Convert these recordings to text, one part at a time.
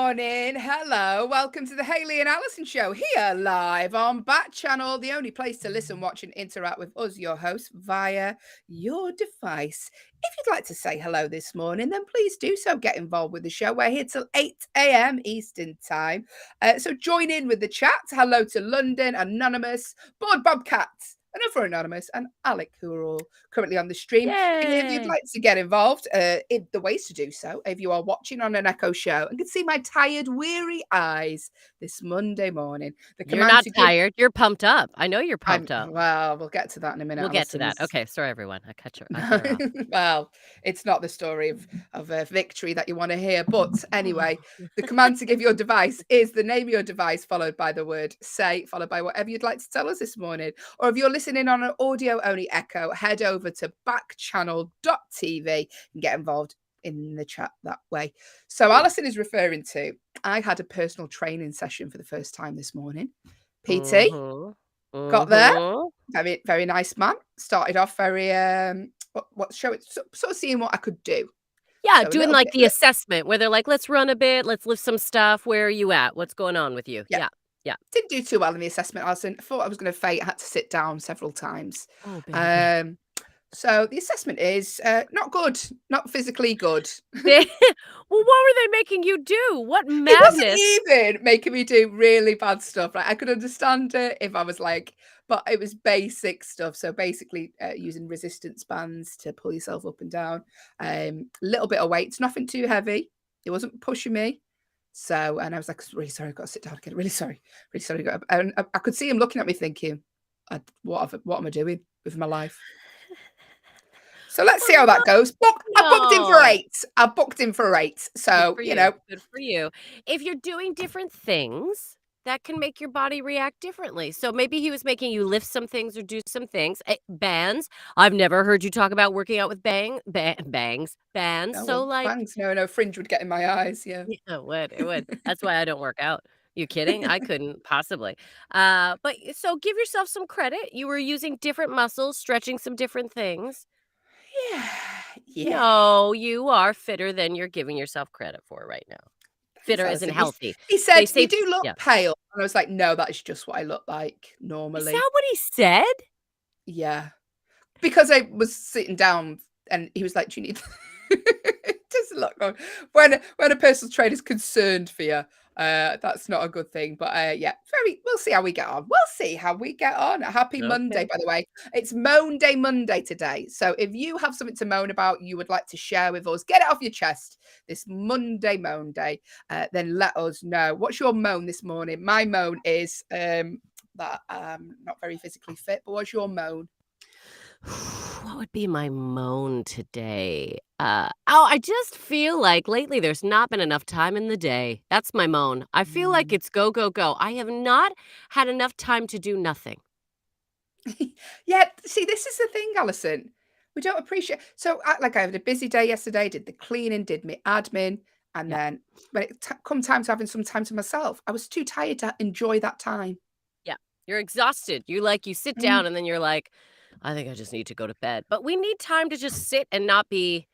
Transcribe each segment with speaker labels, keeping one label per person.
Speaker 1: morning. Hello. Welcome to the Hayley and Allyson show here live on Backchannel, the only place to listen, watch, and interact with us, your hosts, via your device. If you'd like to say hello this morning, then please do so. Get involved with the show. We're here till 8 a.m. Eastern Time. So join in with the chat. Hello to London, Anonymous, Board Bobcat, another Anonymous, and Alec, who are all currently on the stream. If you'd
Speaker 2: Yay!
Speaker 1: like to get involved, in the ways to do so, if you are watching on an Echo show and can see my tired, weary eyes this Monday morning, the
Speaker 2: You're
Speaker 1: command
Speaker 2: not
Speaker 1: to give.
Speaker 2: tired. You're pumped up. I know you're pumped up.
Speaker 1: Well, we'll get to that in a minute.
Speaker 2: We'll get to that.
Speaker 1: Allison's.
Speaker 2: Okay, sorry everyone. I cut her off.
Speaker 1: Well, it's not the story of a victory that you want to hear. But anyway, the command to give your device is the name of your device followed by the word say, followed by whatever you'd like to tell us this morning. Or if you're listening on an audio-only Echo, head over to backchannel.tv and get involved in the chat that way. So Allyson is referring to, I had a personal training session for the first time this morning. PT. Got there. Very, very nice man. Started off very sort of seeing what I could do.
Speaker 2: Yeah,
Speaker 1: So a
Speaker 2: doing
Speaker 1: little
Speaker 2: like
Speaker 1: bit-
Speaker 2: the assessment where they're like, let's run a bit, let's lift some stuff. Where are you at? What's going on with you?
Speaker 1: Yeah. Didn't do too well in the assessment, Alison. I thought I was going to faint. I had to sit down several times.
Speaker 2: Oh, baby.
Speaker 1: So the assessment is not good, not physically good.
Speaker 2: Well, what were they making you do? What
Speaker 1: It wasn't
Speaker 2: madness?
Speaker 1: even making me do really bad stuff. Like I could understand it if I was like, but it was basic stuff. So basically, using resistance bands to pull yourself up and down. A little bit of weights, nothing too heavy. It wasn't pushing me. So, and I was like, really sorry, I've got to sit down again. Really sorry. And I could see him looking at me thinking, what am I doing with my life? So let's see how that goes. I booked in for 8. I booked in for 8. So,
Speaker 2: Good for you. If you're doing different things, that can make your body react differently. So maybe he was making you lift some things or do some things. Bands. I've never heard you talk about working out with bands.
Speaker 1: No,
Speaker 2: So like,
Speaker 1: bangs. No, fringe would get in my eyes. Yeah.
Speaker 2: yeah, it would. That's why I don't work out. You kidding? I couldn't possibly. But so give yourself some credit. You were using different muscles, stretching some different things.
Speaker 1: Yeah.
Speaker 2: No, you are fitter than you're giving yourself credit for right now. Fitter isn't healthy.
Speaker 1: He said,
Speaker 2: They say
Speaker 1: you do look
Speaker 2: yeah.
Speaker 1: pale. And I was like, no, that is just what I look like
Speaker 2: Is
Speaker 1: normally.
Speaker 2: that what he said?
Speaker 1: Yeah. Because I was sitting down and he was like, do you need just look when a personal trainer is concerned for you, that's not a good thing. But we'll see how we get on. A happy Monday, by the way. It's Moan Day Monday today. So if you have something to moan about, you would like to share with us, get it off your chest this Monday Moan Day, then let us know. What's your moan this morning? My moan is that I'm not very physically fit, but what's your moan?
Speaker 2: What would be my moan today? I just feel like lately there's not been enough time in the day. That's my moan. I feel like it's go, go, go. I have not had enough time to do nothing.
Speaker 1: Yeah, see, this is the thing, Allyson. We don't appreciate. So, I had a busy day yesterday. Did the cleaning, did my admin, and then when it come time to having some time to myself, I was too tired to enjoy that time.
Speaker 2: Yeah, you're exhausted. You sit down and then you're like, I think I just need to go to bed. But we need time to just sit and not be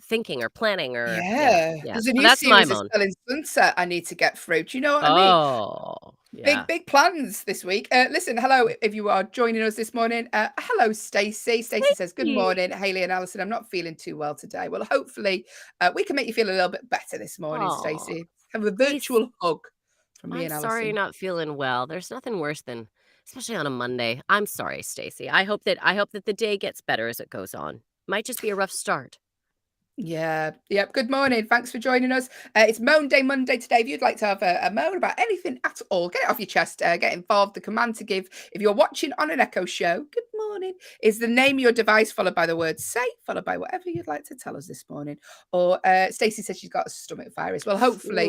Speaker 2: thinking or planning or
Speaker 1: Yeah. There's a new
Speaker 2: that's my
Speaker 1: series of
Speaker 2: moan.
Speaker 1: Selling Sunset I need to get through. Do you know what I mean?
Speaker 2: Oh, yeah.
Speaker 1: Big plans this week. Listen, hello, if you are joining us this morning. Hello, Stacey. Stacey says, good morning, Hayley and Allyson. I'm not feeling too well today. Well, hopefully we can make you feel a little bit better this morning, Stacey. Have a virtual hug from me and Allyson.
Speaker 2: I'm sorry you're not feeling well. There's nothing worse than, especially on a Monday. I'm sorry, Stacey. I hope that the day gets better as it goes on. Might just be a rough start.
Speaker 1: Yeah. Yep. Good morning. Thanks for joining us. It's Moan Day Monday today. If you'd like to have a moan about anything at all, get it off your chest. Get involved. The command to give, if you're watching on an Echo show, good morning, is the name of your device followed by the word say, followed by whatever you'd like to tell us this morning. Or Stacey says she's got a stomach virus. Well, hopefully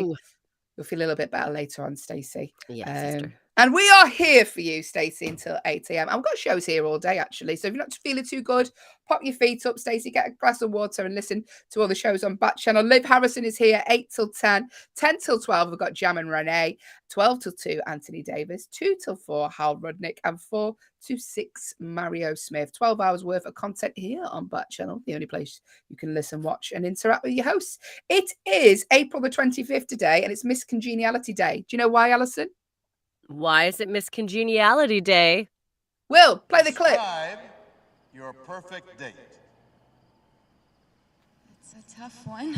Speaker 1: you'll feel a little bit better later on, Stacey.
Speaker 2: Yeah, sister.
Speaker 1: And we are here for you, Stacey, until 8 a.m. I've got shows here all day, actually. So if you're not feeling too good, pop your feet up, Stacey, get a glass of water and listen to all the shows on Backchannel. Liv Harrison is here 8 till 10, 10 till 12. We've got Jam and Renee, 12 till 2, Anthony Davis, 2 till 4, Hal Rudnick, and 4 to 6, Mario Smith. 12 hours worth of content here on Backchannel, the only place you can listen, watch, and interact with your hosts. It is April the 25th today, and it's Miss Congeniality Day. Do you know why, Allyson?
Speaker 2: Why is it Miss Congeniality Day?
Speaker 1: Will, play the clip.
Speaker 3: Describe your perfect date.
Speaker 4: It's a tough one.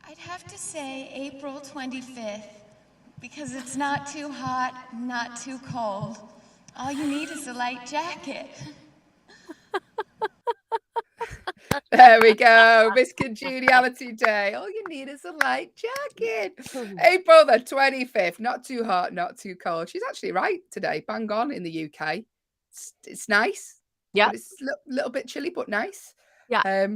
Speaker 4: I'd have to say April 25th, because it's not too hot, not too cold. All you need is a light jacket.
Speaker 1: There we go. Miss Congeniality Day. All you need is a light jacket. April the 25th. Not too hot, not too cold. She's actually right today. Bang on in the UK. It's nice.
Speaker 2: Yeah.
Speaker 1: But it's a little bit chilly, but nice.
Speaker 2: Yeah.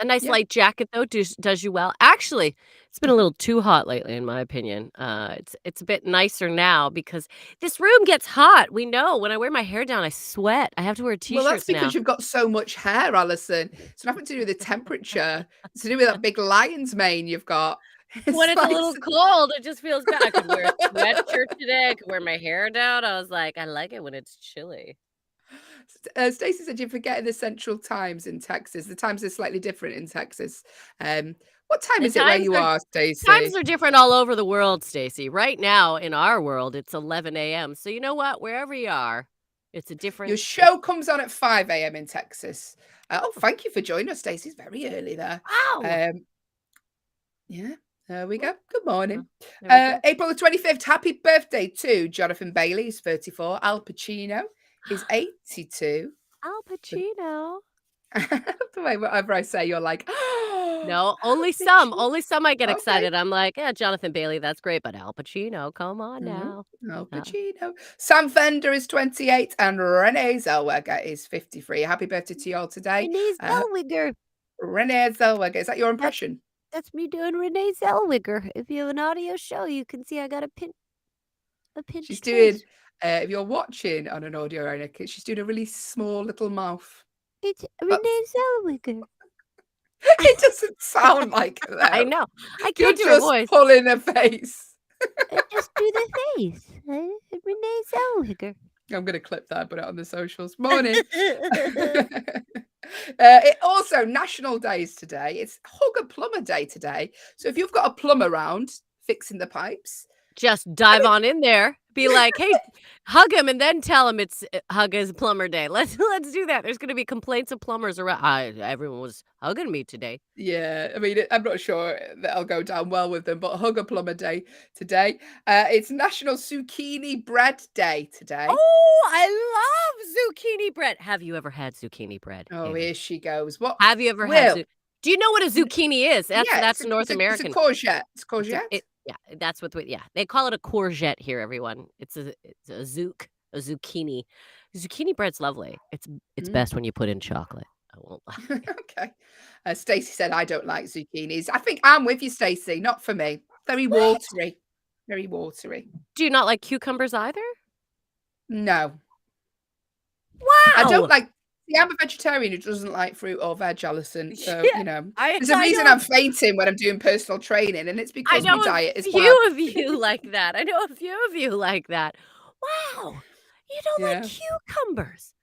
Speaker 2: A nice light jacket, though, does you well. Actually, it's been a little too hot lately, in my opinion. It's a bit nicer now because this room gets hot. We know when I wear my hair down, I sweat. I have to wear t-shirts
Speaker 1: Well, that's because
Speaker 2: now.
Speaker 1: you've got so much hair, Allyson. It's nothing to do with the temperature. It's to do with that big lion's mane you've got.
Speaker 2: When it's a little cold, it just feels bad. I could wear a sweatshirt today. I could wear my hair down. I was like, I like it when it's chilly.
Speaker 1: Stacey said you're forgetting the central times in Texas. The times are slightly different in Texas. What time is it where you are, Stacey?
Speaker 2: Times are different all over the world, Stacey. Right now, in our world, it's 11 a.m. So you know what? Wherever you are, it's a different...
Speaker 1: Your show comes on at 5 a.m. in Texas. Thank you for joining us, Stacey. It's very early there.
Speaker 2: Wow.
Speaker 1: Yeah, there we go. Good morning. April the 25th. Happy birthday to Jonathan Bailey. He's 34. Al Pacino is 82.
Speaker 2: Al Pacino.
Speaker 1: The way whatever I say, you're like,
Speaker 2: no, only some. Only some I get excited. I'm like, yeah, Jonathan Bailey, that's great. But Al Pacino, come on now.
Speaker 1: Al Pacino. Sam Fender is 28 and Renee Zellweger is 53. Happy birthday to you all today.
Speaker 2: Renee Zellweger.
Speaker 1: Renee Zellweger. Is that your impression?
Speaker 2: That's me doing Renee Zellweger. If you have an audio show, you can see I got a pinch.
Speaker 1: She's doing, if you're watching on an audio only, she's doing a really small little mouth.
Speaker 2: It's Renee Zellweger.
Speaker 1: It doesn't sound like that.
Speaker 2: I know. I can't do
Speaker 1: You're
Speaker 2: her voice.
Speaker 1: just pulling her face.
Speaker 2: Just do the face. Renee Zellweger.
Speaker 1: I'm going to clip that, put it on the socials. Morning. Also, National Days today. It's Hug a Plumber Day today. So if you've got a plumber around fixing the pipes,
Speaker 2: just dive on in there. Be like, hey, hug him and then tell him it's Hug his Plumber Day. Let's do that. There's going to be complaints of plumbers around. Everyone was hugging me today.
Speaker 1: Yeah, I mean, I'm not sure that'll go down well with them, but Hug a Plumber Day today. It's National Zucchini Bread Day today.
Speaker 2: Oh, I love zucchini bread. Have you ever had zucchini bread?
Speaker 1: Oh, here she goes. What?
Speaker 2: Have you ever had? Do you know what a zucchini is? That's North American.
Speaker 1: It's a courgette. It's courgette.
Speaker 2: Yeah, that's what. They call it a courgette here, everyone. It's a zucchini. Zucchini bread's lovely. It's best when you put in chocolate. I won't lie.
Speaker 1: Okay. Stacey said I don't like zucchinis. I think I'm with you, Stacey. Not for me. Very watery. Very watery.
Speaker 2: Do you not like cucumbers either?
Speaker 1: No.
Speaker 2: Wow.
Speaker 1: I don't like. See, I'm a vegetarian who doesn't like fruit or veg, Allyson. So, you know, there's a reason I'm fainting when I'm doing personal training, and it's because my diet is
Speaker 2: a few of you like that. I know a few of you like that. Wow. You don't like cucumbers.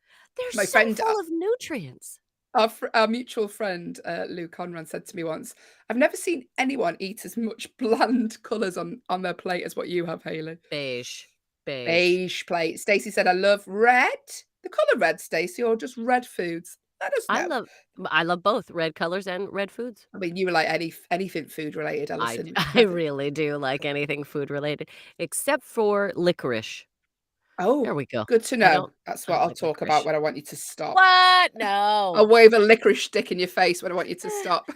Speaker 2: They're so full of nutrients.
Speaker 1: Our mutual friend, Lou Conran, said to me once, I've never seen anyone eat as much bland colours on their plate as what you have, Hayley.
Speaker 2: Beige
Speaker 1: plate. Stacey said, I love red. The colour red, Stacey, or just red foods? Let us know.
Speaker 2: I love both red colors and red foods.
Speaker 1: I mean, you were like anything food related, Allyson.
Speaker 2: I really do like anything food related, except for licorice.
Speaker 1: Oh,
Speaker 2: there we go.
Speaker 1: Good to know. That's what I'll talk about when I want you to stop.
Speaker 2: What? No.
Speaker 1: I'll wave a licorice stick in your face when I want you to stop.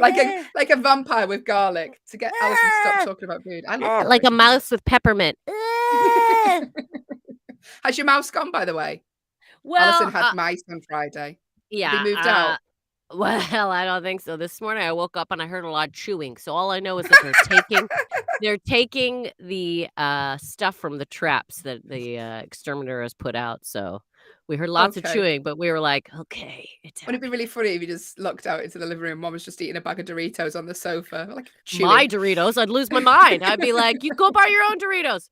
Speaker 1: like a vampire with garlic to get Allyson to stop talking about food. I love
Speaker 2: like a mouse with peppermint.
Speaker 1: Has your mouse gone, by the way?
Speaker 2: Well,
Speaker 1: Allyson had mice on Friday.
Speaker 2: Yeah.
Speaker 1: They moved out.
Speaker 2: Well, I don't think so. This morning I woke up and I heard a lot of chewing. So all I know is that they're taking the stuff from the traps that the exterminator has put out. So we heard lots of
Speaker 1: Okay.
Speaker 2: chewing, but we were like, okay, it's
Speaker 1: Wouldn't it be really funny if you just looked out into the living room? Mom was just eating a bag of Doritos on the sofa, like
Speaker 2: my
Speaker 1: chewing.
Speaker 2: Doritos. I'd lose my mind. I'd be like, you go buy your own Doritos.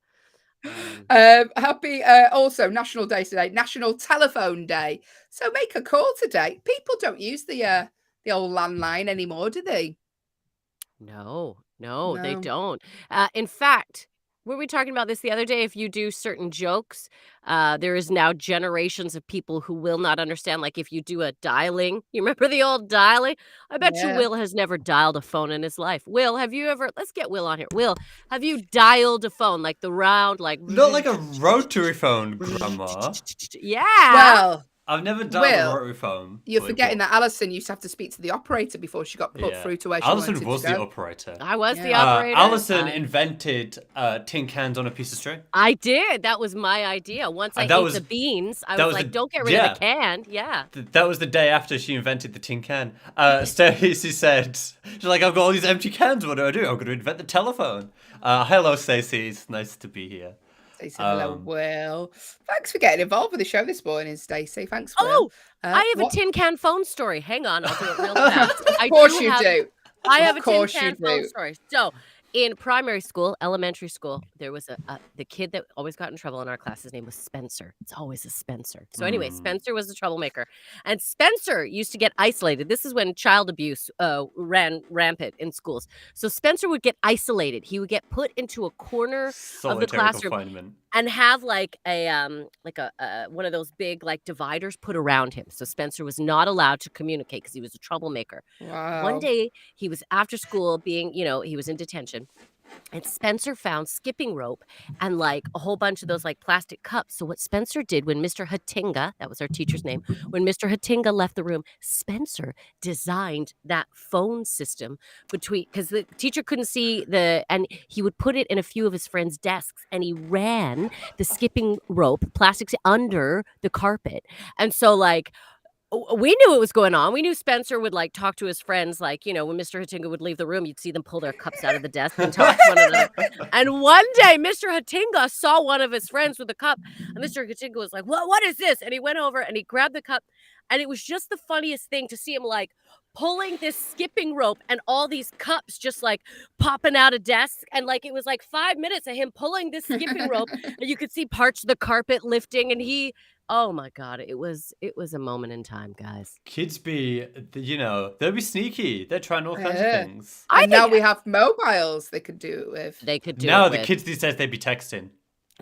Speaker 1: Happy also National Day today, National Telephone Day. So make a call today. People don't use the old landline anymore, do they?
Speaker 2: No, they
Speaker 1: No.
Speaker 2: don't. In fact, were we talking about this the other day? If you do certain jokes, there is now generations of people who will not understand. Like if you do a dialing, you remember the old dialing? I bet you
Speaker 1: Yeah.
Speaker 2: Will has never dialed a phone in his life. Will, have you ever? Let's get Will on here. Will, have you dialed a phone like the round, like
Speaker 5: Not like a rotary phone, Grandma.
Speaker 2: Yeah.
Speaker 1: Well,
Speaker 5: I've never dialed
Speaker 1: Will,
Speaker 5: a rotary phone.
Speaker 1: you're
Speaker 5: but-
Speaker 1: forgetting that Allyson used to have to speak to the operator before she got put
Speaker 5: Yeah.
Speaker 1: through to where she
Speaker 5: Allyson
Speaker 1: wanted
Speaker 5: was
Speaker 1: to go.
Speaker 5: the operator.
Speaker 2: I was the
Speaker 1: Yeah.
Speaker 2: operator.
Speaker 5: Allyson invented tin cans on a piece of string.
Speaker 2: I did. That was my idea. Once I
Speaker 5: And that
Speaker 2: ate
Speaker 5: was-
Speaker 2: the beans, I
Speaker 5: that
Speaker 2: was
Speaker 5: was
Speaker 2: like,
Speaker 5: the-
Speaker 2: don't get rid of the can. Yeah.
Speaker 5: That was the day after she invented the tin can. Stacey said, she's like, I've got all these empty cans. What do? I'm going to invent the telephone. Hello, Stacey. It's nice to be here.
Speaker 1: Stacey, hello, Will. Thanks for getting involved with the show this morning, Stacey. Thanks, Will.
Speaker 2: Oh, I have
Speaker 1: what-
Speaker 2: a tin can phone story. Hang on, I'll do it real fast.
Speaker 1: Of course you do.
Speaker 2: I have a
Speaker 1: Of
Speaker 2: tin
Speaker 1: course you
Speaker 2: can phone
Speaker 1: do.
Speaker 2: story. So, in primary school, elementary school, there was the kid that always got in trouble in our class. His name was Spencer. It's always a Spencer. So anyway, Spencer was the troublemaker, and Spencer used to get isolated. This is when child abuse ran rampant in schools. So Spencer would get isolated. He would get put into a corner of the
Speaker 5: Solitary
Speaker 2: classroom
Speaker 5: confinement.
Speaker 2: and have like a one of those big like dividers put around him. So Spencer was not allowed to communicate because he was a troublemaker.
Speaker 1: Wow.
Speaker 2: One day he was after school being, he was in detention. And Spencer found skipping rope and like a whole bunch of those like plastic cups. So what Spencer did when Mr. Hatinga, that was our teacher's name, when Mr. Hatinga left the room, Spencer designed that phone system because the teacher couldn't see and he would put it in a few of his friends' desks and he ran the skipping rope, plastics under the carpet. And so like, we knew what was going on. We knew Spencer would like talk to his friends, like, when Mr. Hatinga would leave the room, you'd see them pull their cups out of the desk and talk to one another. And one day, Mr. Hatinga saw one of his friends with a cup, and Mr. Hatinga was like, what is this? And he went over and he grabbed the cup, and it was just the funniest thing to see him like pulling this skipping rope and all these cups just like popping out of desks. And like it was like 5 minutes of him pulling this skipping rope, and you could see parts of the carpet lifting, and oh my God, it was a moment in time, guys.
Speaker 5: Kids they'll be sneaky. They're trying all kinds of things.
Speaker 1: And now we have mobiles they could do it with.
Speaker 2: They could do
Speaker 5: Now
Speaker 2: it
Speaker 5: the
Speaker 2: with.
Speaker 5: kids these days, they'd be texting.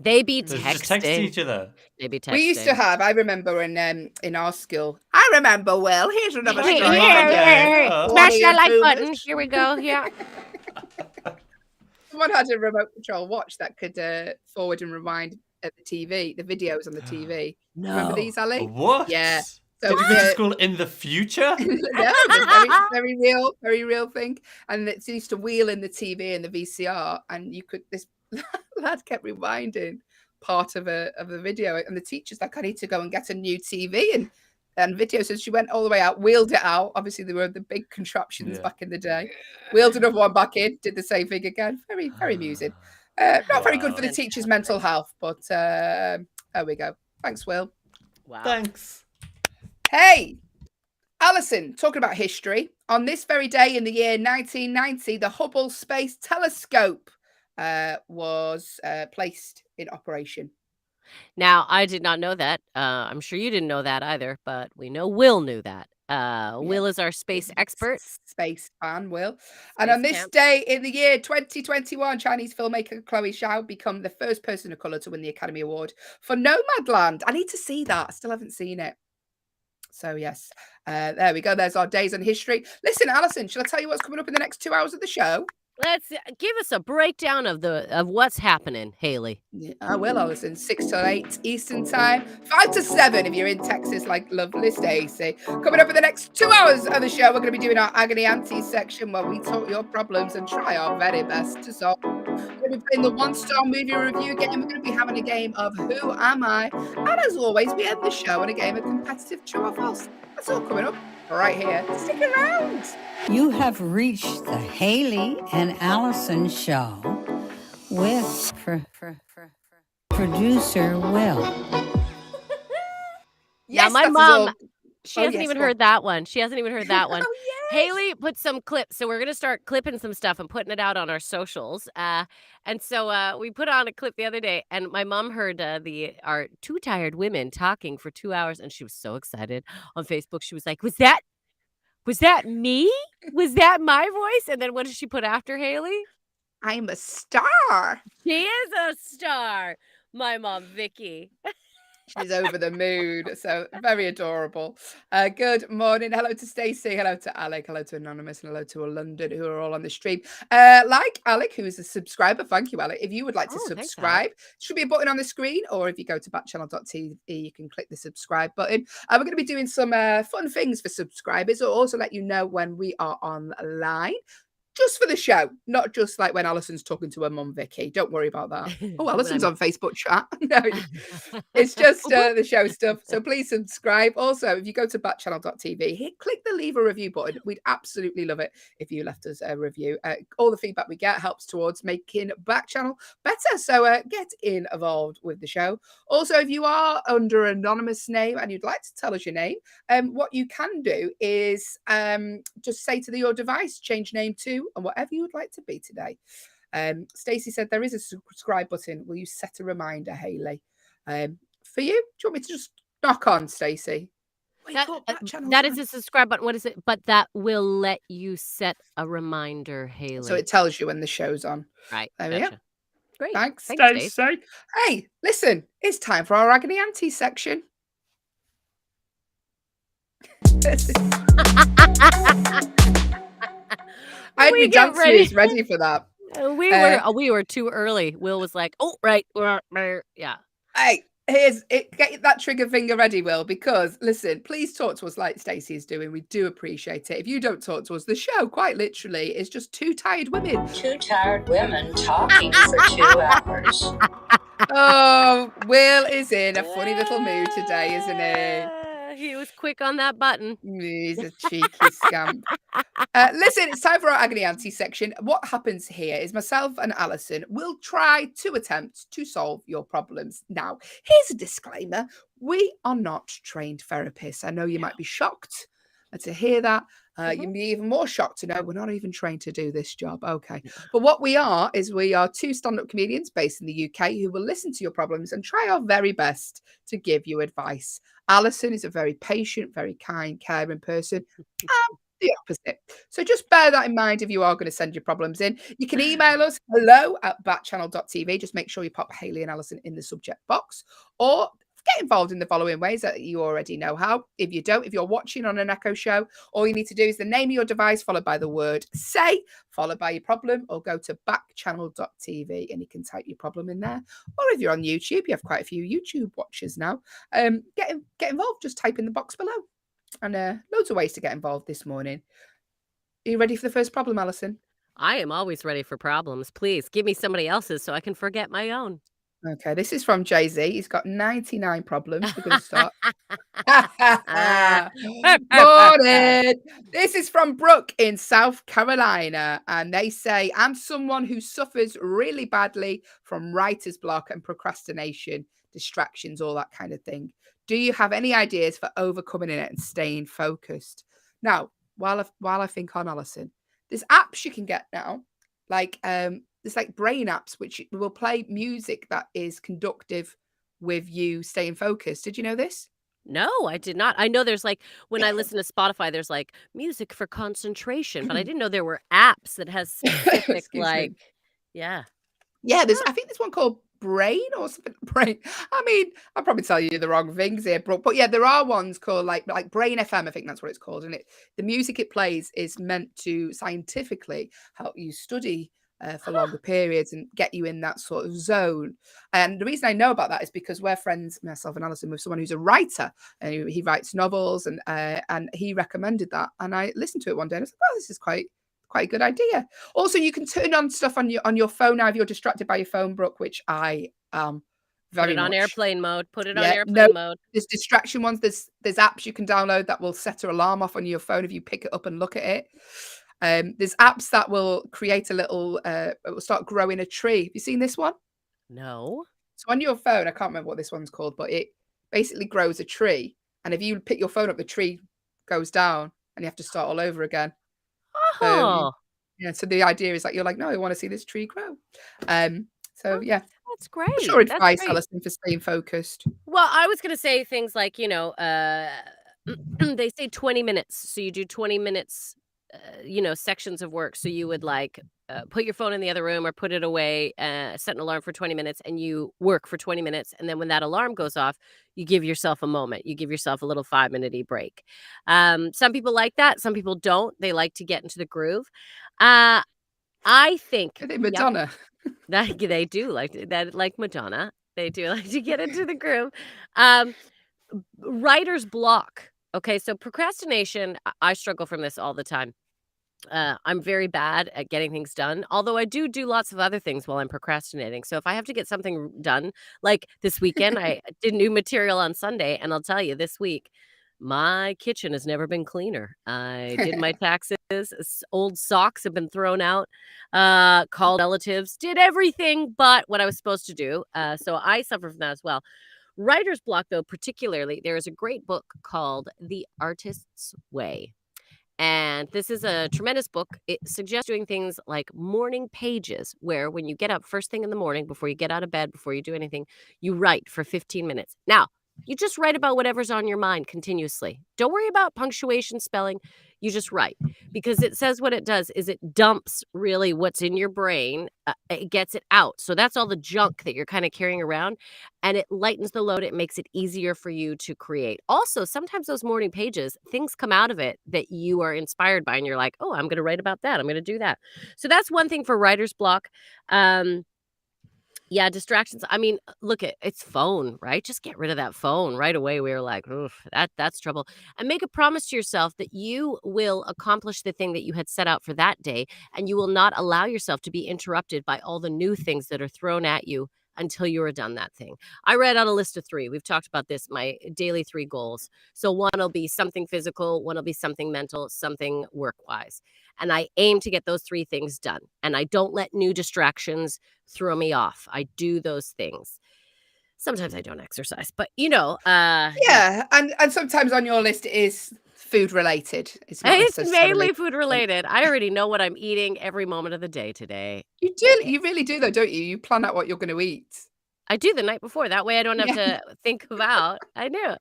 Speaker 2: They be
Speaker 5: They
Speaker 2: texting.
Speaker 5: just text each other.
Speaker 2: They be texting.
Speaker 1: We used to have, I remember in our school. I remember, Will. Here's another
Speaker 2: Hey,
Speaker 1: story.
Speaker 5: here.
Speaker 2: Smash that like
Speaker 1: Boomers.
Speaker 2: button. Here we go. Yeah.
Speaker 1: Someone had a remote control watch that could forward and rewind at the TV, the videos on the TV. Remember these, Ali?
Speaker 5: What?
Speaker 1: Yeah. So
Speaker 5: Did you go to school in the future?
Speaker 1: yeah, it's very real thing. And it used to wheel in the TV and the VCR, and this lad kept rewinding part of the video, and the teacher's like, I need to go and get a new TV and video. So she went all the way out, wheeled it out. Obviously, there were the big contraptions back in the day. Wheeled another one back in, did the same thing again. Very, very amusing. Not very good for the teacher's mental health, but there we go. Thanks, Will.
Speaker 2: Wow.
Speaker 5: Thanks.
Speaker 1: Hey, Allyson, talking about history. On this very day in the year 1990, the Hubble Space Telescope was placed in operation.
Speaker 2: Now, I did not know that. I'm sure you didn't know that either, but we know Will knew that. Will is our space expert.
Speaker 1: Space fan, Will. And on this day in the year 2021, Chinese filmmaker Chloe Zhao became the first person of colour to win the Academy Award for Nomadland. I need to see that. I still haven't seen it. So, yes, there we go. There's our days on history. Listen, Allyson, shall I tell you what's coming up in the next 2 hours of the show?
Speaker 2: Let's give us a breakdown of what's happening, Hayley.
Speaker 1: Yeah, I will, Allyson. 6 till 8 Eastern time, 5 to 7 if you're in Texas, like lovely Stacey. Coming up in the next 2 hours of the show, we're going to be doing our Agony Aunties section where we talk your problems and try our very best to solve. We're going to be playing the one-star movie review game. We're going to be having a game of Who Am I? And as always, we end the show on a game of competitive true or false. That's all coming up right here. Stick around.
Speaker 6: You have reached the Hayley and Allyson show with producer Will.
Speaker 2: Yeah,
Speaker 1: Yes,
Speaker 2: my
Speaker 1: that is
Speaker 2: mom,
Speaker 1: all.
Speaker 2: she
Speaker 1: Oh,
Speaker 2: hasn't
Speaker 1: yes,
Speaker 2: even
Speaker 1: go on.
Speaker 2: heard that one. She hasn't even heard that one.
Speaker 1: Oh, yes.
Speaker 2: Hayley put some clips, so we're gonna start clipping some stuff and putting it out on our socials. And so we put on a clip the other day, and my mom heard our two tired women talking for 2 hours, and she was so excited on Facebook. She was like, "Was that me? Was that my voice?" And then what did she put after Hayley?
Speaker 1: I'm a star.
Speaker 2: She is a star. My mom, Vicky.
Speaker 1: She's over the moon. So very adorable. Good morning. Hello to Stacey. Hello to Alec. Hello to Anonymous. And hello to London, who are all on the stream. Like Alec, who is a subscriber. Thank you, Alec. If you would like to
Speaker 2: Oh, thanks,
Speaker 1: subscribe, should be a button on the screen. Or if you go to backchannel.tv, you can click the subscribe button. We're going to be doing some fun things for subscribers. I'll also let you know when we are online. Just for the show, not just like when Allison's talking to her mum, Vicky. Don't worry about that. Oh, Allison's on Facebook chat. No, it's just the show stuff. So please subscribe. Also, if you go to backchannel.tv, click the leave a review button. We'd absolutely love it if you left us a review. All the feedback we get helps towards making Backchannel better. So get involved with the show. Also, if you are under an anonymous name and you'd like to tell us your name, what you can do is just say to your device, change name to and whatever you would like to be today. Stacey said there is a subscribe button. Will you set a reminder, Hayley? For you? Do you want me to just knock on, Stacey?
Speaker 2: That is a subscribe button. What is it? But that will let you set a reminder, Hayley.
Speaker 1: So it tells you when the show's on.
Speaker 2: Right.
Speaker 1: There we go.
Speaker 2: Great.
Speaker 1: Thanks,
Speaker 2: Stacey.
Speaker 1: Stacey. Hey, listen, it's time for our Agony Auntie section. I had my dance moves ready for that.
Speaker 2: We were too early. Will was like, "Oh, right, yeah."
Speaker 1: Hey, get that trigger finger ready, Will, because listen, please talk to us like Stacey is doing. We do appreciate it. If you don't talk to us, the show quite literally is just two tired women.
Speaker 7: Two tired women talking for 2 hours.
Speaker 1: Oh, Will is in a funny little mood today, isn't he?
Speaker 2: He was quick on that button.
Speaker 1: He's a cheeky scamp. Listen, it's time for our Agony Auntie section. What happens here is myself and Allyson will try to attempt to solve your problems. Now, here's a disclaimer. We are not trained therapists. I know you might be shocked to hear that. You'd be even more shocked to know we're not even trained to do this job. Okay. But what we are is we are two stand-up comedians based in the UK who will listen to your problems and try our very best to give you advice. Allyson is a very patient, very kind, caring person. The opposite. So just bear that in mind if you are going to send your problems in. You can email us hello@backchannel.tv. Just make sure you pop Hayley and Allyson in the subject box, or get involved in the following ways that you already know how. If you don't, if you're watching on an Echo show, all you need to do is the name of your device followed by the word say, followed by your problem, or go to backchannel.tv and you can type your problem in there. Or if you're on YouTube, you have quite a few YouTube watchers now. Get involved. Just type in the box below. And loads of ways to get involved this morning. Are you ready for the first problem, Allyson?
Speaker 2: I am always ready for problems. Please give me somebody else's so I can forget my own.
Speaker 1: Okay, this is from Jay-Z. He's got 99 problems. We're going to start. Morning. This is from Brooke in South Carolina. And they say, I'm someone who suffers really badly from writer's block and procrastination, distractions, all that kind of thing. Do you have any ideas for overcoming it and staying focused? Now, while I think on Allyson, there's apps you can get now, like there's like brain apps which will play music that is conductive with you staying focused. Did you know this?
Speaker 2: No, I did not. I know there's like when I listen to Spotify, there's like music for concentration, but I didn't know there were apps that has specific like, yeah.
Speaker 1: Yeah, I think there's one called Brain or something. Brain. I mean, I'll probably tell you the wrong things here, Brooke. But yeah, there are ones called like Brain FM. I think that's what it's called. And the music it plays is meant to scientifically help you study for longer periods and get you in that sort of zone. And the reason I know about that is because we're friends, myself and Allyson, with someone who's a writer, and he writes novels, and he recommended that. And I listened to it one day and I was like, oh, this is quite quite a good idea. Also, you can turn on stuff on your phone now if you're distracted by your phone, Brooke, which I am
Speaker 2: Put
Speaker 1: very
Speaker 2: it on
Speaker 1: much.
Speaker 2: airplane mode. Put it on
Speaker 1: Yeah,
Speaker 2: airplane
Speaker 1: no,
Speaker 2: mode.
Speaker 1: there's distraction ones. There's apps you can download that will set an alarm off on your phone if you pick it up and look at it. There's apps that will create a little, it will start growing a tree. Have you seen this one?
Speaker 2: No.
Speaker 1: So on your phone, I can't remember what this one's called, but it basically grows a tree. And if you pick your phone up, the tree goes down and you have to start all over again.
Speaker 2: Oh,
Speaker 1: Yeah, so the idea is like, you're like, no, I want to see this tree grow. So yeah,
Speaker 2: that's great.
Speaker 1: what's your
Speaker 2: That's
Speaker 1: advice,
Speaker 2: great.
Speaker 1: Allyson, for staying focused?
Speaker 2: Well, I was going to say things like, they say 20 minutes. So you do 20 minutes, sections of work. So you would like put your phone in the other room or put it away, set an alarm for 20 minutes and you work for 20 minutes. And then when that alarm goes off, you give yourself a moment. You give yourself a little 5-minute break. Some people like that. Some people don't. They like to get into the groove. I think
Speaker 1: Are they Madonna?
Speaker 2: that they do that, like Madonna. They do like to get into the groove. Writer's block. Okay, so procrastination, I struggle from this all the time. I'm very bad at getting things done, although I do lots of other things while I'm procrastinating. So if I have to get something done, like this weekend, I did new material on Sunday, and I'll tell you, this week, my kitchen has never been cleaner. I did my taxes. Old socks have been thrown out. Called relatives. Did everything but what I was supposed to do. So I suffer from that as well. Writer's block, though, particularly, there is a great book called The Artist's Way. And this is a tremendous book. It suggests doing things like morning pages, where when you get up first thing in the morning, before you get out of bed, before you do anything, you write for 15 minutes. Now, you just write about whatever's on your mind continuously. Don't worry about punctuation, spelling. You just write, because it says what it does is it dumps really what's in your brain. It gets it out. So that's all the junk that you're kind of carrying around, and it lightens the load. It makes it easier for you to create. Also, sometimes those morning pages, things come out of it that you are inspired by, and you're like, oh, I'm going to write about that. I'm going to do that. So that's one thing for writer's block. Yeah, distractions. I mean, look, it's phone, right? Just get rid of that phone right away. We were like, oof, that's trouble. And make a promise to yourself that you will accomplish the thing that you had set out for that day, and you will not allow yourself to be interrupted by all the new things that are thrown at you until you are done that thing. I read out a list of 3. We've talked about this, my daily 3 goals. So one will be something physical, one will be something mental, something work-wise. And I aim to get those 3 things done. And I don't let new distractions throw me off. I do those things. Sometimes I don't exercise, but
Speaker 1: Yeah, and sometimes on your list it is food related. It's not
Speaker 2: it's
Speaker 1: necessarily
Speaker 2: mainly food related. I already know what I'm eating every moment of the day today.
Speaker 1: You do, you really do though, don't you? You plan out what you're going to eat.
Speaker 2: I do the night before. That way I don't have
Speaker 1: Yeah.
Speaker 2: to think about. I do.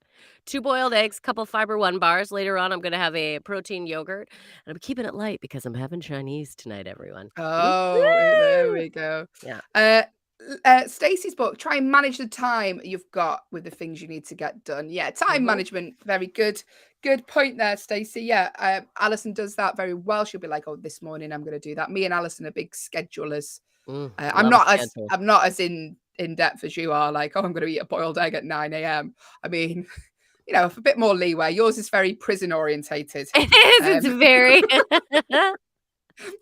Speaker 2: 2 boiled eggs, couple Fiber One bars. Later on, I'm going to have a protein yogurt. And I'm keeping it light because I'm having Chinese tonight, everyone.
Speaker 1: Oh, there
Speaker 2: Woo!
Speaker 1: we go.
Speaker 2: Yeah.
Speaker 1: Stacey's book, try and manage the time you've got with the things you need to get done. Yeah, time management, very good. Good point there, Stacey. Yeah, Allyson does that very well. She'll be like, "Oh, this morning I'm going to do that." Me and Allyson are big schedulers. I'm
Speaker 2: Love a
Speaker 1: not as in depth as you are. Like, "Oh, I'm going to eat a boiled egg at 9 a.m." I mean, a bit more leeway. Yours is very prison orientated.
Speaker 2: It is. It's very.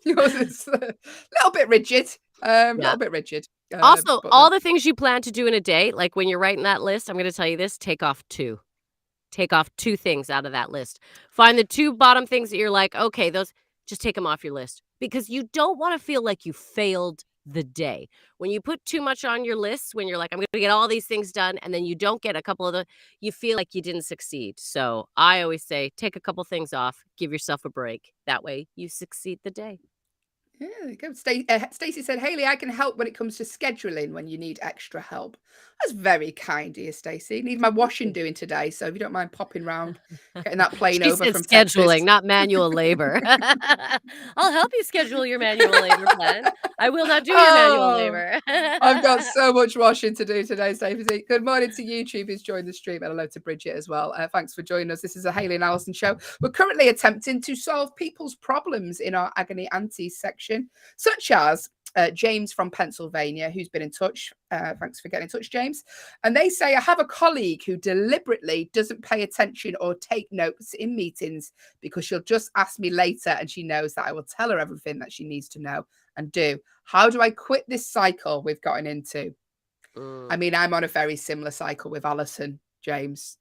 Speaker 1: Yours is a little bit rigid. Little bit rigid.
Speaker 2: Also,
Speaker 1: but
Speaker 2: all the things you plan to do in a day, like when you're writing that list, I'm going to tell you this: take off 2. Take off 2 things out of that list. Find the 2 bottom things that you're like, okay, those, just take them off your list, because you don't want to feel like you failed the day. When you put too much on your list, when you're like, I'm going to get all these things done, and then you don't get a couple of you feel like you didn't succeed. So I always say, take a couple things off, give yourself a break. That way you succeed the day.
Speaker 1: yeah, there you go. Stacey said, Hayley, I can help when it comes to scheduling when you need extra help. That's very kind of you, Stacey. Need my washing doing today, so if you don't mind popping round, getting that plane
Speaker 2: She
Speaker 1: over
Speaker 2: said
Speaker 1: from
Speaker 2: scheduling,
Speaker 1: Texas.
Speaker 2: not manual labor. I'll help you schedule your manual labor plan. I will not do your manual
Speaker 1: Oh,
Speaker 2: labor.
Speaker 1: I've got so much washing to do today, Stacey. Good morning to YouTube who's joined the stream, and hello to Bridget as well. Thanks for joining us. This is a Hayley and Allyson show. We're currently attempting to solve people's problems in our Agony Aunties section, such as James from Pennsylvania, who's been in touch. Thanks for getting in touch, James. And they say, I have a colleague who deliberately doesn't pay attention or take notes in meetings because she'll just ask me later and she knows that I will tell her everything that she needs to know and do. How do I quit this cycle we've gotten into? I mean, I'm on a very similar cycle with Allyson, James.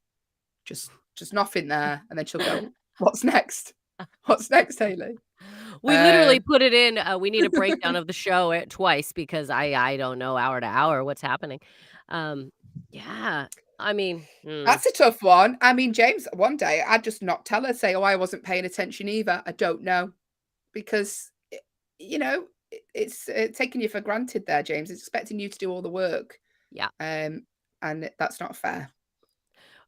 Speaker 1: Just nothing there. And then she'll go, what's next? What's next, Hayley?
Speaker 2: We literally put it in. We need a breakdown of the show twice because I don't know hour to hour what's happening. Yeah, I mean,
Speaker 1: That's a tough one. I mean, James, one day I'd just not tell her, say, oh, I wasn't paying attention either. I don't know. Because, you know, it's taking you for granted there, James. It's expecting you to do all the work.
Speaker 2: yeah.
Speaker 1: And that's not fair.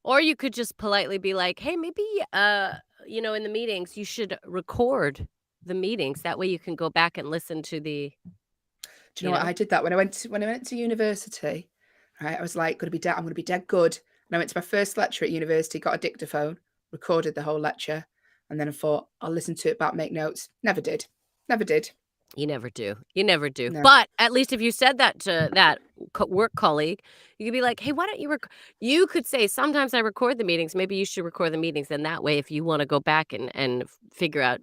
Speaker 2: Or you could just politely be like, hey, maybe, in the meetings, you should record the meetings. That way you can go back and listen to the.
Speaker 1: Do you know what? I did that when I went to university. Right, I was like, I'm going to be dead good. And I went to my first lecture at university, got a dictaphone, recorded the whole lecture, and then I thought I'll listen to it back, make notes. Never did.
Speaker 2: You never do. You never do.
Speaker 1: No.
Speaker 2: But at least if you said that to that work colleague, you could be like, hey, why don't you you could say, sometimes I record the meetings. Maybe you should record the meetings. And that way, if you want to go back and figure out,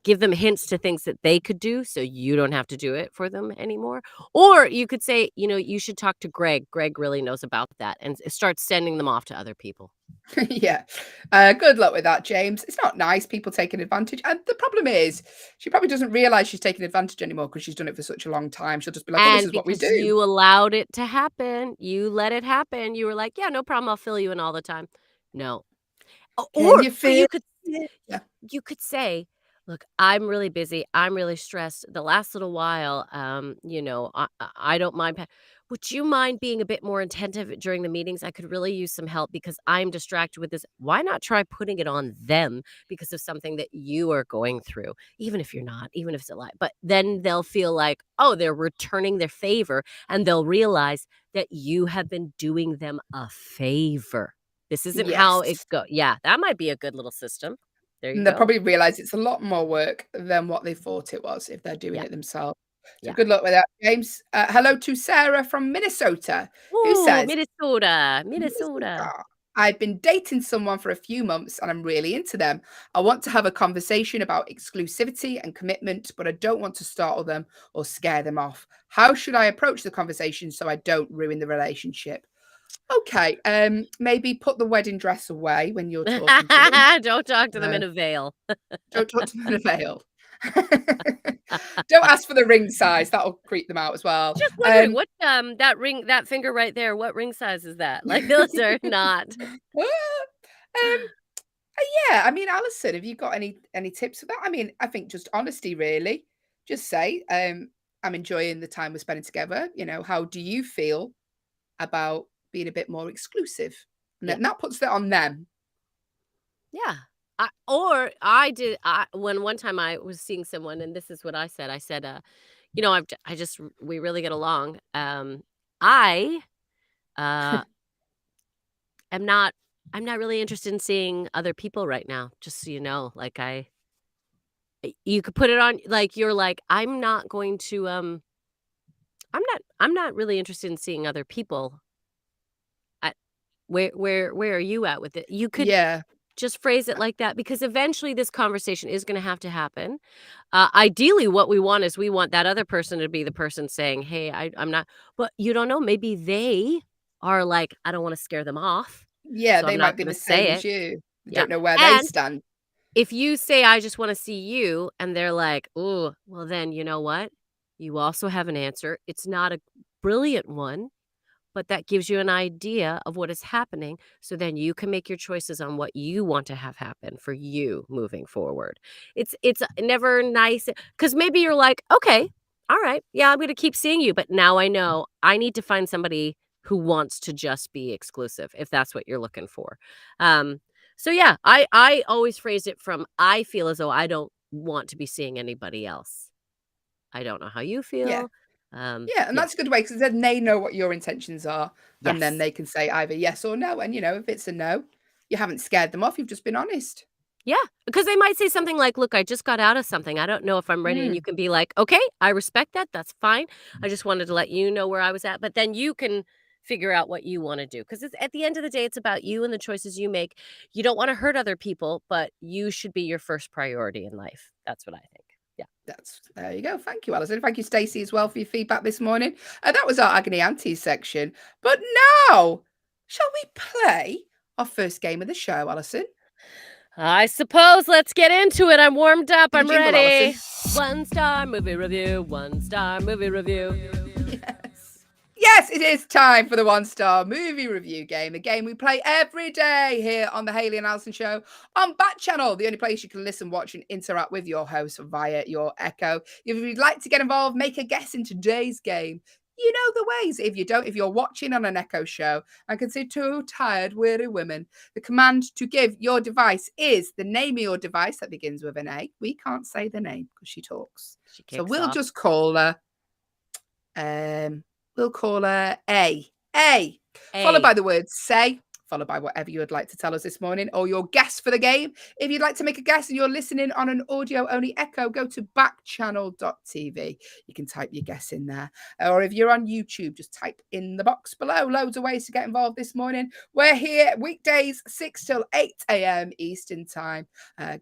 Speaker 2: give them hints to things that they could do so you don't have to do it for them anymore. Or you could say, you should talk to Greg. Greg really knows about that, and start sending them off to other people.
Speaker 1: Yeah. Good luck with that, James. It's not nice, people taking advantage. And the problem is, she probably doesn't realize she's taking advantage anymore because she's done it for such a long time. She'll just be like, oh, this is what we do.
Speaker 2: You allowed it to happen. You let it happen. You were like, yeah, no problem. I'll fill you in all the time. No. Or you could say, look, I'm really busy. I'm really stressed. The last little while, I don't mind. Would you mind being a bit more attentive during the meetings? I could really use some help because I'm distracted with this. Why not try putting it on them because of something that you are going through, even if you're not, even if it's a lie. But then they'll feel like, oh, they're returning their favor, and they'll realize that you have been doing them a favor. This isn't how it goes. Yeah, that might be a good little system. There you go.
Speaker 1: They'll probably realize it's a lot more work than what they thought it was if they're doing it themselves. So
Speaker 2: Yeah.
Speaker 1: good luck with that, James. Hello to Sarah from Minnesota, who says,
Speaker 2: Minnesota.
Speaker 1: I've been dating someone for a few months and I'm really into them. I want to have a conversation about exclusivity and commitment, but I don't want to startle them or scare them off. How should I approach the conversation so I don't ruin the relationship? Okay, maybe put the wedding dress away when you're talking to them.
Speaker 2: Don't talk to them in a veil.
Speaker 1: Don't talk to them in a veil. Don't ask for the ring size. That'll creep them out as well.
Speaker 2: Just wondering what that finger right there, what ring size is that? Like, those are not.
Speaker 1: Yeah, I mean, Allyson, have you got any tips for that? I mean, I think just honesty, really. Just say, I'm enjoying the time we're spending together. How do you feel about being a bit more exclusive? And then that puts that on them.
Speaker 2: Yeah. When one time I was seeing someone, and this is what I said. I said, we really get along. I am not. I'm not really interested in seeing other people right now. Just so you know, like you could put it on. Like you're like, I'm not going to. I'm not really interested in seeing other people. Where are you at with it? You could just phrase it like that, because eventually this conversation is going to happen. Ideally, what we want is that other person to be the person saying, hey, I'm not, but you don't know. Maybe they are like, I don't want to scare them off.
Speaker 1: Yeah,
Speaker 2: so
Speaker 1: they
Speaker 2: I'm
Speaker 1: might
Speaker 2: not
Speaker 1: be the
Speaker 2: gonna
Speaker 1: same
Speaker 2: say
Speaker 1: as
Speaker 2: it.
Speaker 1: you. You
Speaker 2: Yeah.
Speaker 1: don't know where they stand.
Speaker 2: If you say, I just want to see you, and they're like, oh, well, then you know what? You also have an answer. It's not a brilliant one, but that gives you an idea of what is happening. So then you can make your choices on what you want to have happen for you moving forward. It's never nice, because maybe you're like, okay, all right, yeah, I'm going to keep seeing you. But now I know I need to find somebody who wants to just be exclusive, if that's what you're looking for. So yeah, I always phrase it from, I feel as though I don't want to be seeing anybody else. I don't know how you feel.
Speaker 1: Yeah. And that's a good way, because then they know what your intentions are, and then
Speaker 2: Yes.
Speaker 1: they can say either yes or no. And if it's a no, you haven't scared them off. You've just been honest.
Speaker 2: Yeah, because they might say something like, "Look, I just got out of something. I don't know if I'm ready." And you can be like, "Okay, I respect that. That's fine. I just wanted to let you know where I was at." But then you can figure out what you want to do because at the end of the day, it's about you and the choices you make. You don't want to hurt other people, but you should be your first priority in life. That's what I think. Yeah.
Speaker 1: There you go. Thank you, Alison. Thank you, Stacey, as well for your feedback this morning. That was our Agony Aunties section. But now, shall we play our first game of the show, Alison?
Speaker 2: I suppose let's get into it. I'm warmed up.
Speaker 1: Do the
Speaker 2: I'm
Speaker 1: jingle,
Speaker 2: ready.
Speaker 1: Alison.
Speaker 2: 1-star movie review. 1-star movie review.
Speaker 1: Yes, it is time for the 1-star movie review game, a game we play every day here on the Hayley and Allyson show on Backchannel, the only place you can listen, watch, and interact with your host via your Echo. If you'd like to get involved, make a guess in today's game. You know the ways. If you don't, if you're watching on an Echo show and can see two tired, weary women, the command to give your device is the name of your device that begins with an A. We can't say the name because she talks. So we'll just call her we'll call her A. A. Followed by the word say, followed by whatever you would like to tell us this morning, or your guess for the game. If you'd like to make a guess and you're listening on an audio-only Echo, go to backchannel.tv. You can type your guess in there. Or if you're on YouTube, just type in the box below. Loads of ways to get involved this morning. We're here weekdays, 6 till 8 a.m. Eastern Time.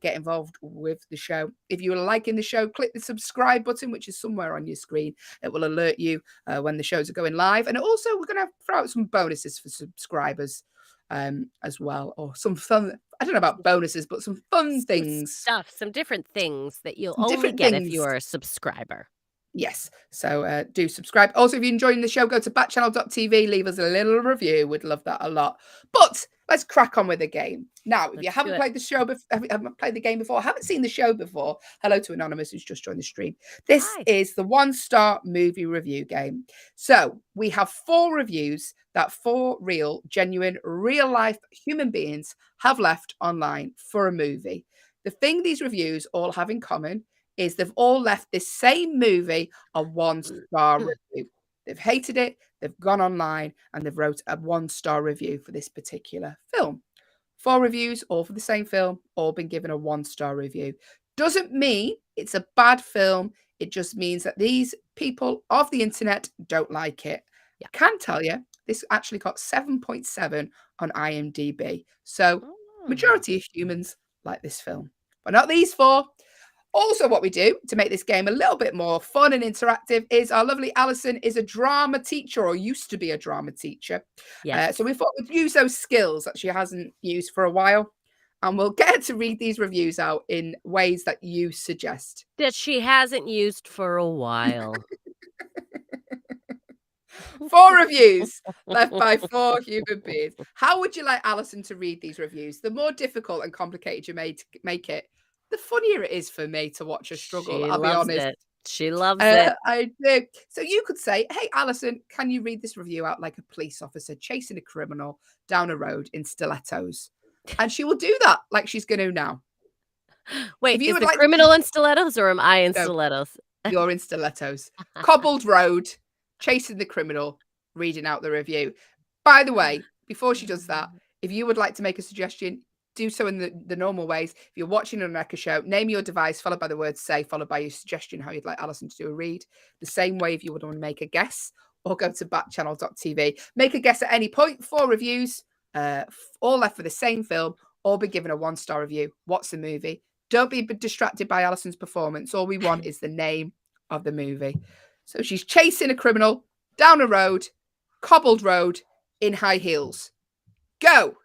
Speaker 1: Get involved with the show. If you're liking the show, click the subscribe button, which is somewhere on your screen. It will alert you when the shows are going live. And also, we're going to throw out some bonuses for subscribers as well, or some fun, I don't know about bonuses, but some fun things,
Speaker 2: some different things that you'll only get if you are a subscriber.
Speaker 1: Yes, so do subscribe. Also, if you're enjoying the show, go to backchannel.tv, leave us a little review. We'd love that a lot. But let's crack on with the game. Now, if you haven't played the show haven't played the game before, haven't seen the show before, hello to Anonymous who's just joined the stream. This is the 1-star movie review game. So we have 4 reviews that 4 real, genuine, real-life human beings have left online for a movie. The thing these reviews all have in common is they've all left this same movie a 1-star review. They've hated it, they've gone online, and they've wrote a 1-star review for this particular film. 4 reviews, all for the same film, all been given a 1-star review. Doesn't mean it's a bad film. It just means that these people of the internet don't like it. I can tell you, this actually got 7.7 on IMDb. So, majority of humans like this film, but not these 4. Also, what we do to make this game a little bit more fun and interactive is our lovely Allyson is a drama teacher, or used to be a drama teacher. So we thought we'd use those skills that she hasn't used for a while, and we'll get her to read these reviews out in ways that you suggest.
Speaker 2: That she hasn't used for a while.
Speaker 1: 4 reviews left by 4 human beings. How would you like Allyson to read these reviews? The more difficult and complicated you make it, the funnier it is for me to watch her struggle. I'll be honest.
Speaker 2: She loves it.
Speaker 1: I do. So you could say, hey, Allyson, can you read this review out like a police officer chasing a criminal down a road in stilettos? And she will do that like she's going to now.
Speaker 2: Wait, is the criminal in stilettos or am I in stilettos?
Speaker 1: You're in stilettos. Cobbled road, chasing the criminal, reading out the review. By the way, before she does that, if you would like to make a suggestion, do so in the normal ways. If you're watching an Echo show, name your device, followed by the word say, followed by your suggestion, how you'd like Allyson to do a read. The same way if you would want to make a guess, or go to backchannel.tv. Make a guess at any point. 4 reviews, all left for the same film, all be given a 1-star review. What's the movie? Don't be distracted by Allison's performance. All we want is the name of the movie. So she's chasing a criminal down a road, cobbled road, in high heels. Go!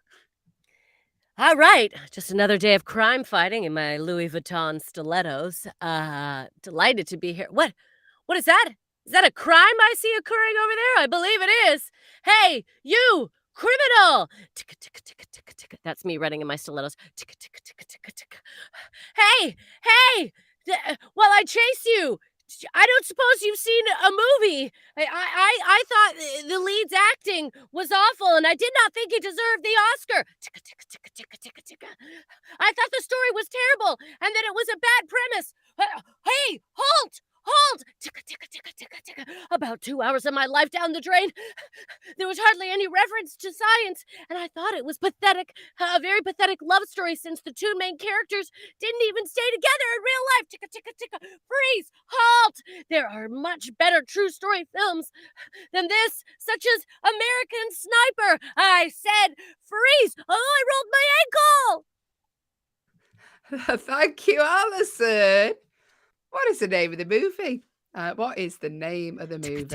Speaker 2: All right, just another day of crime fighting in my Louis Vuitton stilettos. Delighted to be here. What is that? Is that a crime I see occurring over there? I believe it is. Hey, you criminal! Ticka, ticka, ticka, ticka, ticka. That's me running in my stilettos. Ticka, ticka, ticka, ticka, ticka. Hey! While I chase you, I don't suppose you've seen a movie. I thought the lead's acting was awful, and I did not think he deserved the Oscar. Ticka, ticka, ticka, ticka, ticka, ticka. I thought the story was terrible, and that it was a bad premise. Hey, halt! Ticka, ticka, ticka, ticka, ticka. About 2 hours of my life down the drain. There was hardly any reference to science, and I thought it was pathetic, a very pathetic love story since the two main characters didn't even stay together in real life. Ticka, ticka, ticka, freeze, halt! There are much better true story films than this, such as American Sniper. I said, freeze! Oh, I rolled my ankle!
Speaker 1: Thank you, Allyson. What is the name of the movie? What is the name of the movie?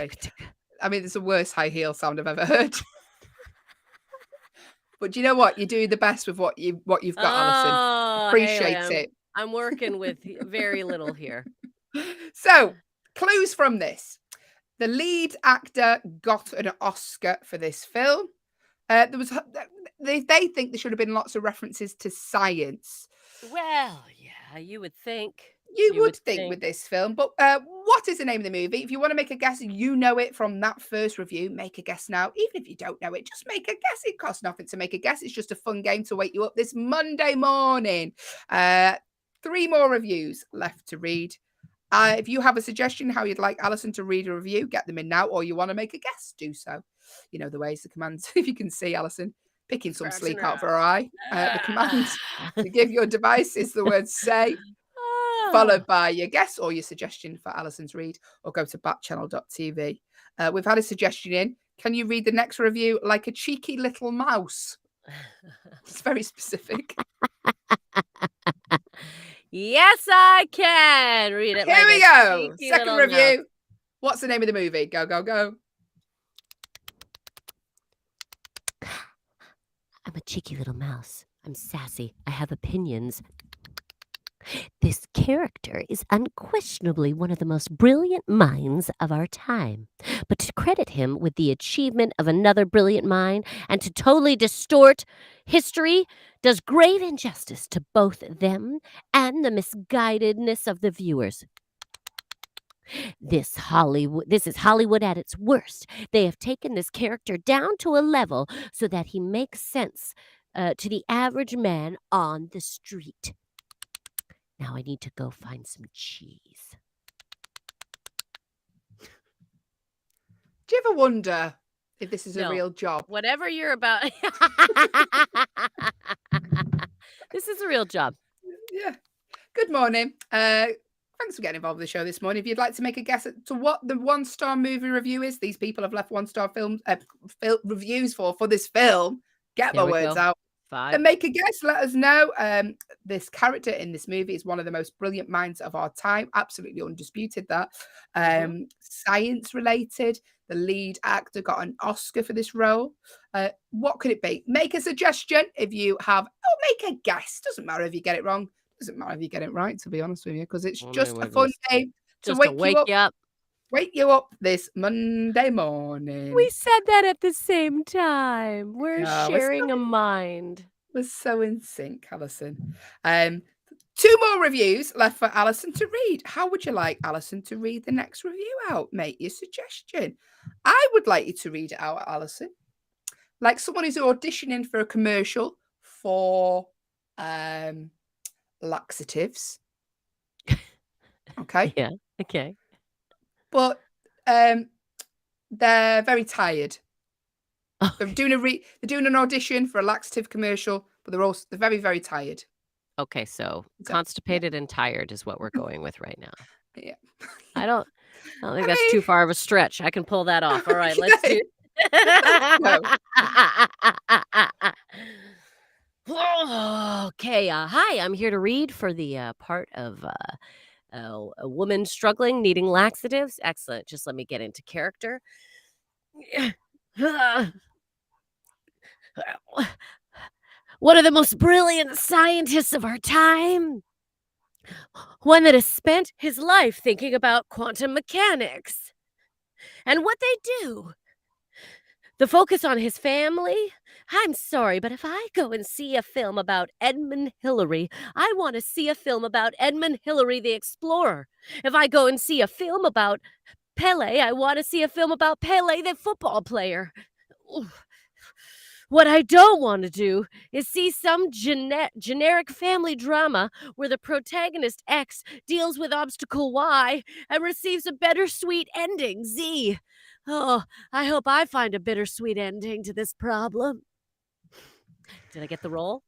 Speaker 1: I mean, it's the worst high heel sound I've ever heard. But do you know what? You're doing the best with what you've got, Allyson. Appreciate
Speaker 2: Hayley,
Speaker 1: it.
Speaker 2: I'm working with very little here.
Speaker 1: So, clues from this. The lead actor got an Oscar for this film. They think there should have been lots of references to science.
Speaker 2: Well, yeah, you would think.
Speaker 1: You would think with this film, but what is the name of the movie? If you want to make a guess, you know it from that first review, make a guess now. Even if you don't know it, just make a guess. It costs nothing to make a guess. It's just a fun game to wake you up this Monday morning. 3 more reviews left to read. If you have a suggestion how you'd like Allyson to read a review, get them in now, or you want to make a guess, do so. You know the ways, the commands. If you can see Allyson picking some sleep out of her eye. The command to give your device is the word say, followed by your guess or your suggestion for Allyson's read, or go to backchannel.tv. We've had a suggestion in. Can you read the next review like a cheeky little mouse? It's very specific.
Speaker 2: Yes, I can read it.
Speaker 1: Here
Speaker 2: like
Speaker 1: we go.
Speaker 2: cheeky
Speaker 1: Second
Speaker 2: little
Speaker 1: review.
Speaker 2: mouse.
Speaker 1: What's the name of the movie? Go, go, go.
Speaker 2: I'm a cheeky little mouse. I'm sassy. I have opinions. This character is unquestionably one of the most brilliant minds of our time. But to credit him with the achievement of another brilliant mind and to totally distort history does grave injustice to both them and the misguidedness of the viewers. This is Hollywood at its worst. They have taken this character down to a level so that he makes sense to the average man on the street. Now I need to go find some cheese.
Speaker 1: Do you ever wonder if this is a
Speaker 2: No.
Speaker 1: real job?
Speaker 2: Whatever you're about. This is a real job.
Speaker 1: Yeah. Good morning. Thanks for getting involved with the show this morning. If you'd like to make a guess to what the 1-star movie review is, these people have left 1-star reviews for this film. Get
Speaker 2: There
Speaker 1: my
Speaker 2: we
Speaker 1: words
Speaker 2: go.
Speaker 1: out.
Speaker 2: 5.
Speaker 1: And make a guess. Let us know. This character in this movie is one of the most brilliant minds of our time. Absolutely undisputed that. Science related. The lead actor got an Oscar for this role. What could it be? Make a suggestion if you have, make a guess. Doesn't matter if you get it wrong. Doesn't matter if you get it right, to be honest with you, because it's just a fun game to
Speaker 2: Just
Speaker 1: wake,
Speaker 2: to wake
Speaker 1: you
Speaker 2: you up.
Speaker 1: Wake you up this Monday morning.
Speaker 2: We said that at the same time. We're
Speaker 1: Yeah, we're
Speaker 2: sharing a mind.
Speaker 1: We're so in sync, Allyson. 2 more reviews left for Allyson to read. How would you like Allyson to read the next review out? Make your suggestion. I would like you to read it out, Allyson. Like someone who's auditioning for a commercial for laxatives. Okay.
Speaker 2: Yeah. Okay.
Speaker 1: But they're very tired. They're doing an audition for a laxative commercial, but they're very, very tired.
Speaker 2: Okay, so
Speaker 1: that-
Speaker 2: constipated and tired is what we're going with right now.
Speaker 1: Yeah.
Speaker 2: I don't think that's
Speaker 1: mean-
Speaker 2: too far of a stretch. I can pull that off. All right, let's do. Okay. Hi, I'm here to read for the part of a woman struggling, needing laxatives. Excellent. Just let me get into character. One of the most brilliant scientists of our time. One that has spent his life thinking about quantum mechanics and what they do. The focus on his family. I'm sorry, but if I go and see a film about Edmund Hillary, I want to see a film about Edmund Hillary the Explorer. If I go and see a film about Pele, I want to see a film about Pele the football player. Oof. What I don't want to do is see some generic family drama where the protagonist X deals with obstacle Y and receives a bittersweet ending Z. Oh, I hope I find a bittersweet ending to this problem. Did I get the role?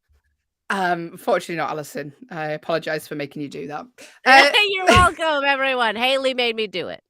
Speaker 1: Fortunately not, Allyson. I apologize for making you do that. Uh,
Speaker 2: You're welcome, everyone. Haley made me do it.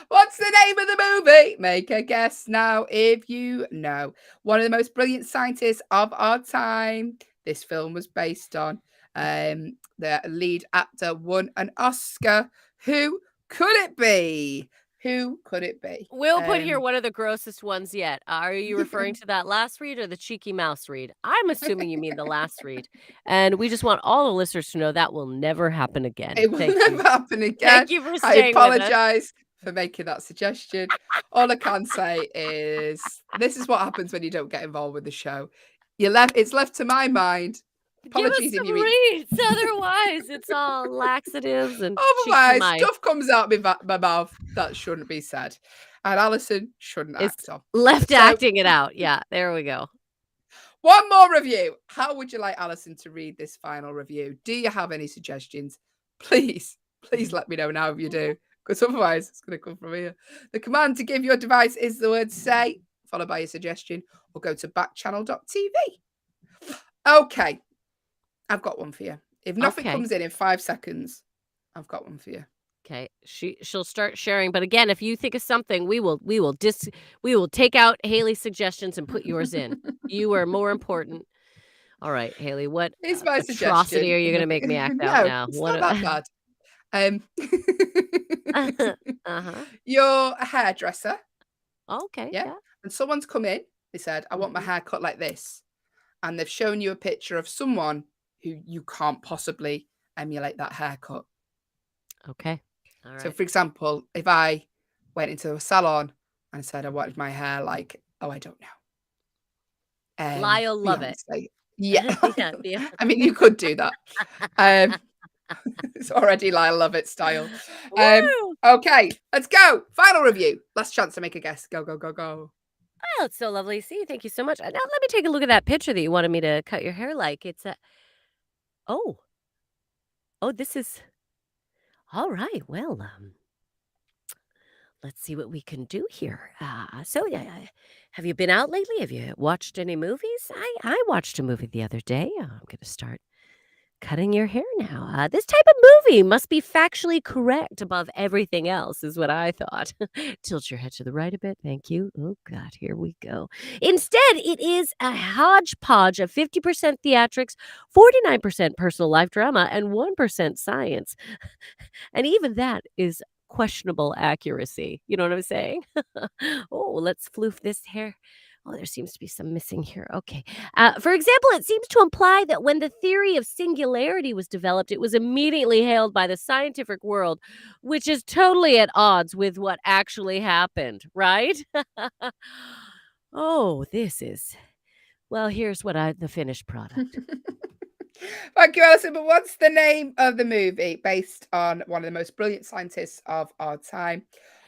Speaker 1: What's the name of the movie? Make a guess now if you know. One of the most brilliant scientists of our time. This film was based on. The lead actor won an Oscar. Who could it be? Who could it be?
Speaker 2: We'll put here one of the grossest ones yet. Are you referring to that last read or the cheeky mouse read? I'm assuming you mean the last read. And we just want all the listeners to know that will never happen again.
Speaker 1: It will
Speaker 2: Thank
Speaker 1: never
Speaker 2: you.
Speaker 1: happen again.
Speaker 2: Thank you for
Speaker 1: I
Speaker 2: staying with us.
Speaker 1: apologize for making that suggestion. All I can say is this is what happens when you don't get involved with the show. It's left to my mind.
Speaker 2: Give us
Speaker 1: Apologies if
Speaker 2: some
Speaker 1: you read.
Speaker 2: reads. Otherwise, it's all laxatives and cheeky
Speaker 1: Otherwise,
Speaker 2: mice.
Speaker 1: stuff comes out my mouth that shouldn't be said. And Allyson shouldn't
Speaker 2: It's
Speaker 1: act on.
Speaker 2: left
Speaker 1: So-
Speaker 2: acting it out. Yeah, there we go.
Speaker 1: One more review. How would you like Allyson to read this final review? Do you have any suggestions? Please let me know now if you do, because otherwise it's going to come from here. The command to give your device is the word say, followed by your suggestion, or go to backchannel.tv. Okay, I've got one for you. If nothing
Speaker 2: Okay.
Speaker 1: comes in 5 seconds, I've got one for you.
Speaker 2: Okay, she'll start sharing. But again, if you think of something, we will take out Haley's suggestions and put yours in. You are more important. All right, Haley, what
Speaker 1: Here's my
Speaker 2: atrocity
Speaker 1: suggestion.
Speaker 2: are you going to make me act out
Speaker 1: No,
Speaker 2: now?
Speaker 1: it's
Speaker 2: What
Speaker 1: not that bad.
Speaker 2: uh-huh.
Speaker 1: You're a hairdresser,
Speaker 2: Okay,
Speaker 1: Yeah.
Speaker 2: yeah.
Speaker 1: and someone's come in. They said, I want my hair cut like this. And they've shown you a picture of someone who you can't possibly emulate that haircut.
Speaker 2: Okay. All right.
Speaker 1: So, for example, if I went into a salon and said I wanted my hair like, I don't know.
Speaker 2: Lyle Lovett.
Speaker 1: Beyonce. Yeah.
Speaker 2: Yeah.
Speaker 1: I mean, you could do that. It's already Lyle Lovett style.
Speaker 2: Woo!
Speaker 1: Okay, let's go. Final review. Last chance to make a guess. Go, go, go, go.
Speaker 2: Oh, it's so lovely to see you. Thank you so much. Now let me take a look at that picture that you wanted me to cut your hair like. It's a oh, this is all right. Well, let's see what we can do here. Have you been out lately? Have you watched any movies? I watched a movie the other day. I'm going to start cutting your hair now. This type of movie must be factually correct above everything else, is what I thought. Tilt your head to the right a bit. Thank you. Oh, God, here we go. Instead, it is a hodgepodge of 50% theatrics, 49% personal life drama, and 1% science. And even that is questionable accuracy. You know what I'm saying? Oh, let's floof this hair. Oh, there seems to be some missing here. Okay. For example, it seems to imply that when the theory of singularity was developed, it was immediately hailed by the scientific world, which is totally at odds with what actually happened, right? Oh, this is... Well, here's the finished product.
Speaker 1: Thank you, Allyson. But what's the name of the movie based on one of the most brilliant scientists of our time?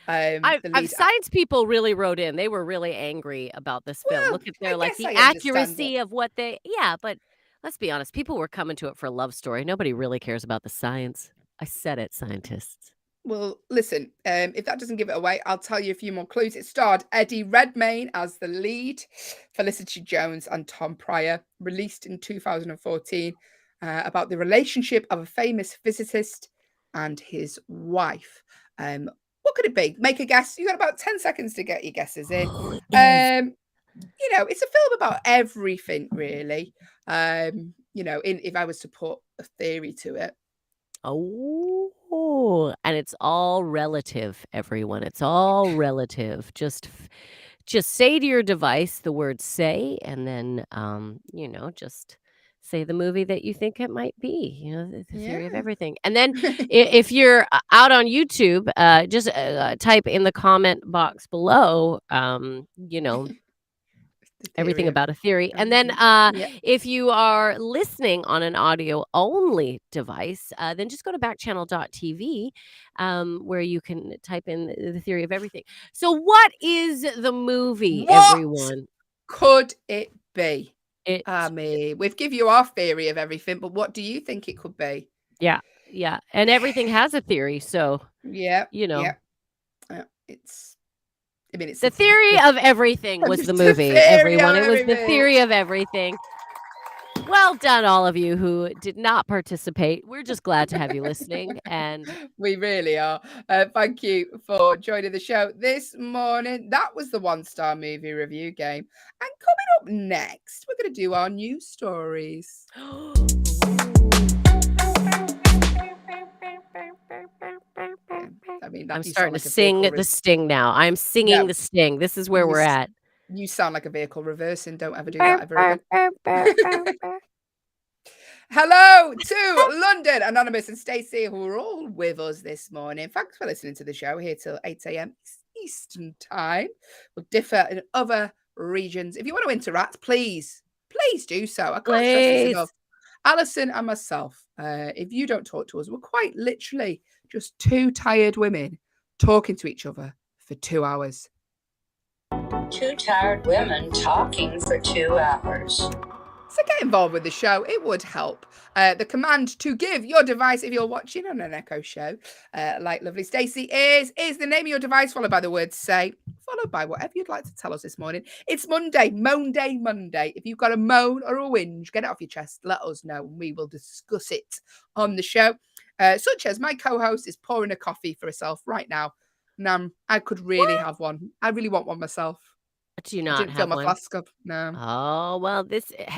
Speaker 2: Science people really wrote in. They were really angry about this film.
Speaker 1: Well,
Speaker 2: Look at
Speaker 1: I
Speaker 2: their
Speaker 1: guess
Speaker 2: the
Speaker 1: I understand
Speaker 2: accuracy of what they. Yeah, but let's be honest. People were coming to it for a love story. Nobody really cares about the science. I said it, scientists.
Speaker 1: Well, listen, if that doesn't give it away, I'll tell you a few more clues. It starred Eddie Redmayne as the lead, Felicity Jones and Tom Pryor, released in 2014, about the relationship of a famous physicist and his wife. What could it be? Make a guess. You got about 10 seconds to get your guesses in. It's a film about everything, really. If I was to put a theory to it.
Speaker 2: Oh, and it's all relative, everyone. It's all relative. Just say to your device the word say, and then, just say the movie that you think it might be, the theory of
Speaker 1: Yeah.
Speaker 2: everything. And then if you're out on YouTube, just type in the comment box below, everything about a theory. And then if you are listening on an audio only device, then just go to backchannel.tv, where you can type in the theory of everything. So what is the movie,
Speaker 1: What
Speaker 2: everyone?
Speaker 1: could it be?
Speaker 2: It,
Speaker 1: I mean, we've given you our theory of everything, but what do you think it could be?
Speaker 2: yeah. And everything has a theory. So,
Speaker 1: Yeah.
Speaker 2: you know.
Speaker 1: Yeah. It's I mean, it's
Speaker 2: The theory of everything was the movie, everyone. It was the theory of everything. Well done, all of you who did not participate. We're just glad to have you listening. And
Speaker 1: we really are. Thank you for joining the show this morning. That was the 1-star movie review game. And coming up next, we're going to do our news stories. I mean,
Speaker 2: I'm starting to sing the sting now. I'm singing the sting. This is where we're at.
Speaker 1: You sound like a vehicle reversing. Don't ever do that ever again. Hello to London, Anonymous and Stacey, who are all with us this morning. Thanks for listening to the show here till 8 a.m. Eastern time. We'll differ in other regions. If you want to interact, please do so. I can't stress this enough. Allyson and myself, if you don't talk to us, we're quite literally just two tired women talking to each other for 2 hours.
Speaker 7: Two tired women talking for 2 hours.
Speaker 1: So get involved with the show. It would help. The command to give your device, if you're watching on an Echo show, like lovely Stacey, is the name of your device, followed by the word say, followed by whatever you'd like to tell us this morning. It's Monday. If you've got a moan or a whinge, get it off your chest. Let us know, and we will discuss it on the show. Such as my co-host is pouring a coffee for herself right now. I could really have one. I really want one myself.
Speaker 2: Do you not
Speaker 1: didn't fill my flask up? No.
Speaker 2: Oh, well,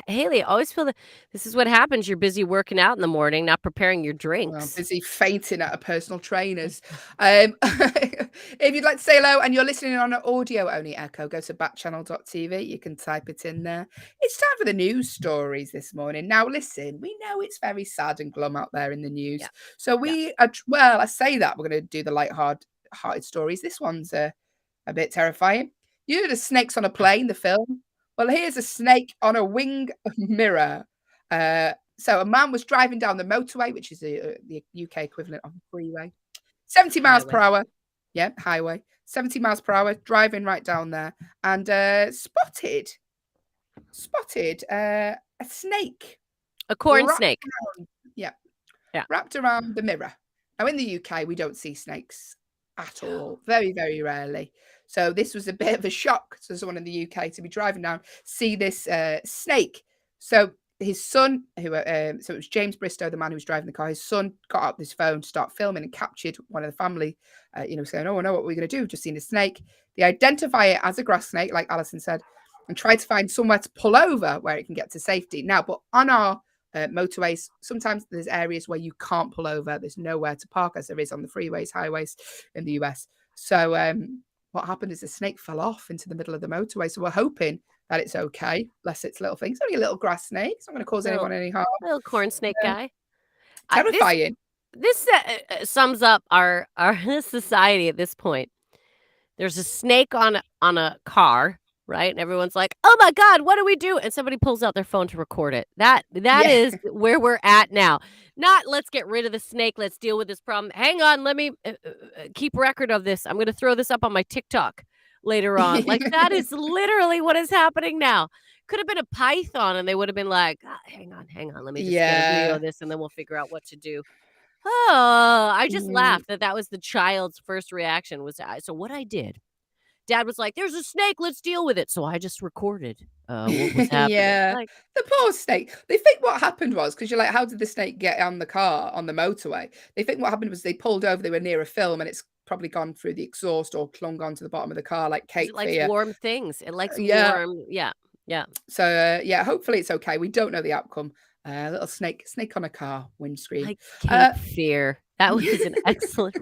Speaker 2: Hayley, I always feel that this is what happens. You're busy working out in the morning, not preparing your drinks.
Speaker 1: Well, busy fainting at a personal trainer's. If you'd like to say hello and you're listening on an audio-only Echo, go to backchannel.tv. You can type it in there. It's time for the news stories this morning. Now, listen, we know it's very sad and glum out there in the news. Yeah. So I say that we're going to do the light-hearted stories. This one's a bit terrifying. You know the snakes on a plane, the film? Well, here's a snake on a wing mirror. So a man was driving down the motorway, which is the UK equivalent of a freeway. 70 miles per hour. Yeah, highway. 70 miles per hour, driving right down there. And spotted a snake.
Speaker 2: A corn snake.
Speaker 1: Wrapped around the mirror. Now, in the UK, we don't see snakes at all. Very, very rarely. So this was a bit of a shock to someone in the UK to be driving down, see this snake. So his son, so it was James Bristow, the man who was driving the car, his son got up his phone to start filming and captured one of the family, saying, oh, no, what are we going to do? Just seen a snake. They identify it as a grass snake, like Allyson said, and try to find somewhere to pull over where it can get to safety. Now, but on our motorways, sometimes there's areas where you can't pull over. There's nowhere to park, as there is on the freeways, highways in the US. So what happened is the snake fell off into the middle of the motorway. So we're hoping that it's okay. Bless its little thing. It's only a little grass snake. It's not going to cause anyone any harm.
Speaker 2: Little corn snake guy.
Speaker 1: Terrifying.
Speaker 2: This sums up our society at this point. There's a snake on a car, right? And everyone's like, oh my God, what do we do? And somebody pulls out their phone to record it. That is where we're at now. Not let's get rid of the snake. Let's deal with this problem. Hang on. Let me keep record of this. I'm going to throw this up on my TikTok later on. Like that is literally what is happening now. Could have been a python and they would have been like, hang on. Let me just get a video of this and then we'll figure out what to do. Oh, I just laughed that was the child's first reaction was, so what I did. Dad was like, there's a snake. Let's deal with it. So I just recorded what was happening.
Speaker 1: The poor snake. They think what happened was, because you're like, how did the snake get on the car on the motorway? They think what happened was they pulled over. They were near a film and it's probably gone through the exhaust or clung onto the bottom of the car like Cape Fear.
Speaker 2: It likes warm things. It likes warm. Yeah.
Speaker 1: So, hopefully it's okay. We don't know the outcome. Little snake on a car windscreen.
Speaker 2: Like Cape Fear. That was an excellent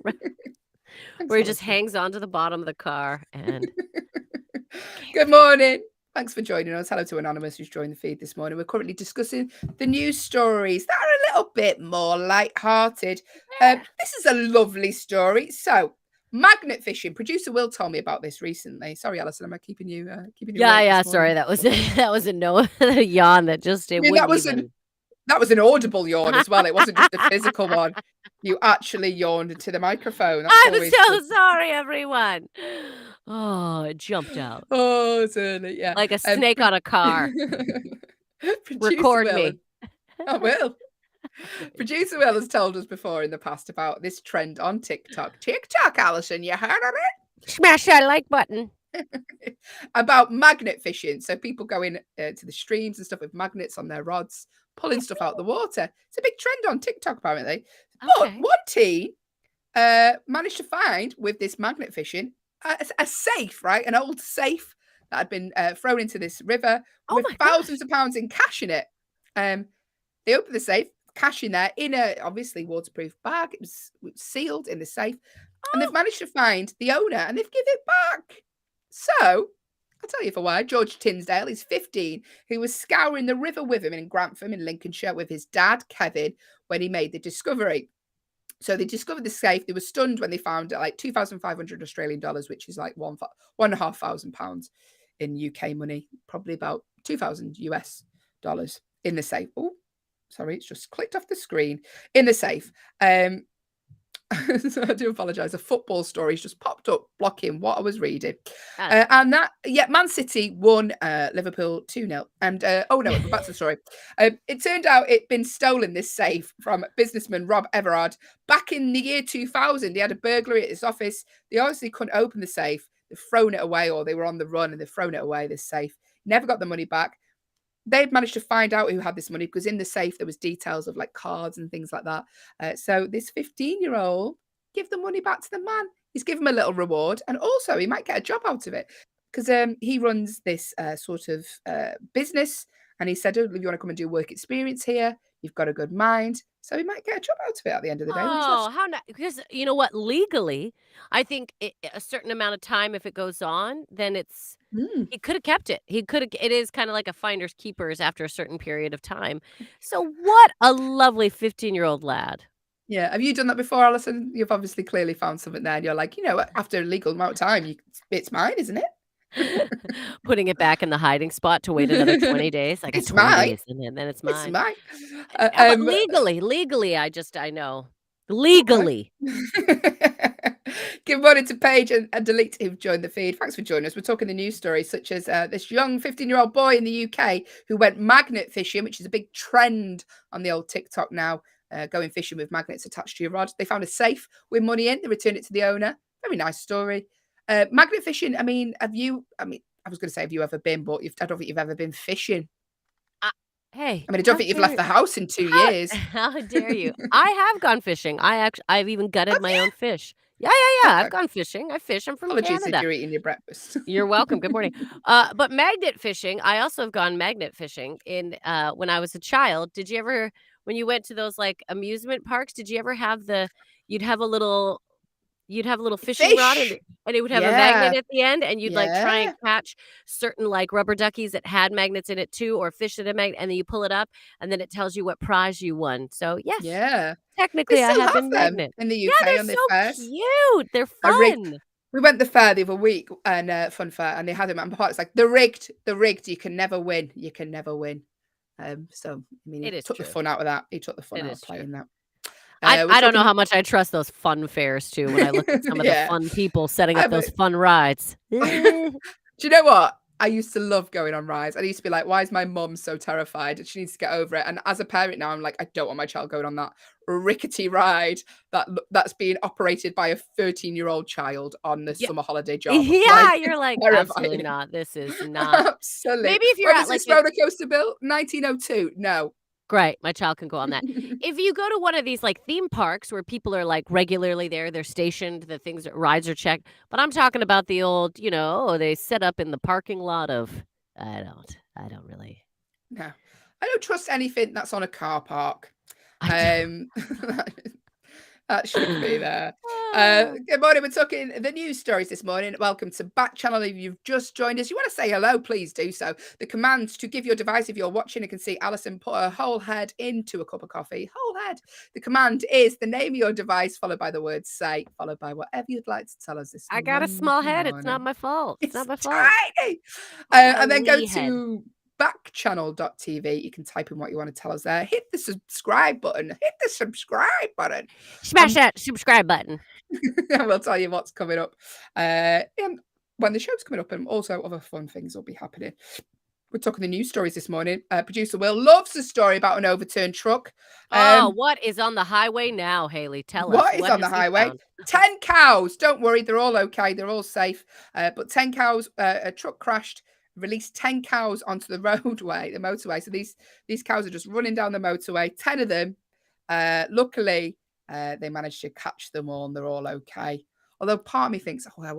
Speaker 2: where he just hangs onto the bottom of the car. And
Speaker 1: good morning. Thanks for joining us. Hello to Anonymous who's joined the feed this morning. We're currently discussing the news stories that are a little bit more light-hearted. This is a lovely story. So, magnet fishing. Producer Will told me about this recently. Sorry, Allyson, am I keeping you?
Speaker 2: Yeah. Sorry, that was a no a yawn that just
Speaker 1: that was an audible yawn as well. It wasn't just a physical one. You actually yawned into the microphone.
Speaker 2: I'm so sorry, everyone. Oh, it jumped out.
Speaker 1: Oh, certainly, yeah.
Speaker 2: Like a snake on a car. Record me.
Speaker 1: I will. Producer Will has told us before in the past about this trend on TikTok. TikTok, Allyson, you heard of it?
Speaker 2: Smash that like button.
Speaker 1: about magnet fishing. So people going to the streams and stuff with magnets on their rods, pulling stuff out the water. It's a big trend on TikTok, apparently. But
Speaker 2: Okay.
Speaker 1: one teen managed to find, with this magnet fishing, a safe, right? An old safe that had been thrown into this river
Speaker 2: Oh
Speaker 1: with
Speaker 2: my
Speaker 1: thousands
Speaker 2: gosh.
Speaker 1: of pounds in cash in it. They opened the safe, cash in there, in a obviously waterproof bag. It was sealed in the safe. And they've
Speaker 2: Oh.
Speaker 1: managed to find the owner and they've given it back. So I'll tell you for why. George Tinsdale is 15, who was scouring the river with him in Grantham in Lincolnshire with his dad, Kevin, when he made the discovery. So they discovered the safe. They were stunned when they found it, like 2,500 Australian dollars, which is like £1,500 in UK money, probably about 2,000 US dollars in the safe. Oh, sorry, it's just clicked off the screen. In the safe. So I do apologise. A football story's just popped up, blocking what I was reading. And that, Man City won Liverpool 2-0. And oh no, back to the story. It turned out it'd been stolen, this safe, from businessman Rob Everard back in the year 2000. He had a burglary at his office. They obviously couldn't open the safe. They've thrown it away, or they were on the run and they've thrown it away, this safe. Never got the money back. They'd managed to find out who had this money because in the safe there was details of like cards and things like that. So this 15-year-old give the money back to the man. He's given him a little reward, and also he might get a job out of it because he runs this sort of business. And he said, "Oh, if you want to come and do work experience here, you've got a good mind." So he might get a job out of it at the end of the day.
Speaker 2: Oh, how nice. Because you know what? Legally, I think a certain amount of time, if it goes on, then it's.
Speaker 1: Mm.
Speaker 2: He could have kept it. He could have. It is kind of like a finders keepers after a certain period of time. So what a lovely 15-year-old lad.
Speaker 1: Yeah. Have you done that before, Alison? You've obviously clearly found something there, and you're like, after a legal amount of time, it's mine, isn't it?
Speaker 2: Putting it back in the hiding spot to wait another 20 days. I got
Speaker 1: It's
Speaker 2: 20
Speaker 1: mine.
Speaker 2: days and then it's
Speaker 1: It's
Speaker 2: mine.
Speaker 1: mine.
Speaker 2: But legally, I know. Legally.
Speaker 1: Give money to Paige and Delete who've joined the feed. Thanks for joining us. We're talking the news stories such as this young 15-year-old boy in the UK who went magnet fishing, which is a big trend on the old TikTok now, going fishing with magnets attached to your rod. They found a safe with money in. They returned it to the owner. Very nice story. Magnet fishing, I was going to say, have you ever been, but I don't think you've ever been fishing.
Speaker 2: Hey,
Speaker 1: I don't think you've left the house in 2 years.
Speaker 2: How dare you? I have gone fishing. I've even gutted my own fish. Yeah.
Speaker 1: Okay.
Speaker 2: I've gone fishing. I fish. I'm from
Speaker 1: Apologies
Speaker 2: Canada.
Speaker 1: if you're eating your breakfast.
Speaker 2: You're welcome. Good morning. But magnet fishing, I also have gone magnet fishing in when I was a child. Did you ever, when you went to those like amusement parks, did you ever have you'd have a little fishing rod
Speaker 1: Fish.
Speaker 2: and it would have a
Speaker 1: Yeah.
Speaker 2: magnet at the end, and you'd like try
Speaker 1: Yeah.
Speaker 2: and catch certain like rubber duckies that had magnets in it too, or fish that had magnet, and then you pull it up and then it tells you what prize you won. So yes,
Speaker 1: Yeah.
Speaker 2: technically
Speaker 1: They
Speaker 2: I
Speaker 1: still
Speaker 2: have
Speaker 1: have
Speaker 2: been
Speaker 1: them
Speaker 2: magnet.
Speaker 1: in the
Speaker 2: Yeah,
Speaker 1: UK
Speaker 2: they're
Speaker 1: on the
Speaker 2: so
Speaker 1: fairs.
Speaker 2: cute. They're
Speaker 1: A rigged.
Speaker 2: fun.
Speaker 1: We went the fair the other week and fun fair, and they had them. And my partner's like, the rigged. You can never win. You can never win. So he
Speaker 2: It is
Speaker 1: took the
Speaker 2: true.
Speaker 1: fun out of that. He took the fun
Speaker 2: It
Speaker 1: out
Speaker 2: is
Speaker 1: of playing
Speaker 2: true.
Speaker 1: that.
Speaker 2: I
Speaker 1: We're
Speaker 2: don't know
Speaker 1: talking-
Speaker 2: how much I trust those fun fairs too when I look at some of the
Speaker 1: Yeah.
Speaker 2: fun people setting
Speaker 1: I
Speaker 2: up those
Speaker 1: bet-
Speaker 2: fun rides.
Speaker 1: Do you know what? I used to love going on rides. I used to be like, why is my mum so terrified? And she needs to get over it. And as a parent now, I'm like, I don't want my child going on that rickety ride that's being operated by a 13-year-old child on the
Speaker 2: Yeah.
Speaker 1: summer holiday job.
Speaker 2: Yeah,
Speaker 1: Like,
Speaker 2: you're like,
Speaker 1: terrifying.
Speaker 2: absolutely not. This is not.
Speaker 1: Absolutely.
Speaker 2: Maybe if you're
Speaker 1: When
Speaker 2: at
Speaker 1: was
Speaker 2: like
Speaker 1: this roller coaster built? 1902. No.
Speaker 2: great, my child can go on that. If you go to one of these like theme parks where people are like regularly there, they're stationed, the rides are checked. But I'm talking about the old, they set up in the parking lot of. I don't really.
Speaker 1: No. I don't trust anything that's on a car park.
Speaker 2: I don't.
Speaker 1: That shouldn't be there. Good morning. We're talking the news stories this morning. Welcome to Backchannel. If you've just joined us, you want to say hello, please do so. The command to give your device, if you're watching, you can see Allyson put her whole head into a cup of coffee. Whole head. The command is the name of your device, followed by the word say, followed by whatever you'd like to tell us this
Speaker 2: I
Speaker 1: morning.
Speaker 2: got a small head. It's not my fault. It's not my fault.
Speaker 1: Tiny.
Speaker 2: I got a
Speaker 1: And then go
Speaker 2: wee head.
Speaker 1: to backchannel.tv. You can type in what you want to tell us there. Hit the subscribe button.
Speaker 2: Smash that subscribe button.
Speaker 1: And we'll tell you what's coming up and when the show's coming up, and also other fun things will be happening. We're talking the news stories this morning. Producer Will loves the story about an overturned truck.
Speaker 2: What is on the highway now, Hayley? Tell us.
Speaker 1: What is on the
Speaker 2: has he
Speaker 1: highway?
Speaker 2: found?
Speaker 1: 10 cows. Don't worry, they're all okay. They're all safe. But 10 cows, a truck crashed, released 10 cows onto the roadway, the motorway. So these cows are just running down the motorway. 10 of them. Luckily, they managed to catch them all and they're all okay. Although part of me thinks, I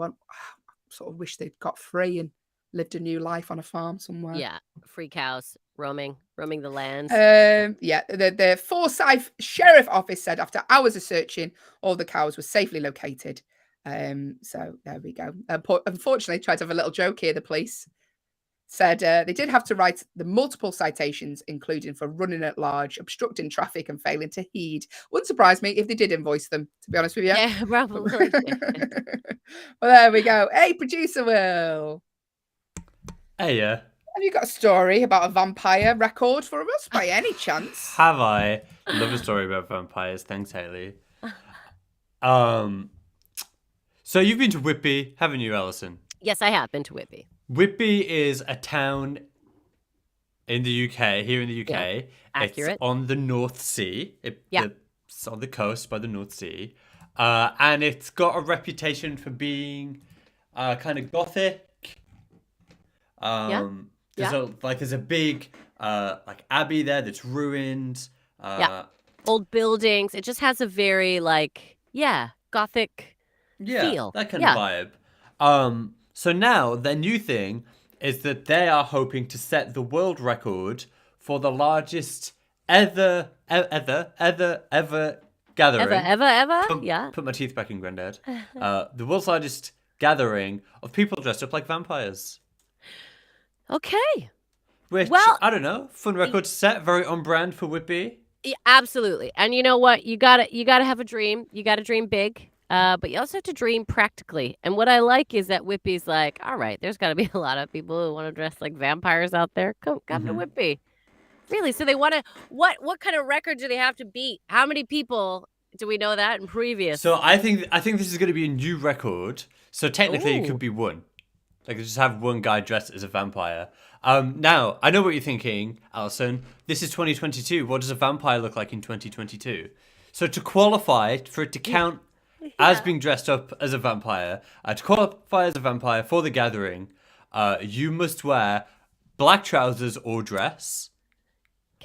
Speaker 1: sort of wish they'd got free and lived a new life on a farm somewhere.
Speaker 2: Yeah, free cows roaming the lands.
Speaker 1: The Forsyth Sheriff Office said after hours of searching, all the cows were safely located. So there we go. Unfortunately, tried to have a little joke here. The police said they did have to write the multiple citations, including for running at large, obstructing traffic, and failing to heed. Wouldn't surprise me if they did invoice them, to be honest with you.
Speaker 2: Yeah, probably.
Speaker 1: Well, there we go. Hey, producer Will.
Speaker 5: Hey,
Speaker 1: Have you got a story about a vampire record for us by any chance?
Speaker 5: Have I? Love a story about vampires. Thanks, Hayley. So you've been to Whitby, haven't you, Allyson?
Speaker 2: Yes, I have been to Whitby.
Speaker 5: Whitby is a town in the UK, here in the UK.
Speaker 2: Yeah, accurate.
Speaker 5: It's on the North Sea. It's on the coast by the North Sea. And it's got a reputation for being kind of gothic. There's a big abbey there that's ruined.
Speaker 2: Old buildings. It just has a very gothic feel.
Speaker 5: That kind of vibe. So now their new thing is that they are hoping to set the world record for the largest ever gathering.
Speaker 2: Ever?
Speaker 5: Put my teeth back in, Granddad. The world's largest gathering of people dressed up like vampires.
Speaker 2: Okay.
Speaker 5: Which, I don't know, fun record to set, very on brand for Whitby.
Speaker 2: Yeah, absolutely. And you know what? You gotta have a dream. You gotta dream big. But you also have to dream practically. And what I like is that Whitby's like, all right, there's got to be a lot of people who want to dress like vampires out there. Come to Whitby. Really? So they want to, what kind of record do they have to beat? How many people do we know that in previous?
Speaker 5: So I think this is going to be a new record. So technically it could be one. Like just have one guy dressed as a vampire. Now, I know what you're thinking, Allyson. This is 2022. What does a vampire look like in 2022? So to qualify for it to count as being dressed up as a vampire, to qualify as a vampire for the gathering, you must wear black trousers or dress.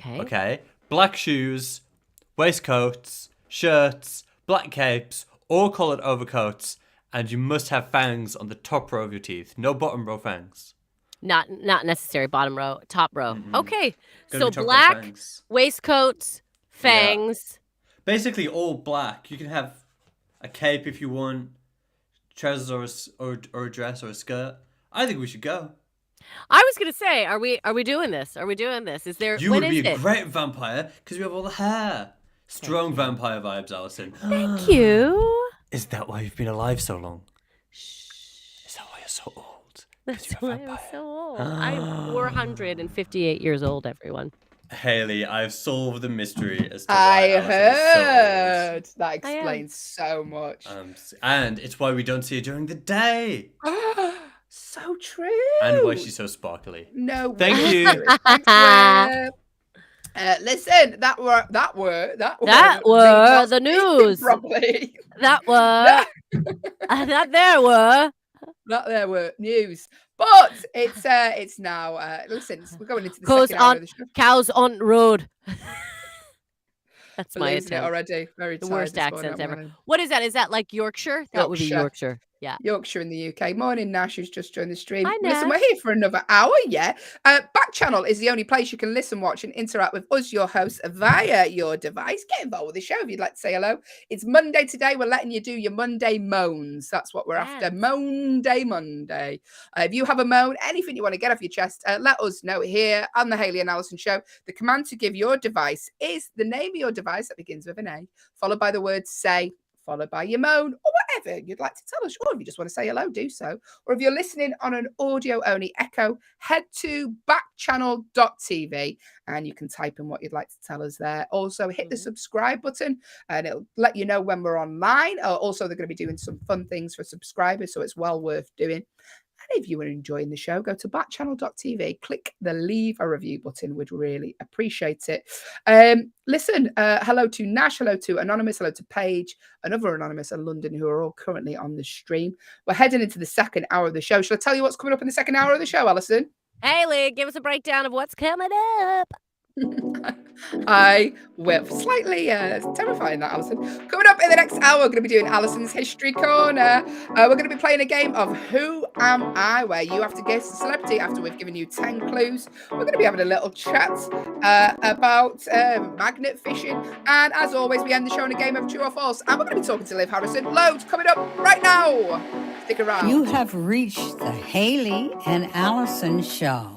Speaker 5: Okay. Black shoes, waistcoats, shirts, black capes, or coloured overcoats, and you must have fangs on the top row of your teeth. No bottom row fangs.
Speaker 2: Not necessary. Bottom row, top row.
Speaker 5: Mm-mm.
Speaker 2: Okay.
Speaker 5: Gonna
Speaker 2: So
Speaker 5: be top row
Speaker 2: black
Speaker 5: fangs.
Speaker 2: waistcoats, fangs.
Speaker 5: Yeah. Basically all black. You can have a cape if you want, trousers or a dress or a skirt. I think we should go.
Speaker 2: I was gonna say, are we doing this? Are we doing this? Is there?
Speaker 5: You
Speaker 2: when
Speaker 5: would be
Speaker 2: is
Speaker 5: a
Speaker 2: it?
Speaker 5: great vampire because you have all the hair. Strong vampire vibes, Allyson.
Speaker 2: Thank you.
Speaker 5: Is that why you've been alive so long? Is that why you're so old?
Speaker 2: That's why I'm so old. I'm 458 years old, everyone.
Speaker 5: Hayley, I've solved the mystery as to why
Speaker 1: I
Speaker 5: Allyson
Speaker 1: heard.
Speaker 5: is so
Speaker 1: That explains so much.
Speaker 5: old. And it's why we don't see her during the day.
Speaker 1: So true.
Speaker 5: And why she's so sparkly.
Speaker 1: No.
Speaker 5: Thank
Speaker 1: way.
Speaker 5: you.
Speaker 1: Thanks, Web. Listen, that were
Speaker 2: the news.
Speaker 1: Probably.
Speaker 2: That were that there were
Speaker 1: news. But it's now. Listen, we're going into the second hour of the show.
Speaker 2: Cows on road. That's
Speaker 1: We're
Speaker 2: my
Speaker 1: losing it
Speaker 2: attempt.
Speaker 1: already. Very
Speaker 2: The
Speaker 1: tired
Speaker 2: worst
Speaker 1: this morning,
Speaker 2: accents
Speaker 1: I'm
Speaker 2: ever.
Speaker 1: running.
Speaker 2: What is that? Is that like Yorkshire? That would be
Speaker 1: Yorkshire.
Speaker 2: Yorkshire. Yeah.
Speaker 1: Yorkshire in the UK. Morning, Nash, who's just joined the stream.
Speaker 2: Hi,
Speaker 1: Listen,
Speaker 2: Nash.
Speaker 1: we're here for another hour, yeah. Backchannel is the only place you can listen, watch, and interact with us, your hosts, via your device. Get involved with the show if you'd like to say hello. It's Monday today. We're letting you do your Monday moans. That's what we're after. Monday. If you have a moan, anything you want to get off your chest, let us know here on the Hayley and Allyson Show. The command to give your device is the name of your device that begins with an A, followed by the word say, followed by your moan, or whatever you'd like to tell us. Or if you just want to say hello, do so. Or if you're listening on an audio-only echo, head to backchannel.tv and you can type in what you'd like to tell us there. Also, hit the subscribe button and it'll let you know when we're online. Also, they're going to be doing some fun things for subscribers, so it's well worth doing. And if you are enjoying the show, go to backchannel.tv, click the leave a review button. We'd really appreciate it. Listen, hello to Nash, hello to Anonymous, hello to Paige, another Anonymous in London, who are all currently on the stream. We're heading into the second hour of the show. Shall I tell you what's coming up in the second hour of the show, Allyson?
Speaker 2: Hayley, give us a breakdown of what's coming up.
Speaker 1: I will. Slightly terrifying, that, Allyson. Coming up in the next hour, we're going to be doing Allison's History Corner. We're going to be playing a game of Who Am I, where you have to guess the celebrity after we've given you 10 clues. We're going to be having a little chat about magnet fishing. And as always, we end the show in a game of True or False. And we're going to be talking to Liv Harrison. Loads coming up right now. Stick around.
Speaker 6: You have reached the Hayley and Allyson show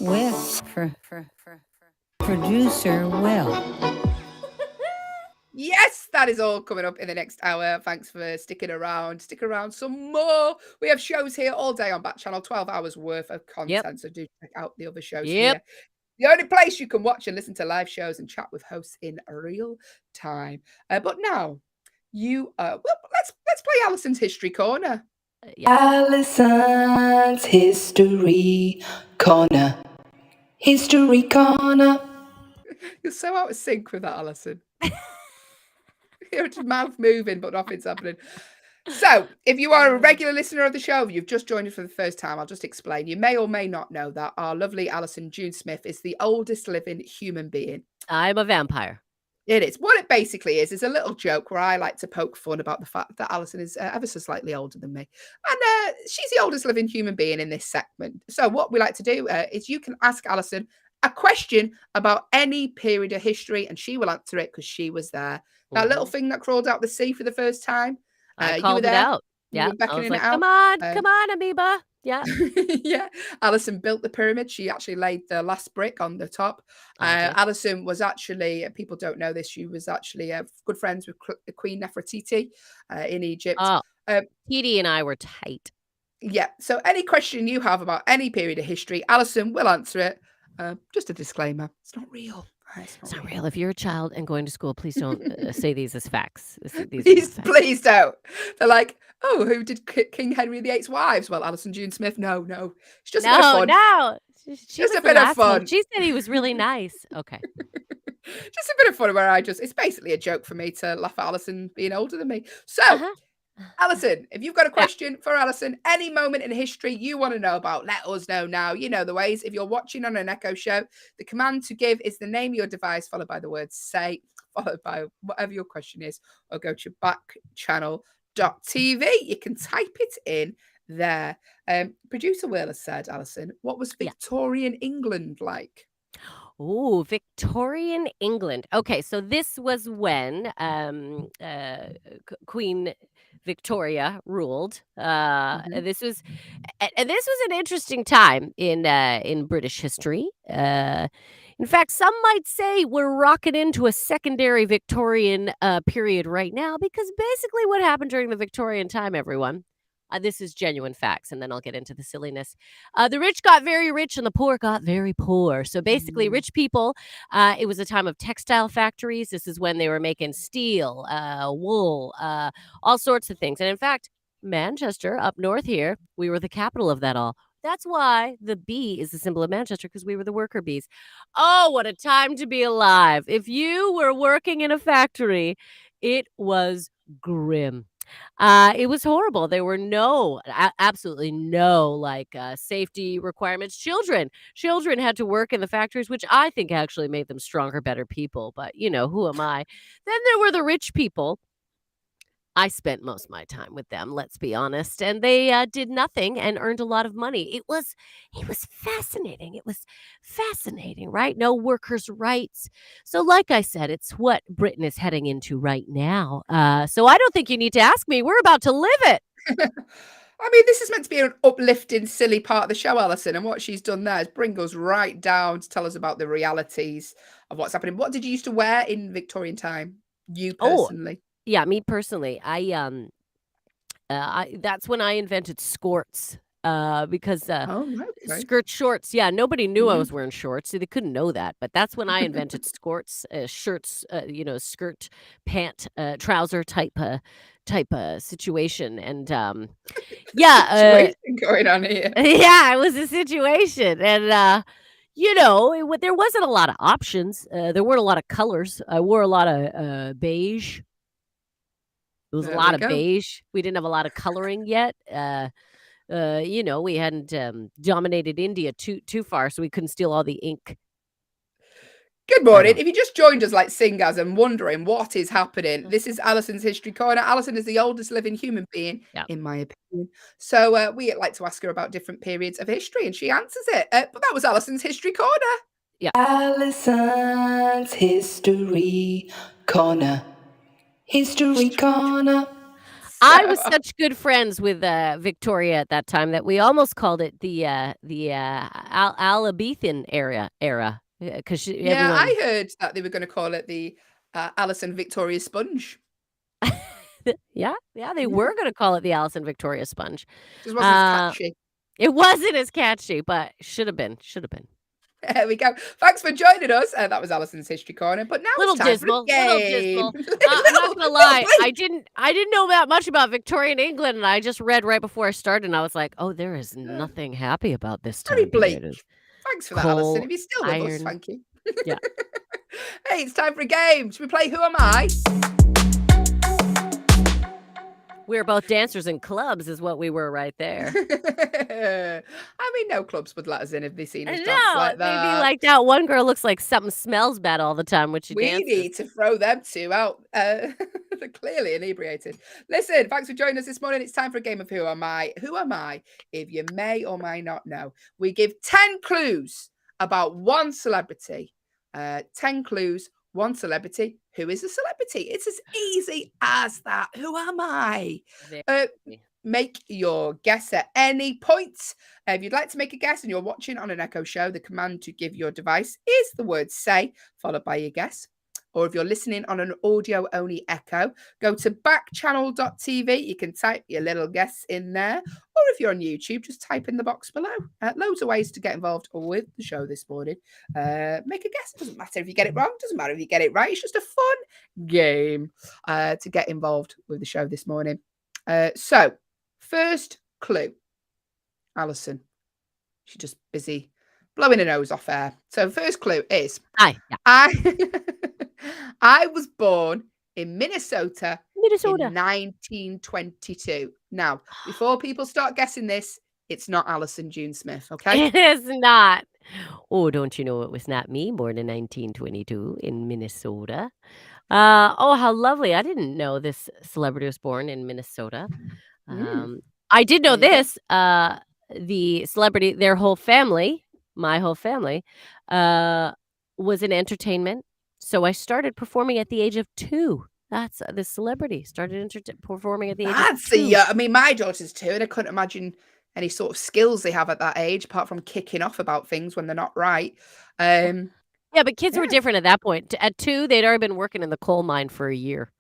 Speaker 6: with producer Will.
Speaker 1: Yes, that is all coming up in the next hour. Thanks for sticking around. Stick around some more. We have shows here all day on Backchannel, 12 hours worth of content. So do check out the other shows here. The only place you can watch and listen to live shows and chat with hosts in real time. But now, let's play Allison's History Corner.
Speaker 8: Allison's History Corner. History Corner.
Speaker 1: You're so out of sync with that, Allyson. You're just mouth moving, but nothing's happening. So, if you are a regular listener of the show, if you've just joined us for the first time, I'll just explain. You may or may not know that our lovely Allyson June Smith is the oldest living human being.
Speaker 2: I'm a vampire.
Speaker 1: It is. What it basically is a little joke where I like to poke fun about the fact that Allyson is ever so slightly older than me. And she's the oldest living human being in this segment. So what we like to do is you can ask Allyson a question about any period of history and she will answer it because she was there. That little thing that crawled out the sea for the first time.
Speaker 2: I called it out. Yeah. I was like, come on, amoeba. Yeah.
Speaker 1: Yeah. Allyson built the pyramid. She actually laid the last brick on the top. Allyson was actually, people don't know this, she was actually good friends with Queen Nefertiti in Egypt.
Speaker 2: Petey and I were tight.
Speaker 1: Yeah. So any question you have about any period of history, Allyson will answer it. Just a disclaimer. It's not real.
Speaker 2: It's not real. If you're a child and going to school, please don't say these as facts.
Speaker 1: Please don't. They're like, oh, who did King Henry VIII's wives? Well, Allyson June Smith. No. It's just a bit of fun.
Speaker 2: No.
Speaker 1: Just a bit of fun.
Speaker 2: She said he was really nice. Okay.
Speaker 1: Just a bit of fun where it's basically a joke for me to laugh at Allyson being older than me. So, Allyson, if you've got a question for Allyson, any moment in history you want to know about, let us know now. You know the ways. If you're watching on an Echo show, the command to give is the name of your device, followed by the word say, followed by whatever your question is, or go to backchannel.tv. You can type it in there. Producer Will has said, Allyson, what was Victorian England like?
Speaker 2: Oh, Victorian England. Okay, so this was when Queen Victoria ruled. This was an interesting time in British history. In fact, some might say we're rocking into a secondary Victorian period right now because basically what happened during the Victorian time, everyone. This is genuine facts, and then I'll get into the silliness. The rich got very rich and the poor got very poor. So basically, rich people, it was a time of textile factories. This is when they were making steel, wool, all sorts of things. And in fact, Manchester, up north here, we were the capital of that all. That's why the bee is the symbol of Manchester, because we were the worker bees. Oh, what a time to be alive. If you were working in a factory, it was grim. It was horrible. There were absolutely no safety requirements. Children had to work in the factories, which I think actually made them stronger, better people. But, who am I? Then there were the rich people. I spent most of my time with them, let's be honest, and they did nothing and earned a lot of money. It was fascinating. It was fascinating, right? No workers' rights. So like I said, it's what Britain is heading into right now. So I don't think you need to ask me. We're about to live it.
Speaker 1: I mean, this is meant to be an uplifting, silly part of the show, Allyson, and what she's done there is bring us right down to tell us about the realities of what's happening. What did you used to wear in Victorian time, you personally?
Speaker 2: Yeah, me personally, that's when I invented skirts, because skirt shorts. Yeah, nobody knew I was wearing shorts, so they couldn't know that. But that's when I invented skirts, shirts, skirt, pant, trouser type type of situation. And yeah,
Speaker 1: Situation going on here.
Speaker 2: yeah, it was a situation. And there wasn't a lot of options. There weren't a lot of colors. I wore a lot of beige. It was a
Speaker 1: There
Speaker 2: lot
Speaker 1: we
Speaker 2: of
Speaker 1: go.
Speaker 2: beige. We didn't have a lot of coloring yet. We hadn't dominated India too far, so we couldn't steal all the ink.
Speaker 1: Good morning. If you just joined us like Singaz and wondering what is happening, this is Allison's History Corner. Allison is the oldest living human being,
Speaker 2: Yeah.
Speaker 1: in my opinion. So we like to ask her about different periods of history, and she answers it. But that was Allison's History Corner.
Speaker 8: Allison's History Corner. History Corner.
Speaker 2: I was such good friends with Victoria at that time that we almost called it the Elizabethan era. Because
Speaker 1: I heard that they were going to call it the Allison Victoria Sponge.
Speaker 2: yeah, they were going to call it the Allyson Victoria Sponge.
Speaker 1: Just wasn't as catchy.
Speaker 2: It wasn't as catchy, but should have been.
Speaker 1: There we go. Thanks for joining us. That was Allison's History Corner. But now
Speaker 2: Little
Speaker 1: it's time
Speaker 2: dismal.
Speaker 1: for a
Speaker 2: Little
Speaker 1: game.
Speaker 2: dismal. I'm not gonna lie. I didn't know that much about Victorian England, and I just read right before I started, and I was like, oh, there is nothing happy about this time.
Speaker 1: Very bleak.
Speaker 2: period.
Speaker 1: Thanks for that, Allison. If you're still with us,
Speaker 2: iron.
Speaker 1: thank you.
Speaker 2: Yeah.
Speaker 1: Hey, it's time for a game. Should we play Who Am I?
Speaker 2: We're both dancers in clubs, is what we were right there.
Speaker 1: I mean, no clubs would let us in if they seen us dance
Speaker 2: No,
Speaker 1: like that.
Speaker 2: maybe like that one girl looks like something smells bad all the time when she
Speaker 1: We
Speaker 2: dances.
Speaker 1: need to throw them two out. They're clearly inebriated. Listen, thanks for joining us this morning. It's time for a game of Who Am I? Who am I? If you may or may not know. We give 10 clues about one celebrity. 10 clues, one celebrity. Who is a celebrity? It's as easy as that. Who am I? Make your guess at any point. If you'd like to make a guess and you're watching on an Echo show, the command to give your device is the word say, followed by your guess. Or if you're listening on an audio-only Echo, go to backchannel.tv. You can type your little guess in there. Or if you're on YouTube, just type in the box below. Loads of ways to get involved with the show this morning. Make a guess. It doesn't matter if you get it wrong. It doesn't matter if you get it right. It's just a fun game to get involved with the show this morning. So, first clue. Allyson. She's just busy blowing her nose off air. So, first clue is...
Speaker 2: Hi. Yeah.
Speaker 1: I was born in Minnesota in
Speaker 2: 1922.
Speaker 1: Now, before people start guessing this, it's not Allyson June Smith, okay?
Speaker 2: It is not. Oh, don't you know it was not me, born in 1922 in Minnesota. Oh, how lovely. I didn't know this celebrity was born in Minnesota. I did know this. The celebrity, their whole family, my whole family, was in entertainment. So I started performing at the age of 2. That's the celebrity started performing at the age of 2.
Speaker 1: I mean, my daughter's 2, and I couldn't imagine any sort of skills they have at that age, apart from kicking off about things when they're not right.
Speaker 2: Yeah, but kids were different at that point. At 2, they'd already been working in the coal mine for a year.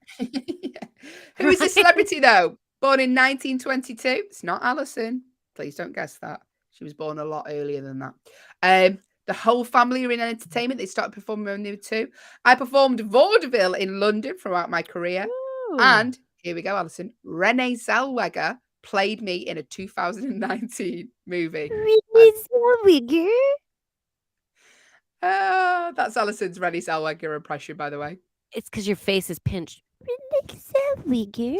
Speaker 1: Who is the celebrity, though? Born in 1922. It's not Allyson. Please don't guess that. She was born a lot earlier than that. The whole family are in entertainment. They started performing when they were 2. I performed vaudeville in London throughout my career.
Speaker 2: Ooh.
Speaker 1: And here we go, Allyson. Renee Zellweger played me in a 2019 movie.
Speaker 2: Renee Zellweger?
Speaker 1: That's Allison's Renee Zellweger impression, by the way.
Speaker 2: It's because your face is pinched. Renee Zellweger?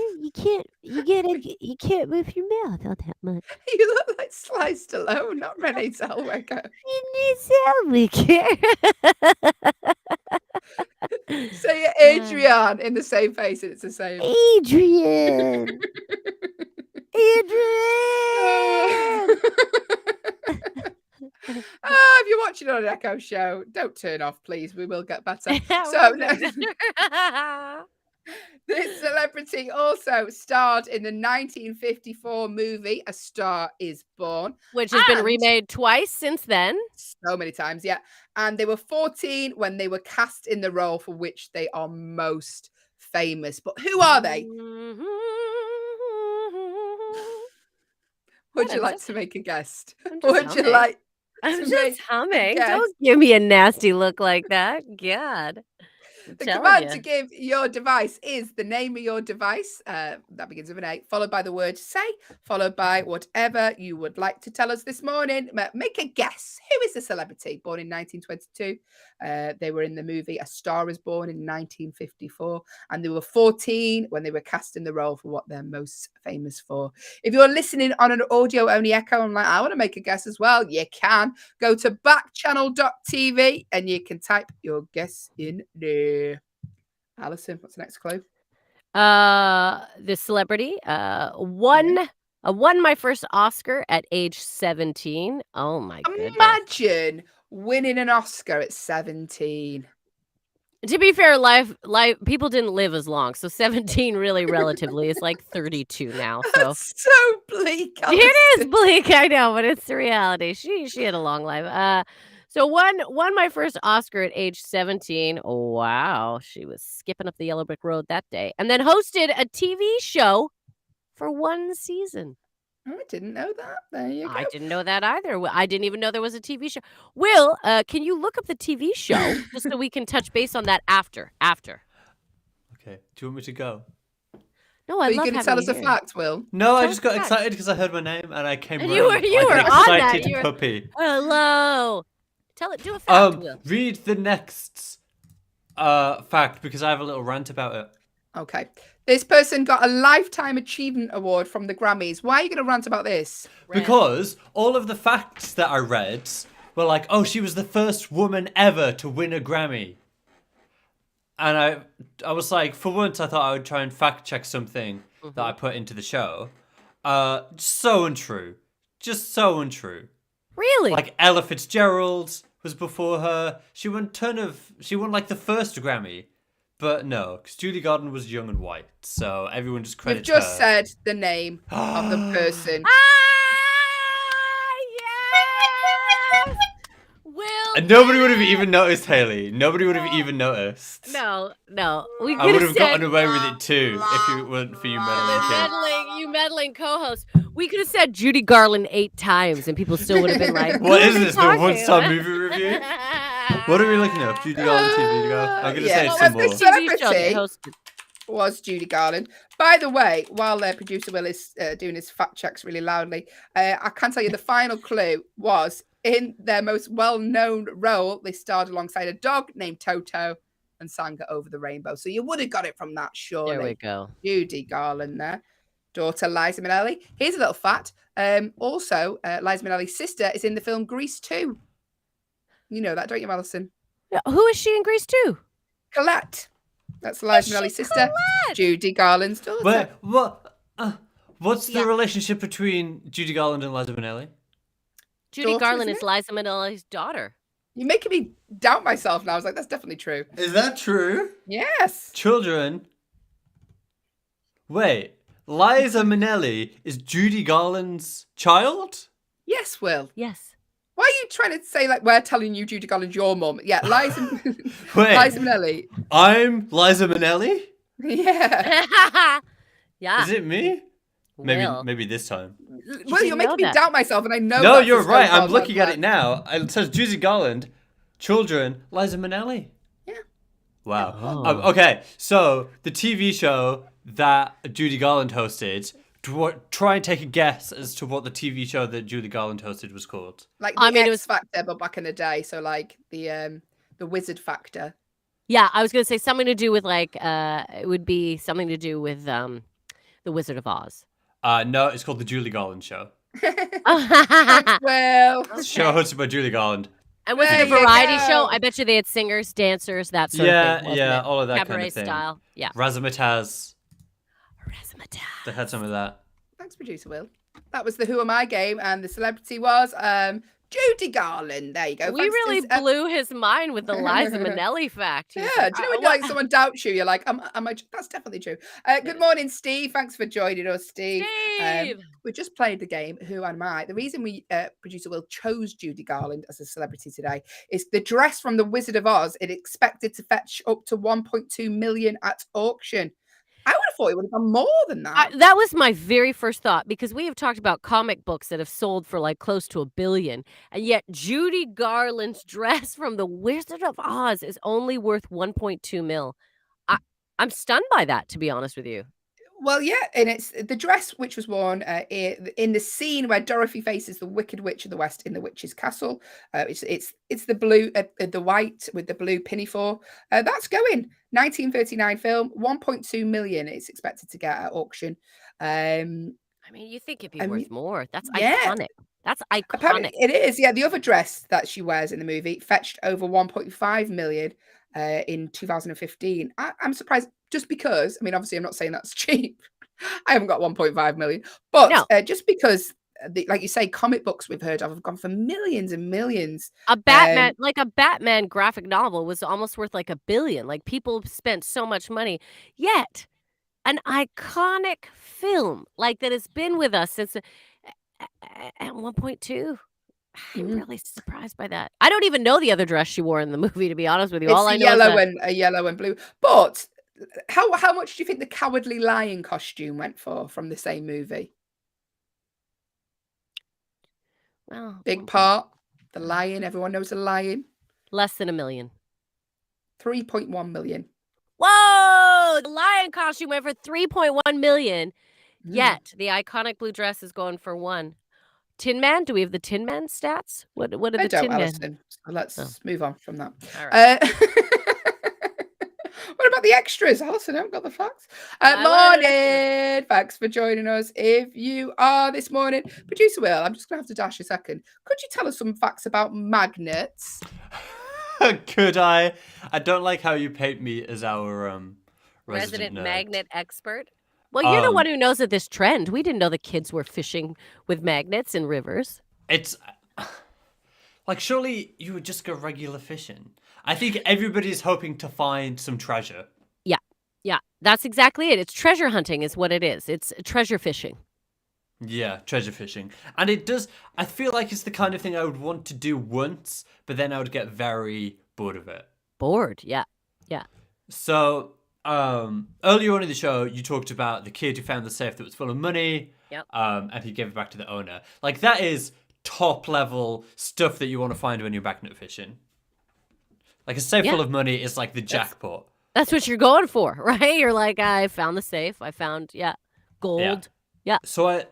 Speaker 2: You can't move your mouth all that much.
Speaker 1: You look like Sly Stallone, not Renee Zellweger.
Speaker 2: Renee Zellweger.
Speaker 1: Say Adrian in the same face, and it's the same.
Speaker 2: Adrian.
Speaker 1: If you're watching on an Echo show, don't turn off, please. We will get better. So this celebrity also starred in the 1954 movie A Star Is Born,
Speaker 2: which has been remade twice since then.
Speaker 1: So many times, yeah. And they were 14 when they were cast in the role for which they are most famous. But who are they? Would you like to make a guess? Would you like?
Speaker 2: I'm just humming. Don't give me a nasty look like that. God.
Speaker 1: The
Speaker 2: telling
Speaker 1: command
Speaker 2: ya.
Speaker 1: to give your device is the name of your device. That begins with an A, followed by the word say, followed by whatever you would like to tell us this morning. Make a guess. Who is the celebrity? Born in 1922. They were in the movie A Star is Born in 1954. And they were 14 when they were cast in the role for what they're most famous for. If you're listening on an audio-only echo, I'm like, I want to make a guess as well. You can. Go to backchannel.tv and you can type your guess in there. Allyson, what's the next clue?
Speaker 2: The celebrity won my first Oscar at age 17. Oh my goodness.
Speaker 1: Imagine winning an Oscar at 17.
Speaker 2: To be fair, life people didn't live as long, so 17 really relatively is like 32 now. So
Speaker 1: That's so bleak.
Speaker 2: it is bleak, I know, but it's the reality. She had a long life. So won my first Oscar at age 17. Oh, wow, she was skipping up the yellow brick road that day, and then hosted a TV show for one season.
Speaker 1: Oh, I didn't know that. There you go.
Speaker 2: I didn't know that either. I didn't even know there was a TV show. Will, can you look up the TV show just so we can touch base on that after?
Speaker 5: Okay. Do you want me to go?
Speaker 2: No, I
Speaker 1: Are you
Speaker 2: love
Speaker 1: going to
Speaker 2: having
Speaker 1: tell
Speaker 2: you
Speaker 1: us a
Speaker 2: here.
Speaker 1: fact, Will?
Speaker 5: No, I
Speaker 2: Tell
Speaker 5: just
Speaker 2: us
Speaker 5: got
Speaker 2: the fact.
Speaker 5: excited because I heard my name and I came
Speaker 2: And
Speaker 5: running
Speaker 2: you were
Speaker 5: like
Speaker 2: on
Speaker 5: an
Speaker 2: that.
Speaker 5: excited
Speaker 2: You were-
Speaker 5: puppy.
Speaker 2: Hello. Tell it. Do a fact, Will.
Speaker 5: Read the next fact because I have a little rant about it.
Speaker 1: Okay. This person got a Lifetime Achievement Award from the Grammys. Why are you going to rant about this?
Speaker 5: Because all of the facts that I read were like, oh, she was the first woman ever to win a Grammy. And I was like, for once, I thought I would try and fact check something that I put into the show. So untrue. Just so untrue.
Speaker 2: Really?
Speaker 5: Like Ella Fitzgerald was before her. She won like the first Grammy. But no, because Judy Garland was young and white. So everyone just
Speaker 1: We've
Speaker 5: credits
Speaker 1: just
Speaker 5: her.
Speaker 1: said the name of the person.
Speaker 2: Yes! Will.
Speaker 5: And nobody would have even noticed, Hayley. Nobody would have even noticed.
Speaker 2: No. We
Speaker 5: I
Speaker 2: could
Speaker 5: would
Speaker 2: have
Speaker 5: have
Speaker 2: said
Speaker 5: gotten away with it too if it weren't for you meddling kids.
Speaker 2: you meddling co-host. We could have said Judy Garland 8 times and people still would have been like,
Speaker 5: What
Speaker 2: "Who
Speaker 5: is
Speaker 2: are you
Speaker 5: this? The
Speaker 2: talking
Speaker 5: one-star
Speaker 2: about?"
Speaker 5: movie review? What are we looking at? Judy Garland TV go. I'm gonna say
Speaker 1: yeah.
Speaker 5: some
Speaker 1: Well,
Speaker 5: more.
Speaker 1: this-
Speaker 2: TV show
Speaker 1: Celebrity.
Speaker 2: they hosted.
Speaker 1: Was Judy Garland. By the way, while producer Will is doing his fact checks really loudly, I can tell you the final clue was in their most well-known role, they starred alongside a dog named Toto and sang it Over the Rainbow. So you would have got it from that, surely.
Speaker 2: There we go.
Speaker 1: Judy Garland there. Daughter Liza Minnelli. Here's a little fact. Also, Liza Minnelli's sister is in the film Grease 2. You know that, don't you, Allyson?
Speaker 2: Yeah, who is she in Grease too?
Speaker 1: Colette. That's Liza
Speaker 2: she
Speaker 1: Minnelli's sister.
Speaker 2: Colette?
Speaker 1: Judy Garland's daughter.
Speaker 5: Wait, what? What's the relationship between Judy Garland and Liza Minnelli?
Speaker 2: Judy
Speaker 1: Daughter,
Speaker 2: Garland
Speaker 1: isn't
Speaker 2: is Liza Minnelli's daughter.
Speaker 1: You're making me doubt myself now. I was like, that's definitely true.
Speaker 5: Is that true?
Speaker 1: Yes.
Speaker 5: Children. Wait, Liza Minnelli is Judy Garland's child?
Speaker 1: Yes, Will.
Speaker 2: Yes.
Speaker 1: Why are you trying to say like we're telling you Judy Garland's your mum? Yeah, Liza,
Speaker 5: Wait.
Speaker 1: Liza Minnelli.
Speaker 5: I'm Liza Minnelli?
Speaker 1: Yeah.
Speaker 2: Yeah.
Speaker 5: Is it me?
Speaker 2: Will.
Speaker 5: Maybe this time.
Speaker 1: Well, you're making me doubt myself, and I know.
Speaker 5: No,
Speaker 1: that's
Speaker 5: you're
Speaker 1: what's
Speaker 5: right.
Speaker 1: going
Speaker 5: I'm
Speaker 1: on,
Speaker 5: looking
Speaker 1: that's
Speaker 5: at it
Speaker 1: why.
Speaker 5: now. It says Judy Garland, children, Liza Minnelli.
Speaker 1: Yeah.
Speaker 5: Wow.
Speaker 2: Oh.
Speaker 5: Okay, so the TV show that Judy Garland hosted. Try and take a guess as to what the TV show that Judy Garland hosted was called.
Speaker 1: Like the X Factor, but back in the day. So like the Wizard Factor.
Speaker 2: Yeah, I was gonna say something to do with like it would be something to do with the Wizard of Oz.
Speaker 5: No, it's called the Julie Garland Show.
Speaker 1: Thanks, Will.
Speaker 5: It's a show hosted by Julie Garland.
Speaker 2: And was it a
Speaker 1: There you
Speaker 2: variety
Speaker 1: go.
Speaker 2: show? I bet you they had singers, dancers, that sort of thing. wasn't
Speaker 5: Yeah,
Speaker 2: it?
Speaker 5: all of that
Speaker 2: Cabaret
Speaker 5: kind of thing.
Speaker 2: style. Yeah.
Speaker 5: Razzmatazz.
Speaker 2: Razzmatazz.
Speaker 5: They had some of that.
Speaker 1: Thanks, producer Will. That was the Who Am I game, and the celebrity was Judy Garland. There you go.
Speaker 2: We
Speaker 1: Thanks
Speaker 2: really
Speaker 1: to-
Speaker 2: blew his mind with the Liza Minnelli fact. He was
Speaker 1: Yeah,
Speaker 2: like,
Speaker 1: do you know when like someone doubts you, you're like, am I? That's definitely true. Good morning, Steve. Thanks for joining us, Steve.
Speaker 2: Steve!
Speaker 1: We just played the game, Who Am I? The reason we, producer Will, chose Judy Garland as a celebrity today is the dress from The Wizard of Oz. It expected to fetch up to 1.2 million at auction. I would have thought it would have gone more than that.
Speaker 2: That was my very first thought, because we have talked about comic books that have sold for like close to $1 billion, and yet Judy Garland's dress from The Wizard of Oz is only worth 1.2 mil. I'm stunned by that, to be honest with you.
Speaker 1: Well, yeah, and it's the dress which was worn in the scene where Dorothy faces the Wicked Witch of the West in the witch's castle. It's the blue, the white with the blue pinafore. That's going 1939 film, 1.2 million. It's expected to get at auction.
Speaker 2: I mean, you think it'd be worth more? That's
Speaker 1: yeah.
Speaker 2: iconic. That's
Speaker 1: Apparently
Speaker 2: iconic.
Speaker 1: it is. Yeah, the other dress that she wears in the movie fetched over 1.5 million in 2015. I'm surprised, just because, I mean, obviously I'm not saying that's cheap. I haven't got 1.5 million, but
Speaker 2: No.
Speaker 1: just because, like you say, comic books we've heard of have gone for millions and millions.
Speaker 2: A Batman graphic novel was almost worth like $1 billion. Like, people spent so much money, yet an iconic film like that has been with us since at 1.2. I'm really surprised by that. I don't even know the other dress she wore in the movie, to be honest with you. All I know is
Speaker 1: a yellow and blue. But how much do you think the Cowardly Lion costume went for from the same movie?
Speaker 2: Well,
Speaker 1: big part. The lion. Everyone knows the lion.
Speaker 2: Less than $1 million.
Speaker 1: 3.1 million.
Speaker 2: Whoa! The lion costume went for 3.1 million. Yet the iconic blue dress is going for 1. Tin Man? Do we have the Tin Man stats? What are the Tin Man?
Speaker 1: Allyson. So let's move on from that.
Speaker 2: All right.
Speaker 1: What about the extras? Allyson, I haven't got the facts. Morning. Thanks for joining us. If you are this morning, Producer Will, I'm just going to have to dash a second. Could you tell us some facts about magnets?
Speaker 5: Could I? I don't like how you paint me as our resident nerd.
Speaker 2: Magnet expert. Well, you're the one who knows of this trend. We didn't know the kids were fishing with magnets in rivers.
Speaker 5: It's like, surely you would just go regular fishing. I think everybody's hoping to find some treasure.
Speaker 2: Yeah, that's exactly it. It's treasure hunting is what it is. It's treasure fishing.
Speaker 5: Yeah, treasure fishing. And I feel like it's the kind of thing I would want to do once, but then I would get very bored of it.
Speaker 2: Bored, yeah.
Speaker 5: So, earlier on in the show, you talked about the kid who found the safe that was full of money.
Speaker 2: Yep.
Speaker 5: And he gave it back to the owner. Like, that is top level stuff that you want to find when you're magnet fishing. Like, a safe full of money is like the jackpot.
Speaker 2: That's what you're going for, right? You're like, I found the safe. I found, gold. Yeah.
Speaker 5: So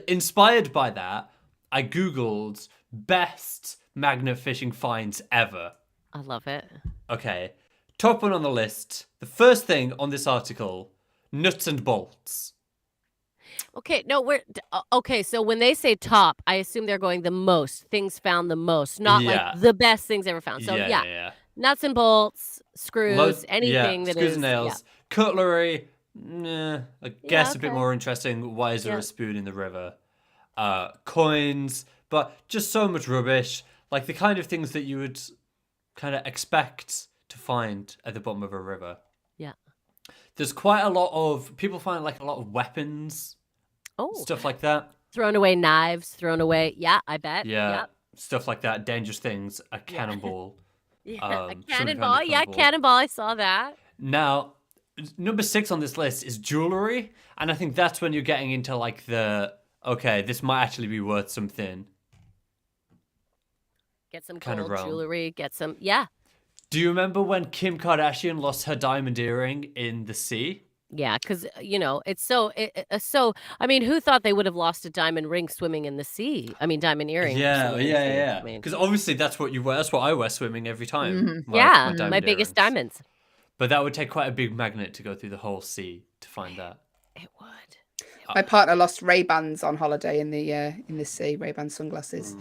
Speaker 5: inspired by that, I Googled best magnet fishing finds ever.
Speaker 2: I love it.
Speaker 5: Okay. Top one on the list. The first thing on this article, nuts and bolts.
Speaker 2: Okay, no, okay, so when they say top, I assume they're going the most, things found the most, not like the best things ever found. So yeah. Nuts and bolts, screws, anything that
Speaker 5: screws
Speaker 2: is.
Speaker 5: And nails. Cutlery, I guess a bit more interesting. Why is there a spoon in the river? Coins, but just so much rubbish. Like the kind of things that you would kind of expect to find at the bottom of a river.
Speaker 2: Yeah.
Speaker 5: There's quite a lot of, people find like a lot of weapons. Stuff like that.
Speaker 2: Thrown away knives, thrown away, I bet.
Speaker 5: Yeah. Stuff like that. Dangerous things. A cannonball.
Speaker 2: A cannonball. Cannonball. I saw that.
Speaker 5: Now, number 6 on this list is jewelry. And I think that's when you're getting into like this might actually be worth something.
Speaker 2: Get some gold jewelry. Get some,
Speaker 5: Do you remember when Kim Kardashian lost her diamond earring in the sea?
Speaker 2: Yeah, because, it's so, I mean, who thought they would have lost a diamond ring swimming in the sea? I mean, diamond earring.
Speaker 5: Yeah. Because obviously that's what you wear. That's what I wear swimming every time.
Speaker 2: Mm-hmm. My biggest diamonds.
Speaker 5: But that would take quite a big magnet to go through the whole sea to find that.
Speaker 2: It would.
Speaker 1: My partner lost Ray-Bans on holiday in the sea, Ray-Ban sunglasses.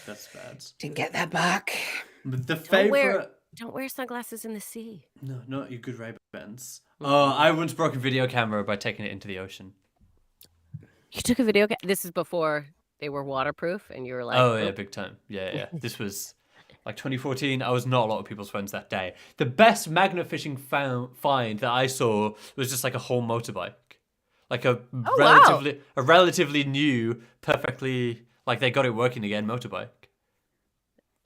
Speaker 5: That's bad.
Speaker 1: Didn't get that back.
Speaker 5: But the favorite...
Speaker 2: Don't wear sunglasses in the sea.
Speaker 5: No, not your good Ray-Bans. Oh, I once broke a video camera by taking it into the ocean.
Speaker 2: You took a video camera? This is before they were waterproof and you were like...
Speaker 5: Oh, yeah, big time. Yeah. This was like 2014. I was not a lot of people's friends that day. The best magnet fishing find that I saw was just like a whole motorbike. Like a relatively new, perfectly, like they got it working again, motorbike.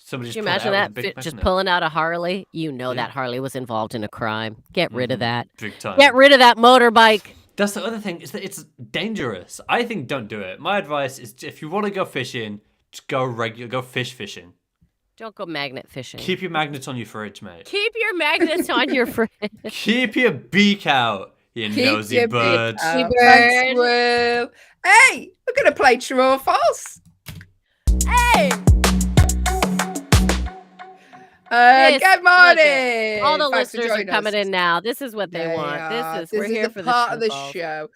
Speaker 5: Somebody
Speaker 2: Could you imagine that? Just pulling out a Harley? That Harley was involved in a crime. Get rid of that.
Speaker 5: Big time.
Speaker 2: Get rid of that motorbike.
Speaker 5: That's the other thing, is that it's dangerous. I think don't do it. My advice is, if you want to go fishing, just go fishing.
Speaker 2: Don't go magnet fishing.
Speaker 5: Keep your magnets on your fridge, mate.
Speaker 2: Keep your magnets on your fridge.
Speaker 5: Keep your beak out, you nosy bird.
Speaker 1: Thanks, Will. Hey, we're going to play true or false.
Speaker 2: Hey!
Speaker 1: Good morning.
Speaker 2: All the
Speaker 1: Thanks for
Speaker 2: listeners are
Speaker 1: joining
Speaker 2: coming
Speaker 1: us.
Speaker 2: in now. This is what they
Speaker 1: They
Speaker 2: want.
Speaker 1: are.
Speaker 2: We're here
Speaker 1: the
Speaker 2: for
Speaker 1: part
Speaker 2: the
Speaker 1: of the show.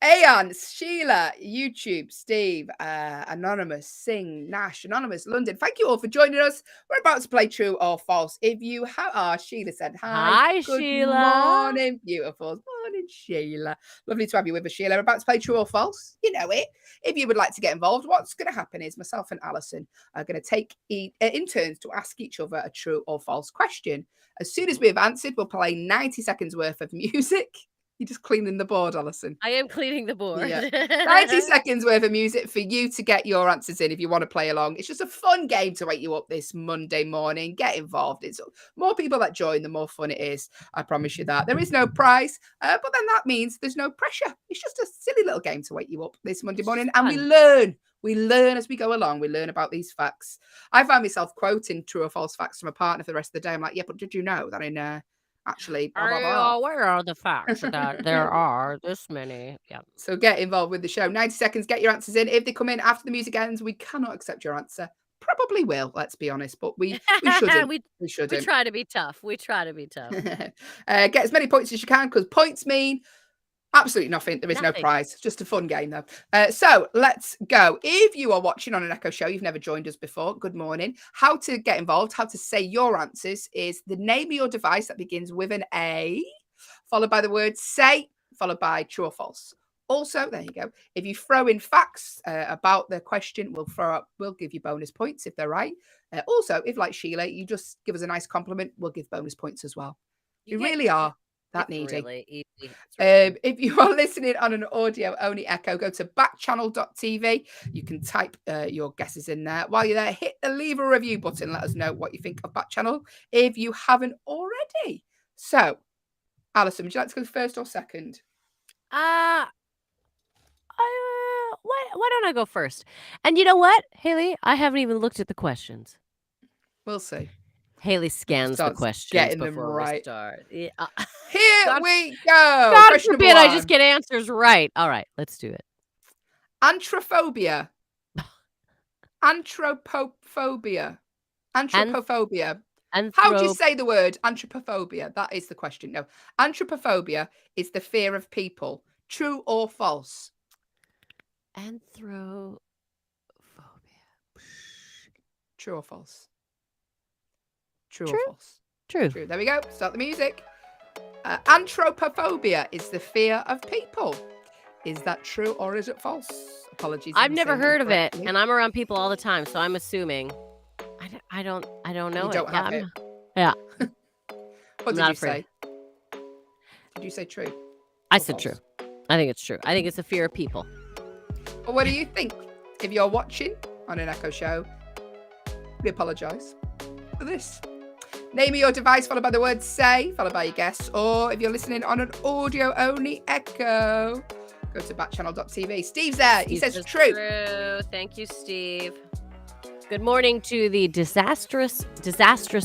Speaker 1: Aeon, Sheila, YouTube, Steve, Anonymous, Sing, Nash, Anonymous, London. Thank you all for joining us. We're about to play true or false. If you have, Sheila said hi.
Speaker 2: Hi,
Speaker 1: Good
Speaker 2: Sheila.
Speaker 1: morning, beautiful. Morning, Sheila. Lovely to have you with us, Sheila. We're about to play true or false. You know it. If you would like to get involved, what's going to happen is myself and Allyson are going to take in turns to ask each other a true or false question. As soon as we have answered, we'll play 90 seconds worth of music. You're just cleaning the board, Allyson.
Speaker 2: I am cleaning the board.
Speaker 1: Yeah. 90 seconds worth of music for you to get your answers in if you want to play along. It's just a fun game to wake you up this Monday morning. Get involved. It's more people that join, the more fun it is. I promise you that. There is no prize, but then that means there's no pressure. It's just a silly little game to wake you up this Monday morning. And we learn. We learn as we go along. We learn about these facts. I find myself quoting true or false facts from a partner for the rest of the day. I'm like, yeah, but did you know that in actually blah, blah, blah.
Speaker 2: Where are the facts that there are this many? Yeah.
Speaker 1: So get involved with the show. 90 seconds, get your answers in. If they come in after the music ends, we cannot accept your answer. Probably will, let's be honest, but we shouldn't. we shouldn't.
Speaker 2: We try to be tough.
Speaker 1: Get as many points as you can, because points mean absolutely nothing. There is no prize. It's just a fun game, though. So let's go. If you are watching on an Echo show, you've never joined us before, good morning. How to get involved, how to say your answers is the name of your device that begins with an A, followed by the word say, followed by true or false. Also, there you go. If you throw in facts about the question, we'll give you bonus points if they're right. Also, if like Sheila, you just give us a nice compliment, we'll give bonus points as well. You really are that needy.
Speaker 2: Really easy.
Speaker 1: If you are listening on an audio only Echo, go to backchannel.tv. You can type your guesses in there. While you're there, hit the leave a review button. Let us know what you think of Backchannel if you haven't already. So, Allyson, would you like to go first or second?
Speaker 2: Why don't I go first? And you know what, Hayley? I haven't even looked at the questions.
Speaker 1: We'll see.
Speaker 2: Hayley scans the questions
Speaker 1: getting them
Speaker 2: before
Speaker 1: right.
Speaker 2: we start.
Speaker 1: Here we go.
Speaker 2: God
Speaker 1: Question
Speaker 2: forbid
Speaker 1: number
Speaker 2: I
Speaker 1: one.
Speaker 2: just get answers right. All right, let's do it.
Speaker 1: Anthropophobia. Anthropophobia. Anthropophobia. How do you say the word anthropophobia? That is the question. No. Anthropophobia is the fear of people. True or false?
Speaker 2: Anthropophobia.
Speaker 1: True or false? True
Speaker 2: True.
Speaker 1: or false?
Speaker 2: True.
Speaker 1: True. There we go. Start the music. Anthropophobia is the fear of people. Is that true or is it false? Apologies.
Speaker 2: I've never heard of it, and I'm around people all the time, so I'm assuming. I don't know.
Speaker 1: You don't have it.
Speaker 2: Yeah.
Speaker 1: What did you say? Did you say true?
Speaker 2: I said true. I think it's true. I think it's a fear of people.
Speaker 1: Well, what do you think? If you're watching on an Echo show, we apologise for this. Name of your device followed by the word say, followed by your guess. Or if you're listening on an audio only Echo, go to backchannel.tv. Steve's there. He says true.
Speaker 2: True. Thank you, Steve. Good morning to the disastrous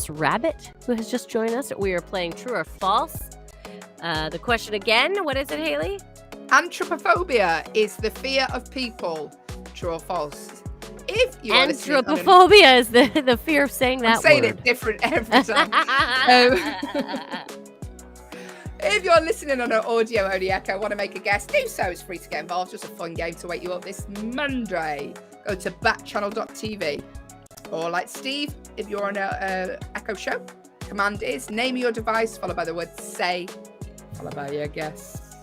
Speaker 2: rabbit who has just joined us. We are playing true or false. The question again, what is it, Hayley?
Speaker 1: Anthropophobia is the fear of people. True or false? If you are
Speaker 2: Anthropophobia is the fear of saying that
Speaker 1: I'm saying
Speaker 2: word.
Speaker 1: it different every time. If you're listening on an audio only Echo, want to make a guess, do so. It's free to get involved. Just a fun game to wake you up this Monday. Go to backchannel.tv. Or like Steve, if you're on an Echo show, command is name your device, followed by the word say, followed by your guess.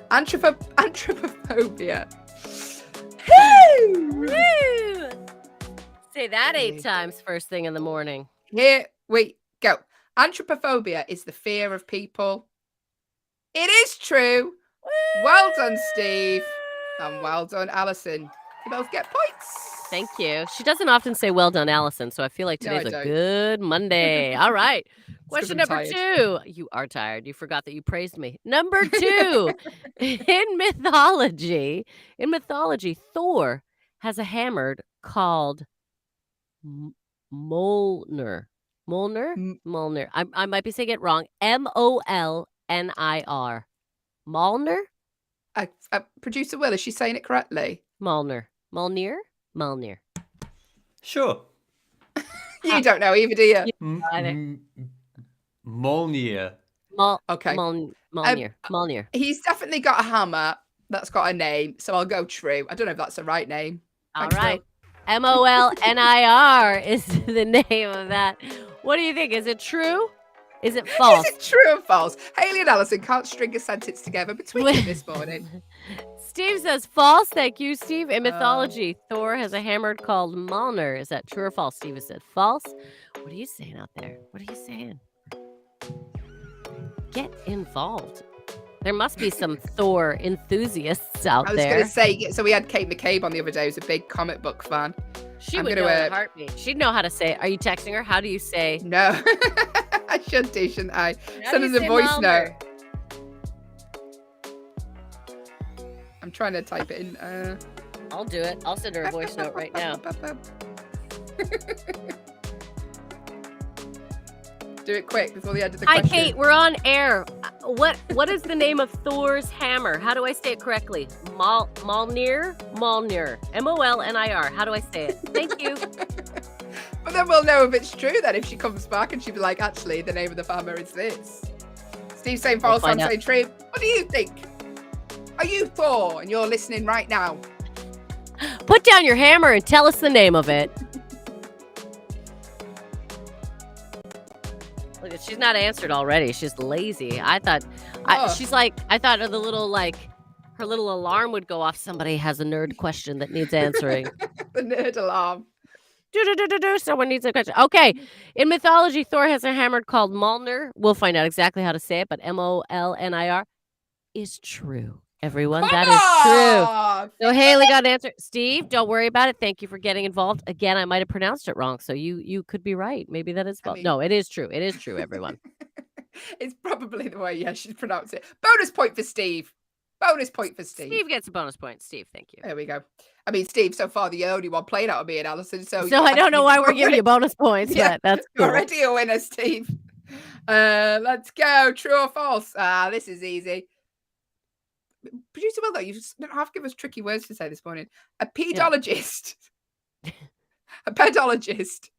Speaker 1: Anthropophobia.
Speaker 2: Woo! Say that 8 times first thing in the morning.
Speaker 1: Here we go. Anthropophobia is the fear of people. It is true. Woo! Well done, Steve. And well done, Allyson. You both get points.
Speaker 2: Thank you. She doesn't often say well done, Allyson, so I feel like today's a good Monday. All right. Question
Speaker 1: I'm
Speaker 2: number
Speaker 1: tired.
Speaker 2: 2. You are tired. You forgot that you praised me. Number 2. In mythology, Thor has a hammer called Mjolnir. Mjolnir?
Speaker 1: M-
Speaker 2: Mjolnir. I might be saying it wrong. Molnir. Mjolnir?
Speaker 1: Producer Will, is she saying it correctly?
Speaker 2: Mjolnir. Mjolnir.
Speaker 5: Sure.
Speaker 1: You don't know either, do you?
Speaker 2: Either.
Speaker 5: Mjolnir.
Speaker 1: Okay.
Speaker 2: Mjolnir.
Speaker 1: He's definitely got a hammer that's got a name, so I'll go true. I don't know if that's the right name.
Speaker 2: All
Speaker 1: Thanks, Will.
Speaker 2: right. Molnir is the name of that. What do you think? Is it true? Is it false?
Speaker 1: Is it true or false? Hayley and Allyson can't string a sentence together between them this morning.
Speaker 2: Steve says false. Thank you, Steve. In mythology, Thor has a hammer called Mjolnir. Is that true or false? Steve has said false. What are you saying out there? What are you saying? Get involved. There must be some Thor enthusiasts out
Speaker 1: I was
Speaker 2: there.
Speaker 1: going to say, so we had Kate McCabe on the other day, who's a big comic book fan.
Speaker 2: She
Speaker 1: I'm
Speaker 2: would
Speaker 1: gonna,
Speaker 2: know in a heartbeat. She'd know how to say it. Are you texting her? How do you say?
Speaker 1: No, I should do, shouldn't I?
Speaker 2: How
Speaker 1: Send
Speaker 2: do you
Speaker 1: us a
Speaker 2: say
Speaker 1: voice
Speaker 2: Mjolnir?
Speaker 1: note. I'm trying to type it in.
Speaker 2: I'll do it. I'll send her a voice note right now.
Speaker 1: Do it quick before the end of the
Speaker 2: Hi,
Speaker 1: question.
Speaker 2: Kate. We're on air. What is the name of Thor's hammer? How do I say it correctly? Mjolnir? Mjolnir. Molnir. How do I say it? Thank you.
Speaker 1: But then we'll know if it's true then if she comes back and she'll be like, actually, the name of the farmer is this. Steve's saying false, I'm saying true. What do you think? Are you Thor and you're listening right now?
Speaker 2: Put down your hammer and tell us the name of it. Look, she's not answered already. She's lazy. I thought the little her little alarm would go off. Somebody has a nerd question that needs answering.
Speaker 1: The nerd alarm.
Speaker 2: Someone needs a question. Okay. In mythology, Thor has a hammer called Mjolnir. We'll find out exactly how to say it, but Molnir is true. Everyone, that is true. So Hayley got an answer. Steve, don't worry about it. Thank you for getting involved. Again, I might have pronounced it wrong, so you could be right. Maybe that is false. No, it is true. It is true, everyone.
Speaker 1: It's probably the way, she's pronounced it. Bonus point for Steve. Bonus point for Steve.
Speaker 2: Steve gets a bonus point. Steve, thank you.
Speaker 1: There we go. I mean, Steve, so far the only one playing out of me and Allyson. So
Speaker 2: I don't know why we're giving you bonus points, but that's cool.
Speaker 1: You're already a winner, Steve. Let's go. True or false? This is easy. Producer Will, though, you don't have to give us tricky words to say this morning. A pedologist. Yeah. A pedologist.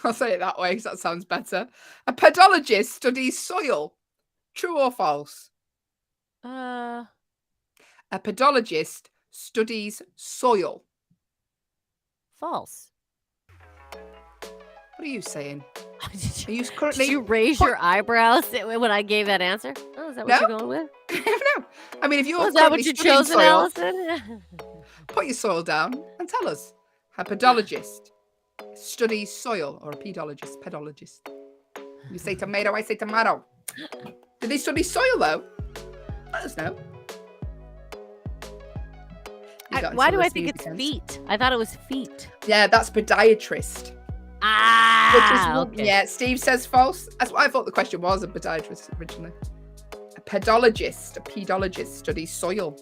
Speaker 1: I'll say it that way because that sounds better. A pedologist studies soil. True or false? A pedologist studies soil.
Speaker 2: False.
Speaker 1: What are you saying? Are you currently?
Speaker 2: Did you raise your eyebrows when I gave that answer? Oh, is that what you're going with?
Speaker 1: No. I mean, if you're
Speaker 2: is that what you chose, Allyson?
Speaker 1: Put your soil down and tell us. A pedologist studies soil, or a pedologist. You say tomato, I say tomato. Did they study soil though? Let us know.
Speaker 2: Why do I think it's feet? I thought it was feet.
Speaker 1: Yeah, that's podiatrist.
Speaker 2: Okay.
Speaker 1: Yeah, Steve says false. That's what I thought the question was, a podiatrist originally. A pedologist studies soil.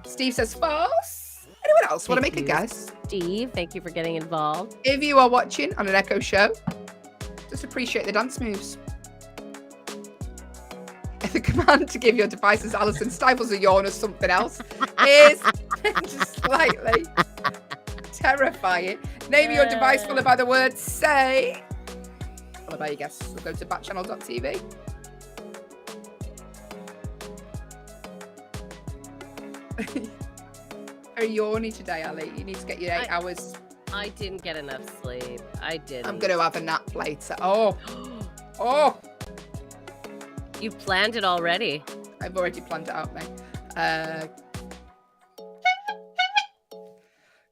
Speaker 1: Steve says false. Anyone else want to make a guess?
Speaker 2: Steve, thank you for getting involved.
Speaker 1: If you are watching on an Echo show, just appreciate the dance moves. The command to give your devices, Allyson stifles a yawn or something else, is just slightly terrifying. Name your device followed by the word say, followed by your guess. We'll go to backchannel.tv. Very yawny today, Ali. You need to get your 8 hours.
Speaker 2: I didn't get enough sleep. I didn't.
Speaker 1: I'm going to have a nap later. Oh.
Speaker 2: You planned it already.
Speaker 1: I've already planned it out, mate.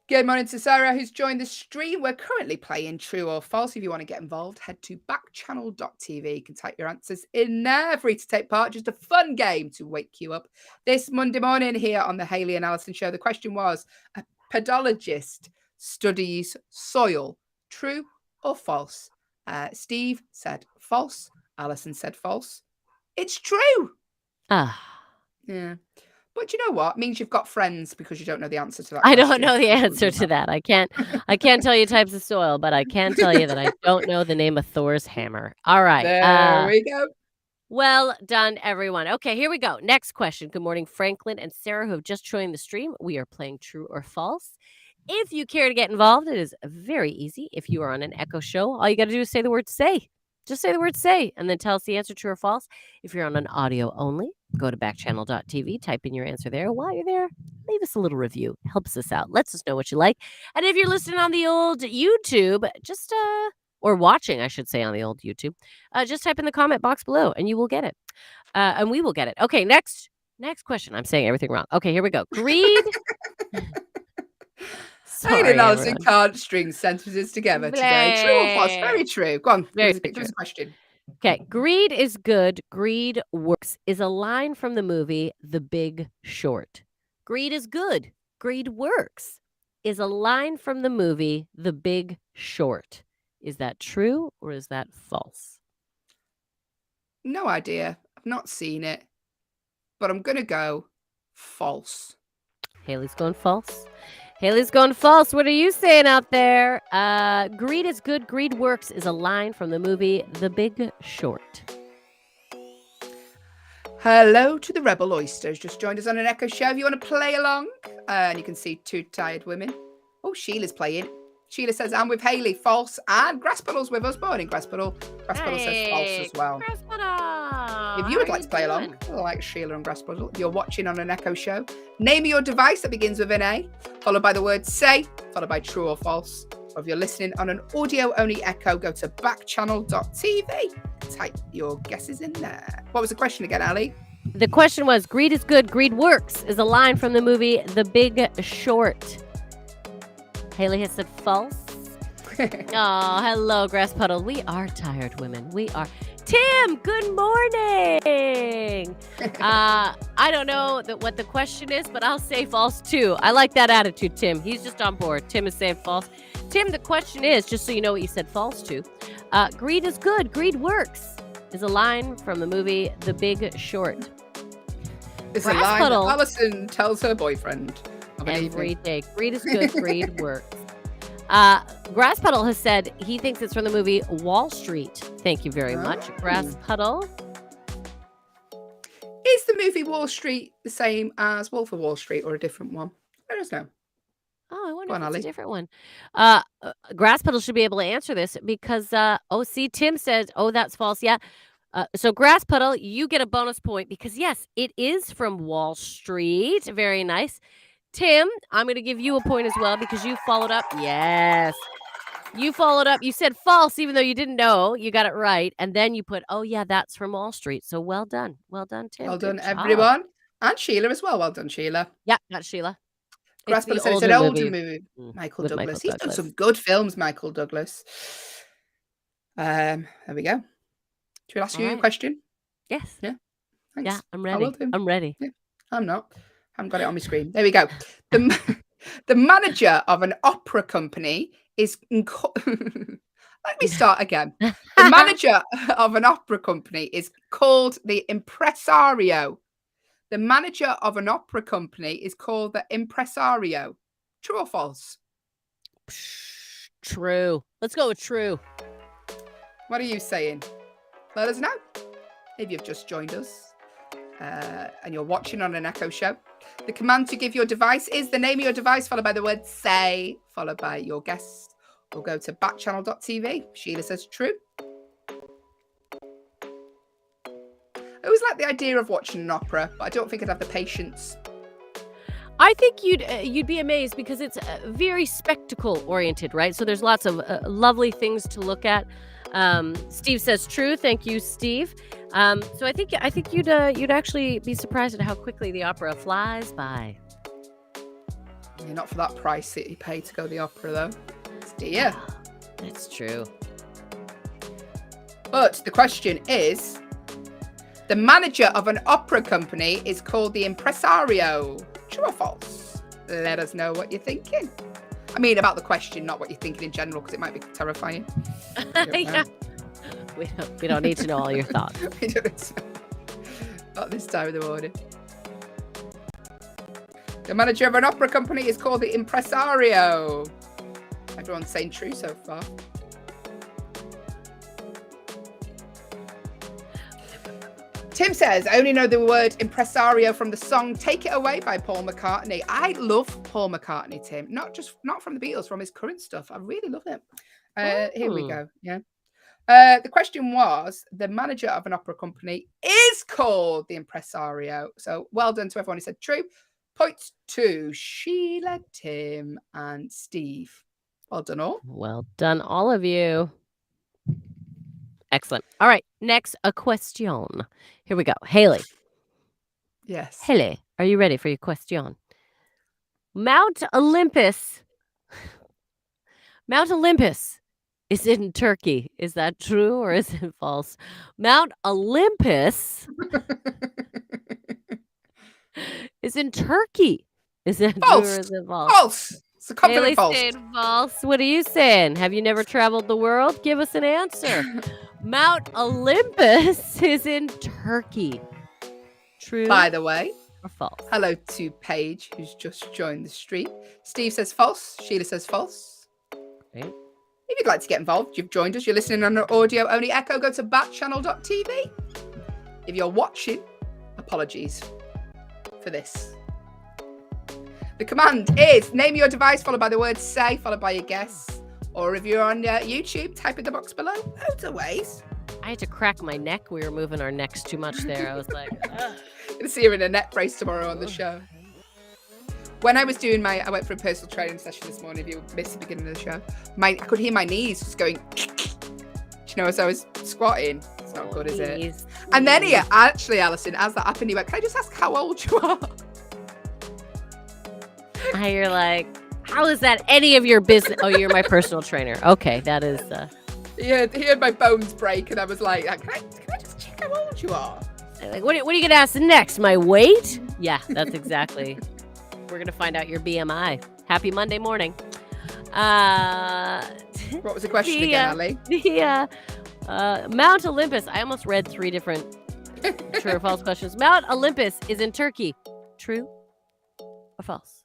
Speaker 1: Good morning to Sarah, who's joined the stream. We're currently playing True or False. If you want to get involved, head to backchannel.tv. You can type your answers in there. Free to take part. Just a fun game to wake you up this Monday morning here on the Hayley and Allyson show. The question was, a pedologist studies soil. True or false? Steve said false. Allyson said false. It's true.
Speaker 2: Ah.
Speaker 1: Yeah. But you know what? It means you've got friends because you don't know the answer to that
Speaker 2: I
Speaker 1: question.
Speaker 2: don't know the answer to that. I can't tell you types of soil, but I can tell you that I don't know the name of Thor's hammer. All right.
Speaker 1: There we go.
Speaker 2: Well done, everyone. Okay, here we go. Next question. Good morning, Franklin and Sarah, who have just joined the stream. We are playing true or false. If you care to get involved, it is very easy. If you are on an Echo show, all you got to do is say the word say. Just say the word say and then tell us the answer, true or false. If you're on an audio only, go to backchannel.tv, type in your answer there. While you're there, leave us a little review. Helps us out. Lets us know what you like. And if you're listening on the old YouTube, just or watching, I should say, on the old YouTube, just type in the comment box below and you will get it. And we will get it. Okay, next question. I'm saying everything wrong. Okay, here we go. Greed.
Speaker 1: Hayley and Allyson can't string sentences together today. True or false? Very true. Go on. Give us a question.
Speaker 2: Okay. Greed is good. Greed works is a line from the movie The Big Short. Greed is good. Greed works is a line from the movie The Big Short. Is that true or is that false?
Speaker 1: No idea. I've not seen it. But I'm going to go false.
Speaker 2: Hayley's going false. Hayley's going false. What are you saying out there? Greed is good. Greed works is a line from the movie The Big Short.
Speaker 1: Hello to the Rebel Oysters. Just joined us on an Echo show. If you want to play along, and you can see two tired women. Oh, Sheila's playing. Sheila says, I'm with Hayley, false. And Grasspuddle's with us. Morning, Grasspuddle. Grasspuddle says false as well.
Speaker 2: Grasspuddle.
Speaker 1: If you would like to play along, like Sheila and Grasspuddle, if you're watching on an Echo show, name your device that begins with an A, followed by the word say, followed by true or false. Or if you're listening on an audio-only Echo, go to backchannel.tv. Type your guesses in there. What was the question again, Ali?
Speaker 2: The question was, greed is good, greed works, is a line from the movie The Big Short. Hayley has said false. Oh, hello, Grasspuddle. We are tired women. We are. Tim, good morning. I don't know what the question is, but I'll say false too. I like that attitude, Tim. He's just on board. Tim is saying false. Tim, the question is, just so you know what you said false to, greed is good, greed works, is a line from the movie The Big Short.
Speaker 1: It's a line that Allyson tells her boyfriend.
Speaker 2: Every day. Greed is good, greed works. Grasspuddle has said he thinks it's from the movie Wall Street. Thank you very much, Grasspuddle.
Speaker 1: Is the movie Wall Street the same as Wolf of Wall Street or a different one? Let us know.
Speaker 2: Oh, I wonder if it's a different one. Grasspuddle should be able to answer this because, Tim says, that's false. Yeah. So Grasspuddle, you get a bonus point because, yes, it is from Wall Street. Very nice. Tim, I'm going to give you a point as well because you followed up. Yes. You followed up. You said false even though you didn't know. You got it right. And then you put, that's from Wall Street. So well done. Well done, Tim.
Speaker 1: Well done, everyone. And Sheila as well. Well done, Sheila.
Speaker 2: Yeah, not Sheila.
Speaker 1: Grasspuddle said it's an older movie. Michael Douglas. He's done some good films, Michael Douglas. There we go. Should we ask you a question?
Speaker 2: Yes.
Speaker 1: Yeah. Thanks.
Speaker 2: Yeah, I'm ready. I'm ready.
Speaker 1: Yeah, I'm not. I haven't got it on my screen. There we go. The manager of an opera company is... Let me start again. The manager of an opera company is called the impresario. The manager of an opera company is called the impresario. True or false?
Speaker 2: True. Let's go with true.
Speaker 1: What are you saying? Let us know if you've just joined us and you're watching on an Echo show. The command to give your device is the name of your device, followed by the word say, followed by your guess. We'll go to backchannel.tv. Sheila says true. I always like the idea of watching an opera, but I don't think I'd have the patience.
Speaker 2: I think you'd be amazed because it's very spectacle oriented, right? So there's lots of lovely things to look at. Steve says true. Thank you, Steve. So I think you'd actually be surprised at how quickly the opera flies by.
Speaker 1: Yeah, not for that price that you pay to go to the opera, though. It's dear.
Speaker 2: That's true.
Speaker 1: But the question is, the manager of an opera company is called the impresario. True or false? Let us know what you're thinking. I mean, about the question, not what you're thinking in general, because it might be terrifying.
Speaker 2: Yeah. We don't need to know all your thoughts.
Speaker 1: We don't need to know. Not this time of the morning. The manager of an opera company is called the impresario. Everyone's saying true so far. Tim says, I only know the word impresario from the song Take It Away by Paul McCartney. I love Paul McCartney, Tim. Not from the Beatles, from his current stuff. I really love it. Here we go. Yeah. The question was, the manager of an opera company is called the impresario. So well done to everyone who said true. Points to Sheila, Tim, and Steve. Well done all.
Speaker 2: Well done, all of you. Excellent. All right, next, a question. Here we go. Hayley.
Speaker 1: Yes.
Speaker 2: Hayley, are you ready for your question? Mount Olympus is in Turkey. Is that true or is it false? Mount Olympus is in Turkey. Is that
Speaker 1: False.
Speaker 2: true or is it false?
Speaker 1: False. It's a confident
Speaker 2: Hayley
Speaker 1: false.
Speaker 2: said false. What are you saying? Have you never traveled the world? Give us an answer. Mount Olympus is in Turkey. True
Speaker 1: By the way,
Speaker 2: or false?
Speaker 1: hello to Paige, who's just joined the stream. Steve says false. Sheila says false.
Speaker 2: Okay.
Speaker 1: If you'd like to get involved, you've joined us. You're listening on an audio-only echo. Go to backchannel.tv. If you're watching, apologies for this. The command is name your device, followed by the word say, followed by your guess. Or if you're on YouTube, type in the box below. Loads of ways.
Speaker 2: I had to crack my neck. We were moving our necks too much there. I was like, ugh.
Speaker 1: You're going to see her in a neck brace tomorrow on the show. When I was doing I went for a personal training session this morning. If you missed the beginning of the show, I could hear my knees just going, as I was squatting. It's not good, is it? And then actually, Allyson, as that happened, he went, can I just ask how old you are?
Speaker 2: You're like, how is that any of your business? Oh, you're my personal trainer. Okay, that is.
Speaker 1: He heard my bones break, and I was like, can I just check how old you are?
Speaker 2: Like, what are you going to ask next? My weight? Yeah, that's exactly. We're going to find out your BMI. Happy Monday morning.
Speaker 1: What was the question again, Ali?
Speaker 2: Yeah. Mount Olympus. I almost read 3 different true or false questions. Mount Olympus is in Turkey. True or false?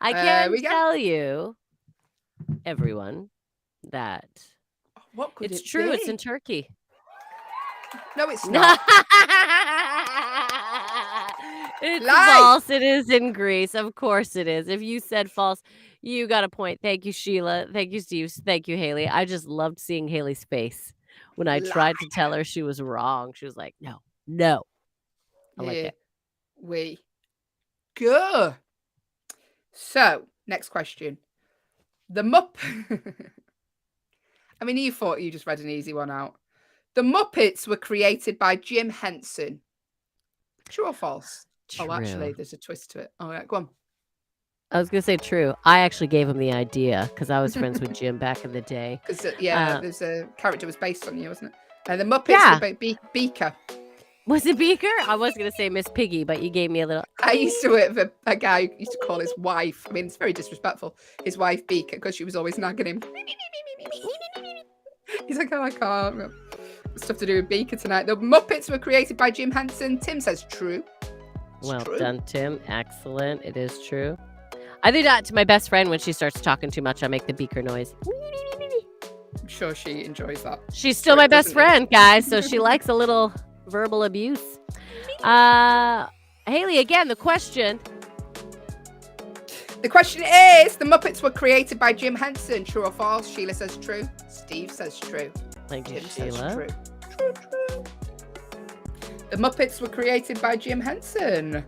Speaker 2: I can tell you, everyone, that
Speaker 1: what could
Speaker 2: it's
Speaker 1: it
Speaker 2: true.
Speaker 1: be?
Speaker 2: It's in Turkey.
Speaker 1: No, it's not.
Speaker 2: It's false. It is in Greece. Of course it is. If you said false, you got a point. Thank you, Sheila. Thank you, Steve. Thank you, Hayley. I just loved seeing Hayley's face when I tried to tell her she was wrong. She was like, no. I like it.
Speaker 1: We go. So, next question. The I mean, you thought you just read an easy one out. The Muppets were created by Jim Henson. True or false?
Speaker 2: True.
Speaker 1: Oh, actually, there's a twist to it. All right, go on.
Speaker 2: I was going to say true. I actually gave him the idea because I was friends with Jim back in the day.
Speaker 1: Because, there's a character was based on you, wasn't it? And the Muppets were Beaker.
Speaker 2: Was it Beaker? I was going to say Miss Piggy, but you gave me a little...
Speaker 1: I used to work with a guy who used to call his wife, I mean, it's very disrespectful, his wife Beaker, because she was always nagging him. He's like, oh, I can't. Stuff to do with Beaker tonight. The Muppets were created by Jim Henson. Tim says true.
Speaker 2: Well done, Tim. Excellent. It is true. I do that to my best friend when she starts talking too much. I make the Beaker noise.
Speaker 1: I'm sure she enjoys that.
Speaker 2: She's still my best friend, guys, so she likes a little verbal abuse. Hayley, again, the question.
Speaker 1: The question is, the Muppets were created by Jim Henson. True or false? Sheila says true. Steve says true.
Speaker 2: Thank you,
Speaker 1: Tim
Speaker 2: Sheila.
Speaker 1: says true. True. The Muppets were created by Jim Henson.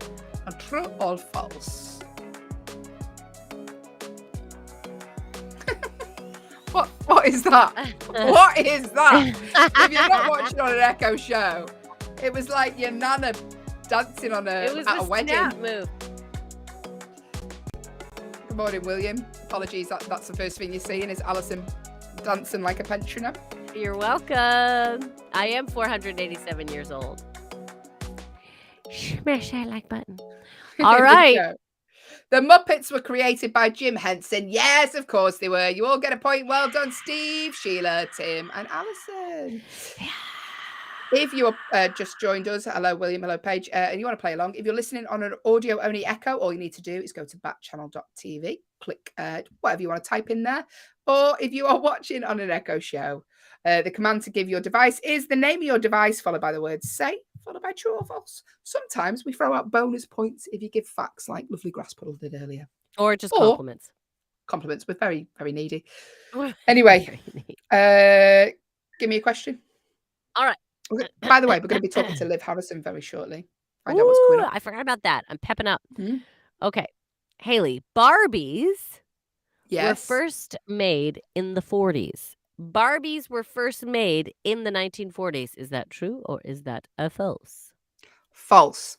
Speaker 1: True or false? What is that? What is that? If you're not watching on an Echo show, it was like your nana dancing on at a wedding.
Speaker 2: Snap move.
Speaker 1: Good morning, William. Apologies, that's the first thing you're seeing is Allyson dancing like a pensioner.
Speaker 2: You're welcome. I am 487 years old. Smash that like button. All right.
Speaker 1: The Muppets were created by Jim Henson. Yes, of course they were. You all get a point. Well done, Steve, Sheila, Tim, and Allyson. If you just joined us, hello, William, hello, Paige, and you want to play along, if you're listening on an audio-only echo, all you need to do is go to backchannel.tv, click whatever you want to type in there, or if you are watching on an echo show, the command to give your device is the name of your device, followed by the word say, followed by true or false. Sometimes we throw out bonus points if you give facts like Lovely Grass Puddle did earlier.
Speaker 2: Or just compliments.
Speaker 1: Compliments. We're very, very needy.
Speaker 2: Very
Speaker 1: Anyway,
Speaker 2: needy.
Speaker 1: Give me a question.
Speaker 2: All right.
Speaker 1: By the way, we're going to be talking to Liv Harrison very shortly. Find out what's going on.
Speaker 2: I forgot about that. I'm pepping up.
Speaker 1: Mhm.
Speaker 2: Okay. Hayley, Barbies were
Speaker 1: Yes.
Speaker 2: first made in the 40s. Barbies were first made in the 1940s. Is that true or is that a false?
Speaker 1: False.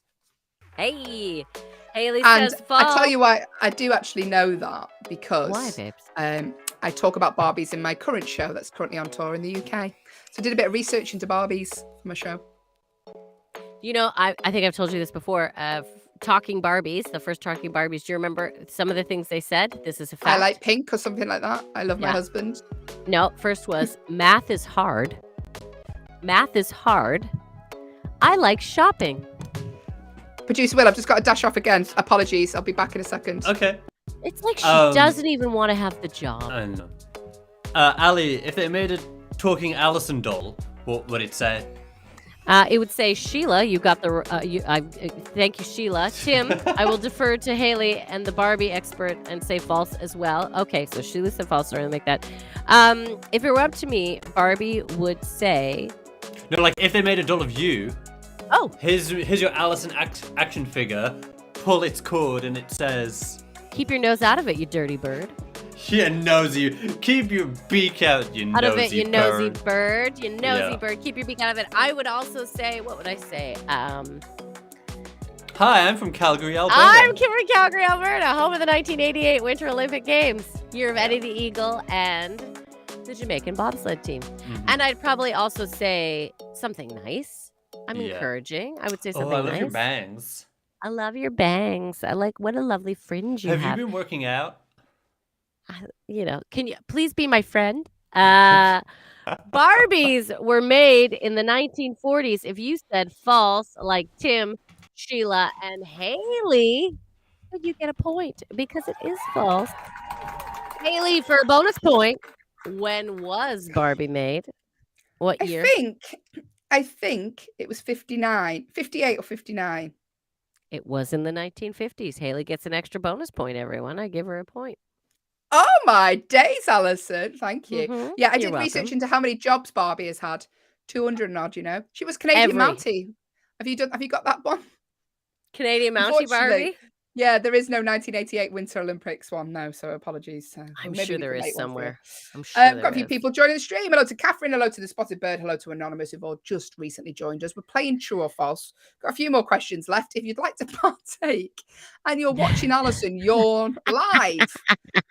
Speaker 2: Hey, Hayley
Speaker 1: And
Speaker 2: says false.
Speaker 1: I tell you why I do actually know that because
Speaker 2: Why, babes?
Speaker 1: I talk about Barbies in my current show that's currently on tour in the UK. So I did a bit of research into Barbies for my show.
Speaker 2: You know, I think I've told you this before. Talking Barbies, the first Talking Barbies. Do you remember some of the things they said? This is a fact.
Speaker 1: I like pink or something like that. I love my husband.
Speaker 2: No, first was math is hard. Math is hard. I like shopping.
Speaker 1: Producer Will, I've just got to dash off again. Apologies. I'll be back in a second.
Speaker 5: Okay.
Speaker 2: It's like she doesn't even want to have the job.
Speaker 5: I know. Ali, if they made a talking Allyson doll, what would it say?
Speaker 2: It would say, Sheila, you got the... thank you, Sheila. Tim, I will defer to Hayley and the Barbie expert and say false as well. Okay, so Sheila said false. Sorry, I'll make that. If it were up to me, Barbie would say...
Speaker 5: No, like, if they made a doll of you...
Speaker 2: Oh.
Speaker 5: Here's your Allyson action figure. Pull its cord and it says...
Speaker 2: Keep your nose out of it, you dirty bird.
Speaker 5: Yeah, nosy. Keep your beak out, you
Speaker 2: out
Speaker 5: nosy
Speaker 2: of it, you
Speaker 5: bird.
Speaker 2: nosy bird. You nosy
Speaker 5: Yeah.
Speaker 2: bird. Keep your beak out of it. I would also say, what would I say?
Speaker 5: Hi, I'm from Calgary, Alberta.
Speaker 2: I'm from Calgary, Alberta, home of the 1988 Winter Olympic Games. Year of Eddie the Eagle and the Jamaican bobsled team.
Speaker 5: Mhm.
Speaker 2: And I'd probably also say something nice. I'm
Speaker 5: Yeah.
Speaker 2: encouraging. I would say something
Speaker 5: Oh, I love
Speaker 2: nice.
Speaker 5: your bangs.
Speaker 2: I love your bangs. I like what a lovely fringe you have.
Speaker 5: Have you been working out?
Speaker 2: You know, can you please be my friend? Barbies were made in the 1940s. If you said false, like Tim, Sheila, and Hayley, then you get a point because it is false. Hayley, for a bonus point, when was Barbie made? What year?
Speaker 1: I think it was 59, 58 or 59.
Speaker 2: It was in the 1950s. Hayley gets an extra bonus point, everyone. I give her a point.
Speaker 1: Oh my days, Allyson. Thank you.
Speaker 2: Mhm.
Speaker 1: Yeah, I
Speaker 2: You're
Speaker 1: did research
Speaker 2: welcome.
Speaker 1: into how many jobs Barbie has had. 200 and odd, you know. She was Canadian
Speaker 2: Every.
Speaker 1: Mountie. Have you got that one?
Speaker 2: Canadian Mountie
Speaker 1: Unfortunately,
Speaker 2: Barbie?
Speaker 1: Yeah, there is no 1988 Winter Olympics one now, so apologies.
Speaker 2: I'm
Speaker 1: maybe
Speaker 2: sure
Speaker 1: we
Speaker 2: there
Speaker 1: can
Speaker 2: is
Speaker 1: make one for you.
Speaker 2: somewhere. I'm sure
Speaker 1: Got
Speaker 2: there
Speaker 1: a few
Speaker 2: is.
Speaker 1: people joining the stream. Hello to Catherine. Hello to the Spotted Bird. Hello to Anonymous, who've all just recently joined us. We're playing True or False. Got a few more questions left. If you'd like to partake and you're watching Allyson yawn live,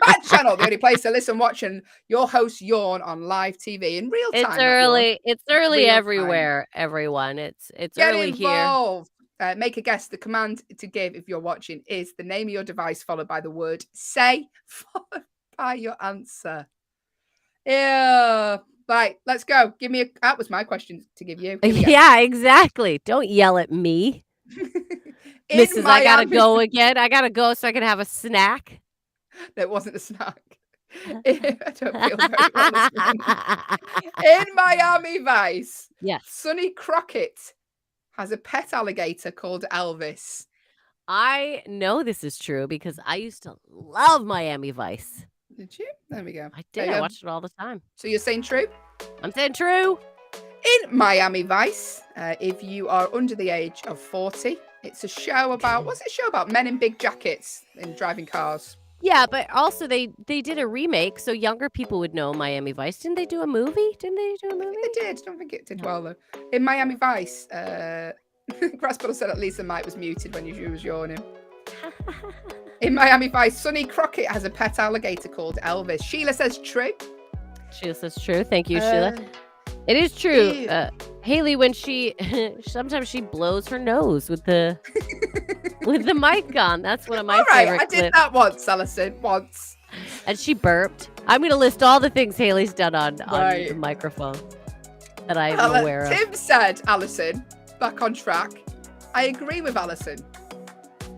Speaker 1: Backchannel, the only place to listen, watch, and your host yawn on live TV in real time.
Speaker 2: It's
Speaker 1: not yawn,
Speaker 2: early. It's early
Speaker 1: real time.
Speaker 2: everywhere, everyone. It's
Speaker 1: Get
Speaker 2: early here.
Speaker 1: involved. Make a guess. The command to give if you're watching is the name of your device followed by the word say, followed by your answer. Yeah. Right, let's go. Give me that was my question to give you. Here we go.
Speaker 2: Yeah, exactly. Don't yell at me.
Speaker 1: In
Speaker 2: Mrs. I gotta
Speaker 1: Miami-
Speaker 2: go again. I gotta go so I can have a snack.
Speaker 1: No, it wasn't a snack. I don't feel very well this morning. In Miami Vice,
Speaker 2: Yes.
Speaker 1: Sonny Crockett has a pet alligator called Elvis.
Speaker 2: I know this is true because I used to love Miami Vice.
Speaker 1: Did you? There we go.
Speaker 2: I
Speaker 1: There
Speaker 2: did.
Speaker 1: you
Speaker 2: I
Speaker 1: go.
Speaker 2: watched it all the time.
Speaker 1: So you're saying true?
Speaker 2: I'm saying true.
Speaker 1: In Miami Vice, if you are under the age of 40, it's a show about, what's it a show about? Men in big jackets and driving cars.
Speaker 2: Yeah, but also they did a remake so younger people would know Miami Vice. Didn't they do a movie?
Speaker 1: They did. I don't think it did well, though. In Miami Vice, Grasspuddle said at least the mic was muted when you was yawning. In Miami Vice, Sonny Crockett has a pet alligator called Elvis. Sheila says true.
Speaker 2: Sheila says true. Thank you, Sheila. It is true. Hayley, when she sometimes she blows her nose with the with the mic on. That's one of my
Speaker 1: All right,
Speaker 2: favorite
Speaker 1: I did
Speaker 2: clips.
Speaker 1: that once, Allyson. Once.
Speaker 2: And she burped. I'm going to list all the things Hayley's done on
Speaker 1: Right.
Speaker 2: the microphone that I'm
Speaker 1: Well,
Speaker 2: aware of.
Speaker 1: Tim said, Allyson, back on track. I agree with Allyson.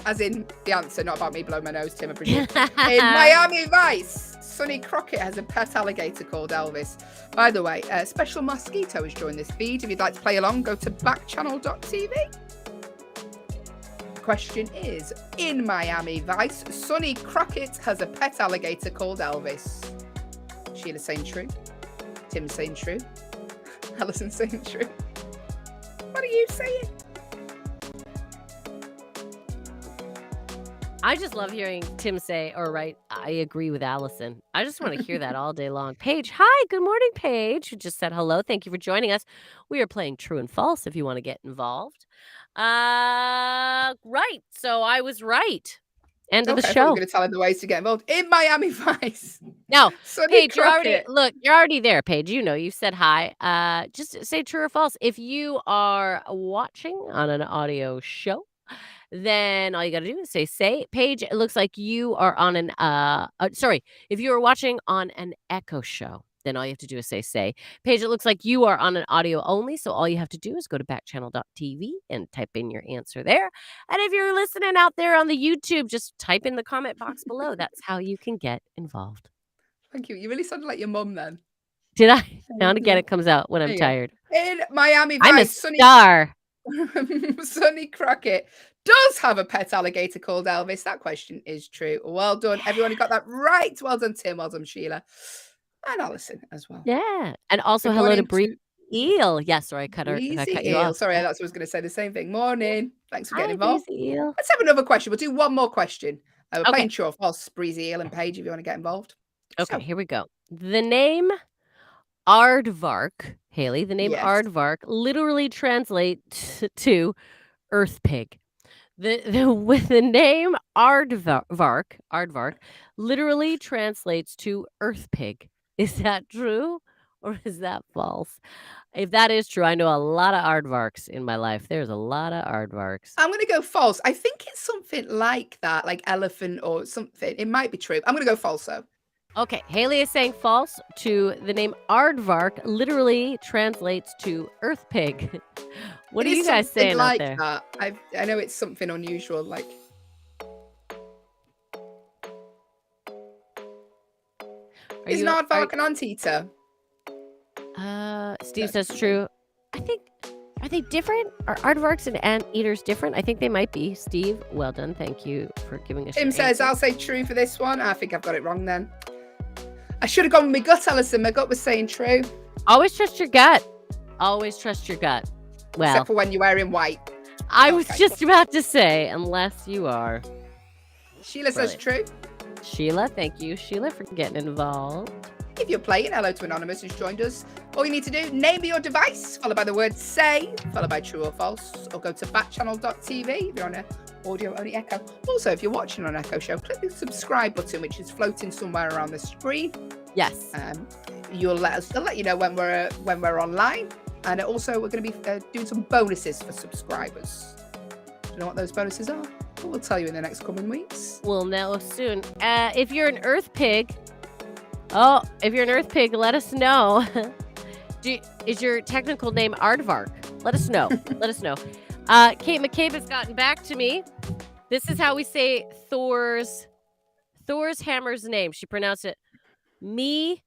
Speaker 1: As in the answer, not about me blowing my nose, Tim, I presume. In Miami Vice, Sonny Crockett has a pet alligator called Elvis. By the way, a special mosquito has joined this feed. If you'd like to play along, go to backchannel.tv. The question is, in Miami Vice, Sonny Crockett has a pet alligator called Elvis. Sheila saying true. Tim saying true. Allyson saying true. What are you saying?
Speaker 2: I just love hearing Tim say, or write, I agree with Allyson. I just want to hear that all day long. Paige, hi, good morning, Paige, who just said hello. Thank you for joining us. We are playing True and False if you want to get involved. Right. So I was right. End of the
Speaker 1: I thought you
Speaker 2: show.
Speaker 1: were going to tell him the ways to get involved. In Miami Vice.
Speaker 2: No,
Speaker 1: Sonny
Speaker 2: Paige, you're
Speaker 1: Crockett.
Speaker 2: already there, Paige. You know, you said hi. Just say true or false. If you are watching on an audio show, then all you got to do is say. Paige, it looks like you are on an if you are watching on an echo show, then all you have to do is say. Paige, it looks like you are on an audio only, so all you have to do is go to backchannel.tv and type in your answer there. And if you're listening out there on the YouTube, just type in the comment box below. That's how you can get involved.
Speaker 1: Thank you. You really sounded like your mum then.
Speaker 2: Did I? Now and again, it comes out when I'm
Speaker 1: There you go.
Speaker 2: tired.
Speaker 1: In Miami
Speaker 2: I'm a
Speaker 1: Vice,
Speaker 2: star.
Speaker 1: Sonny Crockett does have a pet alligator called Elvis. That question is true. Well done. Everyone who got that right. Well done, Tim. Well done, Sheila. And Allyson as well.
Speaker 2: Yeah. And also
Speaker 1: Good
Speaker 2: hello to
Speaker 1: morning
Speaker 2: Breezy Eel. Yes, sorry, I cut
Speaker 1: Breezy
Speaker 2: you
Speaker 1: Eel.
Speaker 2: off.
Speaker 1: Sorry, that's what I was going to say the same thing. Morning. Thanks for getting involved.
Speaker 2: Breezy Eel.
Speaker 1: Let's have another question. We'll do one more question. We're
Speaker 2: Okay.
Speaker 1: playing True or False, Breezy Eel and Paige, if you want to get involved.
Speaker 2: Okay,
Speaker 1: So,
Speaker 2: here we go. The name Aardvark, Hayley, the name
Speaker 1: Yes.
Speaker 2: Aardvark literally translates to earth pig. The name Aardvark literally translates to earth pig. Is that true or is that false? If that is true, I know a lot of aardvarks in my life. There's a lot of aardvarks.
Speaker 1: I'm going to go false. I think it's something like that, like elephant or something. It might be true. I'm going to go false, though.
Speaker 2: Okay, Hayley is saying false to the name Aardvark literally translates to earth pig. What
Speaker 1: It
Speaker 2: are
Speaker 1: is
Speaker 2: you guys
Speaker 1: something
Speaker 2: saying
Speaker 1: like
Speaker 2: out there?
Speaker 1: that. I know it's something unusual, like. Isn't aardvark an anteater?
Speaker 2: Steve says true. I think, are they different? Are aardvarks and anteaters different? I think they might be. Steve, well done. Thank you for giving us
Speaker 1: Tim
Speaker 2: your
Speaker 1: says,
Speaker 2: answer.
Speaker 1: I'll say true for this one. I think I've got it wrong then. I should have gone with my gut, Allyson. My gut was saying true.
Speaker 2: Always trust your gut. Always trust your gut. Well,
Speaker 1: Except for when you're wearing white.
Speaker 2: I was
Speaker 1: Okay.
Speaker 2: just about to say, unless you are.
Speaker 1: Sheila says true.
Speaker 2: Sheila, thank you, Sheila, for getting involved.
Speaker 1: If you're playing, hello to Anonymous who's joined us. All you need to do, name your device, followed by the word say, followed by true or false, or go to backchannel.tv if you're on an audio-only Echo. Also, if you're watching on Echo Show, click the subscribe button, which is floating somewhere around the screen.
Speaker 2: Yes.
Speaker 1: It'll let you know when we're online. And also, we're going to be doing some bonuses for subscribers. Do you know what those bonuses are? Well, we'll tell you in the next coming weeks.
Speaker 2: We'll know soon. If you're an earth pig, let us know. Is your technical name Aardvark? Let us know. Let us know. Kate McCabe has gotten back to me. This is how we say Thor's hammer's name. She pronounced it Mjolnir.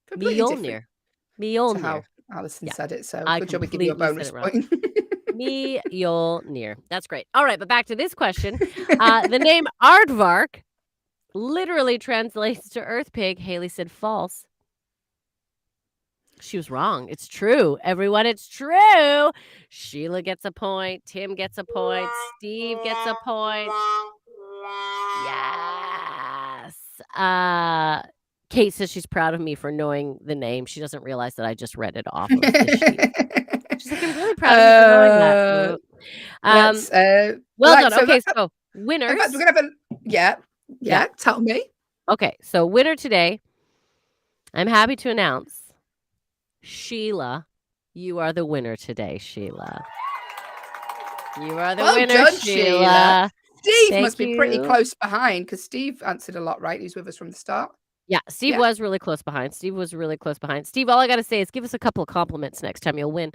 Speaker 1: Completely different
Speaker 2: Mjolnir.
Speaker 1: to how Allyson said it. So
Speaker 2: I
Speaker 1: good job we give you a bonus
Speaker 2: completely
Speaker 1: point.
Speaker 2: Mjolnir. That's great. All right, but back to this question. The name Aardvark literally translates to earth pig. Hayley said false. She was wrong. It's true. Everyone, it's true. Sheila gets a point. Tim gets a point. Steve gets a point. Yes. Kate says she's proud of me for knowing the name. She doesn't realize that I just read it off of the sheet. She's like, I'm really proud of you for knowing that. Well done. Okay, so winners.
Speaker 1: In fact, we're gonna have yeah. Tell me.
Speaker 2: Okay, so winner today. I'm happy to announce, Sheila, you are the winner today, Sheila. You are the
Speaker 1: Well
Speaker 2: winner,
Speaker 1: done,
Speaker 2: Sheila.
Speaker 1: Steve
Speaker 2: Thank
Speaker 1: must be pretty
Speaker 2: you.
Speaker 1: close behind because Steve answered a lot right. He's with us from the start.
Speaker 2: Yeah, Steve
Speaker 1: Yeah.
Speaker 2: was really close behind. Steve, all I got to say is give us a couple of compliments next time. You'll win.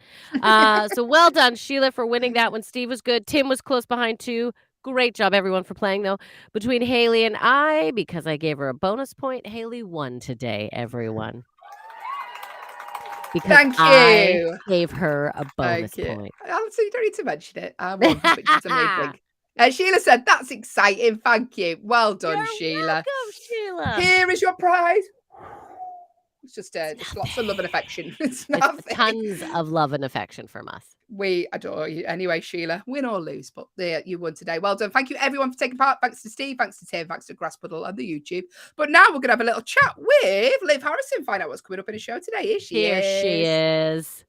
Speaker 2: So well done, Sheila, for winning that one. Steve was good. Tim was close behind too. Great job, everyone, for playing, though. Between Hayley and I, because I gave her a bonus point, Hayley won today, everyone. Because
Speaker 1: Thank
Speaker 2: I
Speaker 1: you.
Speaker 2: gave her a bonus
Speaker 1: Thank you.
Speaker 2: point.
Speaker 1: Alison, you don't need to mention it. I won, which is amazing. Sheila said, that's exciting. Thank you. Well done,
Speaker 2: You're
Speaker 1: Sheila.
Speaker 2: welcome, Sheila.
Speaker 1: Here is your prize. It's just lots of love and affection. It's nothing.
Speaker 2: It's tons of love and affection from us.
Speaker 1: We adore you. Anyway, Sheila, win or lose, but there you won today. Well done. Thank you, everyone, for taking part. Thanks to Steve, thanks to Tim, thanks to Grasspuddle and the YouTube. But now we're going to have a little chat with Liv Harrison, find out what's coming up in the show today.
Speaker 2: Here she is.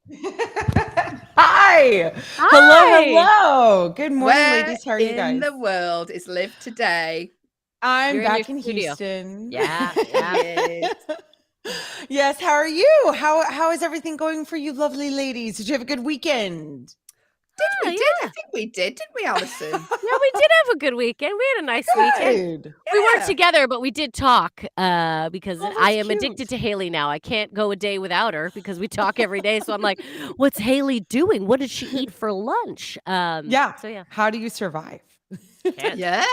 Speaker 9: Hi. Hello. Good morning,
Speaker 1: Where
Speaker 9: ladies. How are you guys?
Speaker 1: in the world is Liv today?
Speaker 9: I'm
Speaker 2: You're
Speaker 9: back
Speaker 2: in
Speaker 9: in
Speaker 2: your studio.
Speaker 9: Houston.
Speaker 2: Yeah.
Speaker 1: Yes.
Speaker 9: Yes. How are you? How is everything going for you, lovely ladies? Did you have a good weekend?
Speaker 1: I think we did, didn't we, Alison?
Speaker 2: Yeah, we did have a good weekend. We had a nice weekend.
Speaker 9: Good.
Speaker 2: We weren't together, but we did talk because
Speaker 9: Oh,
Speaker 2: I
Speaker 9: that's
Speaker 2: am addicted to Hayley now. I can't go a day without her because we talk every day. So I'm like, what's Hayley doing? What did she eat for lunch?
Speaker 9: Yeah.
Speaker 2: So yeah.
Speaker 9: How do you survive?
Speaker 1: Yeah.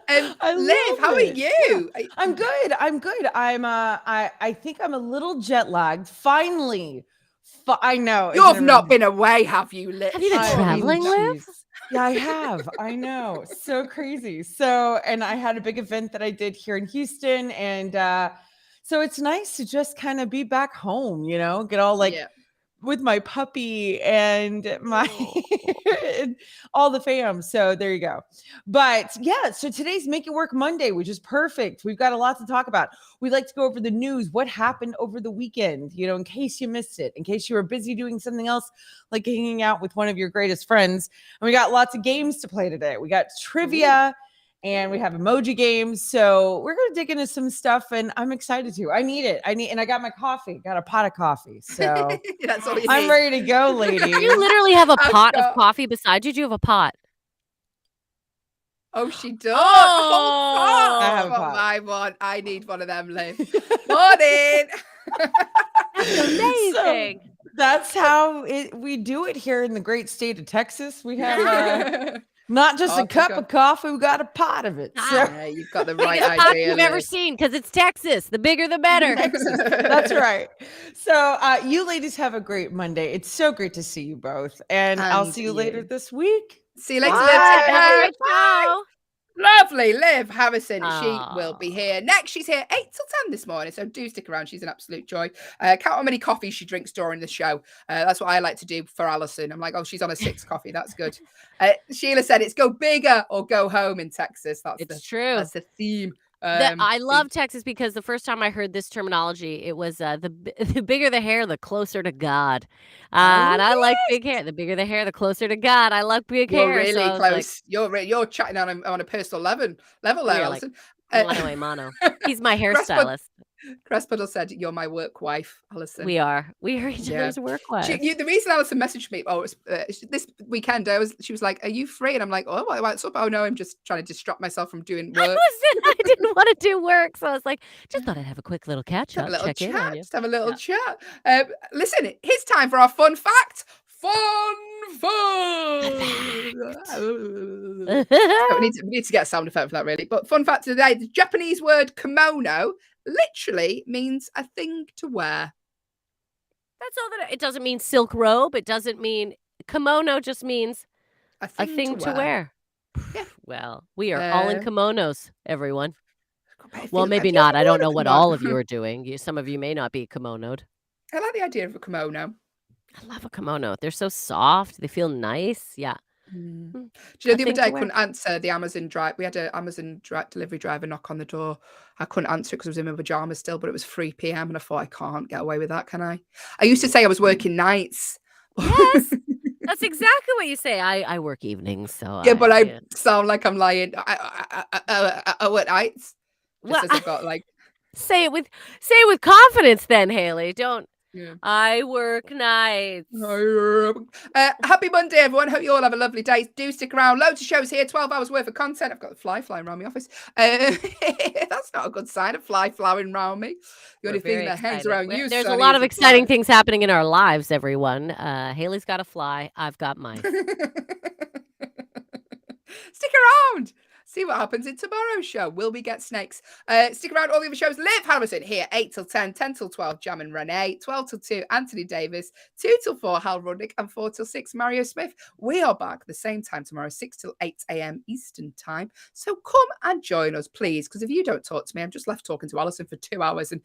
Speaker 9: I
Speaker 1: Liv,
Speaker 9: love
Speaker 1: how are
Speaker 9: it.
Speaker 1: you?
Speaker 9: I'm good. I think I'm a little jet lagged. Finally. I know.
Speaker 1: You have not been away, have you, Liv?
Speaker 2: Have you been traveling, Liv?
Speaker 9: Yeah, I have. I know. So crazy. So, and I had a big event that I did here in Houston. And so it's nice to just kind of be back home, get all like with my puppy and my and all the fam. So there you go. But yeah, so today's Make It Work Monday, which is perfect. We've got a lot to talk about. We like to go over the news, what happened over the weekend, in case you missed it, in case you were busy doing something else, like hanging out with one of your greatest friends. And we got lots of games to play today. We got trivia. And we have emoji games. So we're going to dig into some stuff and I'm excited to. I need it. And I got my coffee, got a pot of coffee. So
Speaker 1: that's all you
Speaker 9: I'm
Speaker 1: need.
Speaker 9: ready to go, ladies.
Speaker 2: You literally have a pot of coffee beside you. Do you have a pot?
Speaker 1: Oh, she does.
Speaker 9: I have a pot.
Speaker 1: My one. I need one of them, Liv. Morning.
Speaker 2: That's amazing.
Speaker 9: So that's how we do it here in the great state of Texas. We have not just a cup of coffee, we got a pot of it. So.
Speaker 1: Yeah, you've got the right
Speaker 2: the pot
Speaker 1: idea.
Speaker 2: you've ever seen because it's Texas. The bigger, the better.
Speaker 9: Texas. That's right. So you ladies have a great Monday. It's so great to see you both. And I'll see you later this week.
Speaker 1: See you later, Liv.
Speaker 2: Bye.
Speaker 1: Bye. Lovely, Liv Harrison.
Speaker 2: Aww.
Speaker 1: She will be here next. She's here 8 till 10 this morning, so do stick around. She's an absolute joy. Count how many coffees she drinks during the show. That's what I like to do for Alison. I'm like, oh, she's on a 6 coffee. That's good. Sheila said it's go bigger or go home in Texas. That's true. That's the theme.
Speaker 2: I love Texas because the first time I heard this terminology, it was the bigger the hair, the closer to God. And I like big hair. The bigger the hair, the closer to God. I like big hair.
Speaker 1: You're really
Speaker 2: so
Speaker 1: close. Like, you're chatting on a personal level there, Alison.
Speaker 2: Mono. He's my hairstylist.
Speaker 1: Grasspuddle said, "You're my work wife, Alison."
Speaker 2: We are each other's work wives.
Speaker 1: The reason Alison messaged me, this weekend, she was like, "Are you free?" And I'm like, "Oh, what's up?" "Oh no, I'm just trying to distract myself from doing work."
Speaker 2: I didn't want to do work, so I was like, just thought I'd have a quick little catch up, check in on you.
Speaker 1: Just have a little chat. Listen, it's time for our fun fact. we need to get a sound effect for that, really. But fun fact today: the Japanese word kimono literally means a thing to wear.
Speaker 2: That's all that it doesn't mean silk robe. It doesn't mean kimono. Just means a thing to wear.
Speaker 1: Yeah.
Speaker 2: Well, we are all in kimonos, everyone. Well,
Speaker 1: like
Speaker 2: maybe not. I don't know what all of you are doing. Some of you may not be kimonoed.
Speaker 1: I like the idea of a kimono.
Speaker 2: I love a kimono. They're so soft. They feel nice. Yeah.
Speaker 1: Do you know the other day I couldn't answer the Amazon drive? We had an Amazon delivery driver knock on the door. I couldn't answer it because I was in my pajamas still, but it was 3 p.m. and I thought, I can't get away with that, can I? I used to say I was working nights.
Speaker 2: Yes, that's exactly what you say. I work evenings, so
Speaker 1: yeah, but I sound like I'm lying. I work nights.
Speaker 2: Well,
Speaker 1: I've got like
Speaker 2: say it with confidence, then, Hayley. Don't.
Speaker 1: Yeah.
Speaker 2: I work nights.
Speaker 1: Happy Monday, everyone. Hope you all have a lovely day. Do stick around. Loads of shows here. 12 hours worth of content. I've got the fly flying around my office. That's not a good sign. A fly flying around me. The only thing that hangs around you,
Speaker 2: There's a
Speaker 1: Sonny,
Speaker 2: lot
Speaker 1: is
Speaker 2: of
Speaker 1: a
Speaker 2: exciting
Speaker 1: fly.
Speaker 2: things happening in our lives, everyone. Hayley's got a fly. I've got mice.
Speaker 1: Stick around. See what happens in tomorrow's show. Will we get snakes? Stick around. All the other shows. Liv Harrison here, 8 till 10, 10 till 12, Jam and Renee, 12 till 2, Anthony Davis, 2 till 4, Hal Rudnick, and 4 till 6, Mario Smith. We are back the same time tomorrow, 6 till 8 a.m. Eastern time. So come and join us, please. Because if you don't talk to me, I'm just left talking to Allyson for 2 hours and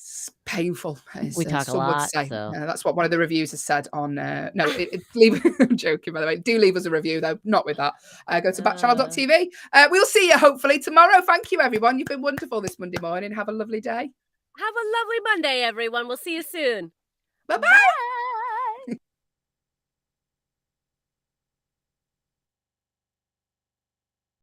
Speaker 1: it's painful, as
Speaker 2: We talk a
Speaker 1: some would
Speaker 2: lot,
Speaker 1: say.
Speaker 2: so.
Speaker 1: That's what one of the reviews has said on. I'm joking, by the way. Do leave us a review, though. Not with that. Go to backchannel.tv. We'll see you hopefully tomorrow. Thank you, everyone. You've been wonderful this Monday morning. Have a lovely day.
Speaker 2: Have a lovely Monday, everyone. We'll see you soon.
Speaker 1: Bye-bye.